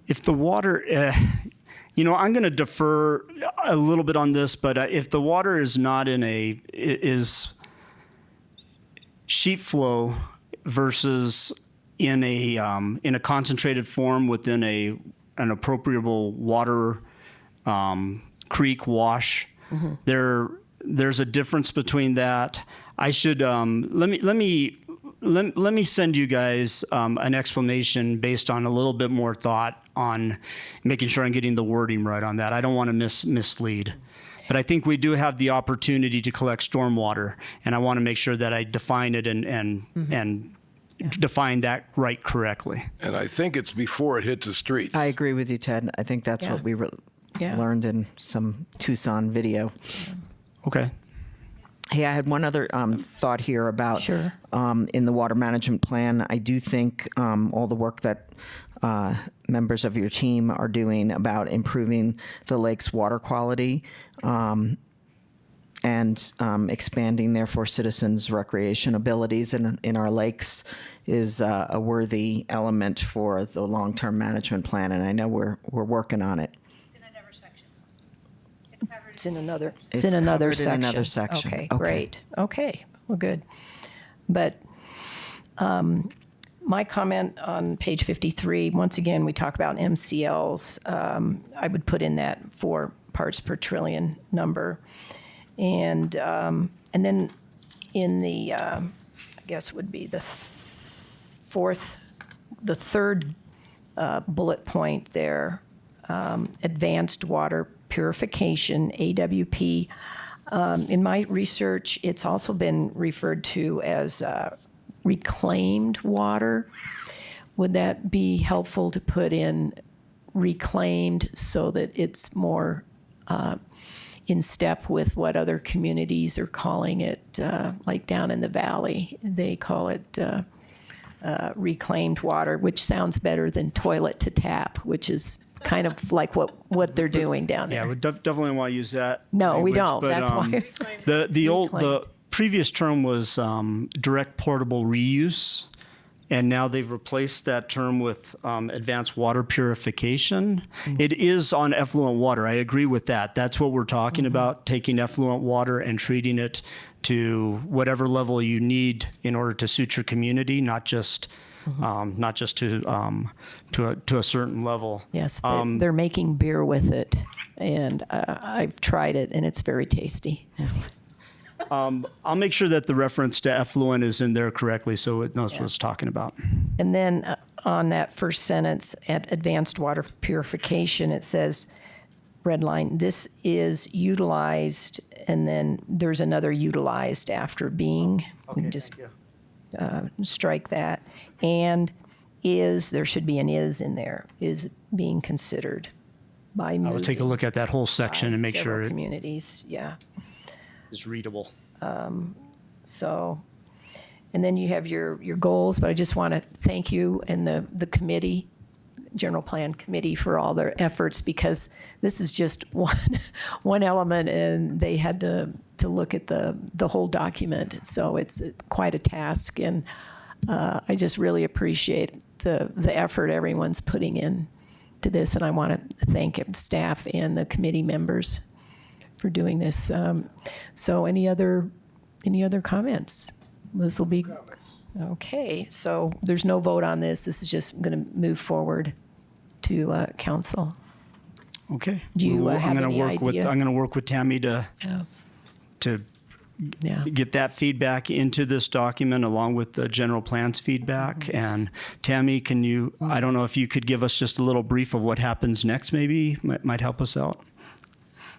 E: If the water, I'm going to defer a little bit on this, but if the water is not is sheet flow versus in a concentrated form within an appropriable water creek wash, there's a difference between that. I should let me send you guys an explanation based on a little bit more thought on making sure I'm getting the wording right on that. I don't want to mislead. But I think we do have the opportunity to collect stormwater, and I want to make sure that I define it and define that right correctly.
G: And I think it's before it hits the streets.
C: I agree with you, Ted. I think that's
A: Yeah.
C: what we
A: Yeah.
C: learned in some Tucson video.
E: Okay.
C: Hey, I had one other thought here about
A: Sure.
C: In the water management plan. I do think all the work that members of your team are doing about improving the lake's water quality and expanding, therefore, citizens' recreation abilities in our lakes is a worthy element for the long-term management plan, and I know we're working on it.
A: It's in another.
C: It's
A: in another
C: covered in
A: section.
C: another section.
A: Okay,
C: Okay.
A: great. Okay, well, good. But My comment on page 53, once again, we talk about MCLs. I would put in that 4 parts per trillion number. And then in the, I guess would be the third bullet point there, advanced water purification, AWP. In my research, it's also been referred to as reclaimed water. Would that be helpful to put in reclaimed so that it's more in step with what other communities are calling it, like down in the valley? They call it reclaimed water, which sounds better than toilet to tap, which is kind of like what they're doing down there.
E: Yeah, we definitely want to use that.
A: No, we
E: language,
A: don't.
E: but,
A: That's why.
E: the previous term was direct portable reuse, and now they've replaced that term with advanced water purification. It is on effluent water. I agree with that. That's what we're talking about, taking effluent water and treating it to whatever level you need in order to suit your community, not just to a certain level.
A: Yes, they're making beer with it, and I've tried it, and it's very tasty.
E: I'll make sure that the reference to effluent is in there correctly so it knows what it's talking about.
A: And then on that first sentence, at advanced water purification, it says, red line, this is utilized, and then there's another utilized after being. We can just strike that. And there should be an is in there, is being considered by
E: I will take a look at that whole section and make sure it
A: communities,
E: is readable.
A: So, and then you have your goals, but I just want to thank you and the committee, General Plan Committee, for all their efforts, because this is just one element, and they had to look at the whole document. So it's quite a task, and I just really appreciate the effort everyone's putting in to this, and I want to thank staff and the committee members for doing this. So any other comments? This will be okay. So there's no vote on this. This is just going to move forward to council.
E: Okay.
A: Do you have
E: I'm
A: any idea?
E: I'm going to work with Tammy to get that feedback into this document along with the general plan's feedback. And Tammy, can you? I don't know if you could give us just a little brief of what happens next. Maybe might help us out.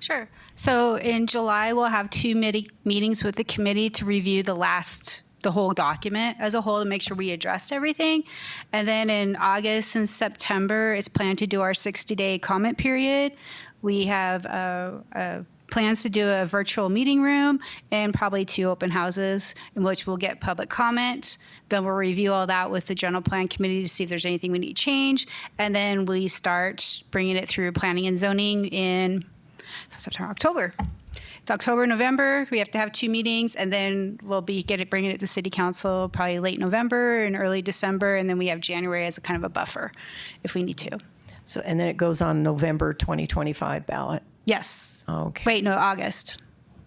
L: Sure. So in July, we'll have 2 meetings with the committee to review the whole document as a whole to make sure we addressed everything. And then in August and September, it's planned to do our 60-day comment period. We have plans to do a virtual meeting room and probably 2 open houses in which we'll get public comment. Then we'll review all that with the General Plan Committee to see if there's anything we need to change. And then we start bringing it through planning and zoning in September, October. It's October, November. We have to have 2 meetings, and then we'll be bringing it to City Council probably late November and early December, and then we have January as a kind of a buffer if we need to.
A: So, and then it goes on November 2025 ballot.
L: Yes.
A: Okay.
L: Wait, no, August.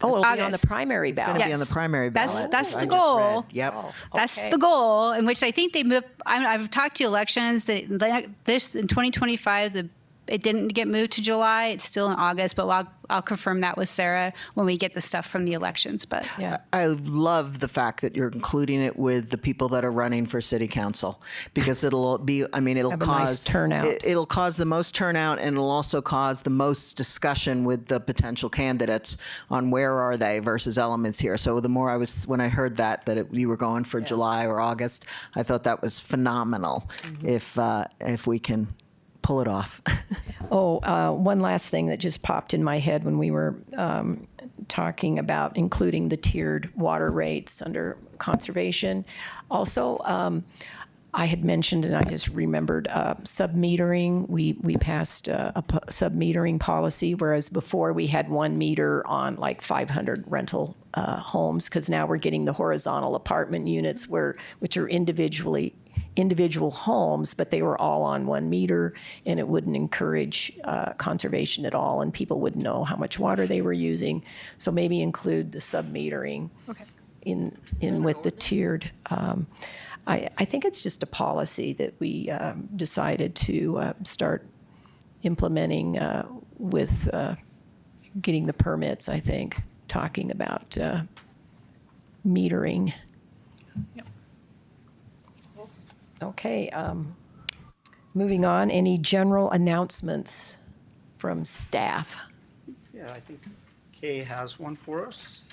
A: Oh, it'll be on the
L: August.
A: primary ballot.
C: It's going to be on the primary ballot.
L: That's
C: I
L: the
C: just
L: goal.
C: read. Yep.
L: That's
A: Okay.
L: the goal, in which I think they moved. I've talked to elections that this in 2025, it didn't get moved to July. It's still in August, but I'll confirm that with Sarah when we get the stuff from the elections. But
A: Yeah.
C: I love the fact that you're including it with the people that are running for city council, because it'll be, it'll
A: Have a
C: cause
A: nice turnout.
C: It'll cause the most turnout, and it'll also cause the most discussion with the potential candidates on where are they versus elements here. So the more when I heard that you were going for July or August, I thought that was phenomenal. If we can pull it off.
A: One last thing that just popped in my head when we were talking about including the tiered water rates under conservation. Also, I had mentioned, and I just remembered, sub-metering. We passed a sub-metering policy, whereas before we had 1 meter on like 500 rental homes, because now we're getting the horizontal apartment units which are individual homes, but they were all on 1 meter, and it wouldn't encourage conservation at all, and people wouldn't know how much water they were using. So maybe include the sub-metering in with the tiered. I think it's just a policy that we decided to start implementing with getting the permits, I think, talking about metering. Okay, moving on, any general announcements from staff?
E: Yeah, I think Kay has one for us.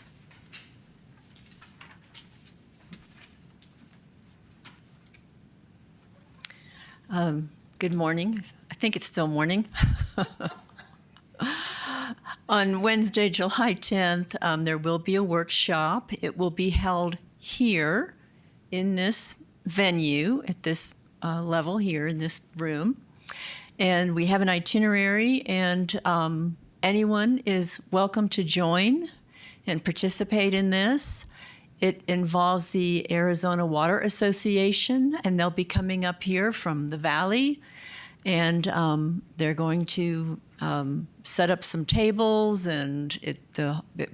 K: Good morning. I think it's still morning. On Wednesday, July 10th, there will be a workshop. It will be held here in this venue, at this level here in this room. And we have an itinerary, and anyone is welcome to join and participate in this. It involves the Arizona Water Association, and they'll be coming up here from the valley, and they're going to set up some tables, and it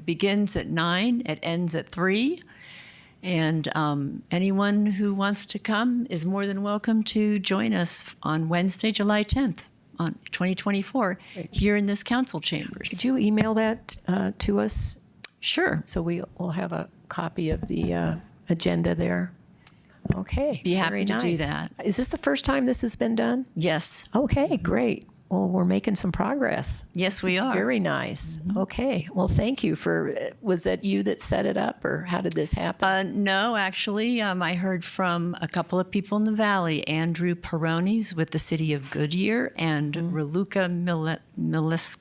K: begins at 9, it ends at 3, and anyone who wants to come is more than welcome to join us on Wednesday, July 10th, on 2024, here in this council chambers.
A: Could you email that to us?
K: Sure.
A: So will have a copy of the agenda there. Okay.
K: Be happy
A: very
K: to do
A: nice.
K: that.
A: Is this the first time this has been done?
K: Yes.
A: Okay, great. Well, we're making some progress.
K: Yes, we
A: This is
K: are.
A: Very nice. Okay. Well, thank you for, was that you that set it up, or how did this happen?
K: No, actually, I heard from a couple of people in the valley, Andrew Peronis with the city of Goodyear, and Raluca Miliscu,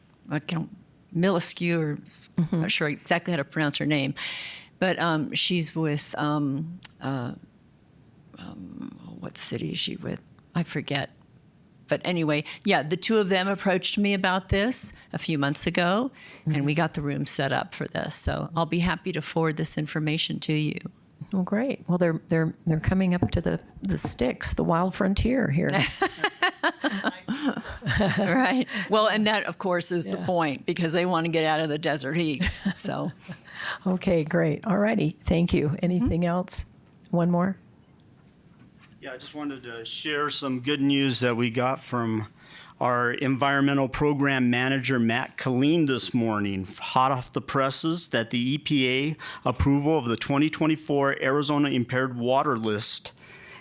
K: or I'm not sure exactly how to pronounce her name, but she's with, what city is she with? I forget. But anyway, yeah, the two of them approached me about this a few months ago, and we got the room set up for this. So I'll be happy to forward this information to you.
A: Well, great. Well, they're coming up to the sticks, the wild frontier here.
K: Right. Well, and that, of course, is the point, because they want to get out of the desert heat. So,
A: Okay, great. All righty. Thank you. Anything else? One more?
E: Yeah, I just wanted to share some good news that we got from our environmental program manager, Matt Colleen, this morning, hot off the presses, that the EPA approval of the 2024 Arizona Impaired Water List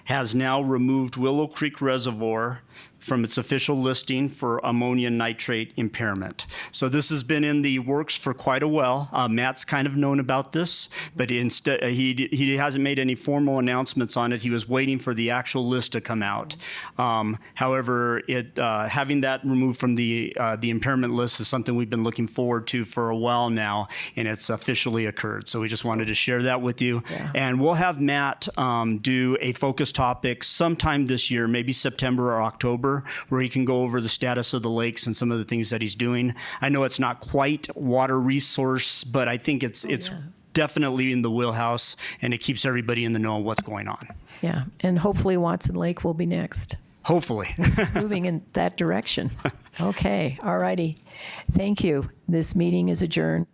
E: has now removed Willow Creek Reservoir from its official listing for ammonium nitrate impairment. So this has been in the works for quite a while. Matt's kind of known about this, but instead he hasn't made any formal announcements on it. He was waiting for the actual list to come out. However, having that removed from the impairment list is something we've been looking forward to for a while now, and it's officially occurred. So we just wanted to share that with you.
A: Yeah.
E: And we'll have Matt do a focus topic sometime this year, maybe September or October, where he can go over the status of the lakes and some of the things that he's doing. I know it's not quite water resource, but I think it's definitely in the wheelhouse, and it keeps everybody in the know of what's going on.
A: Yeah, and hopefully Watson Lake will be next.
E: Hopefully.
A: Moving in that direction. Okay, all righty. Thank you. This meeting is adjourned.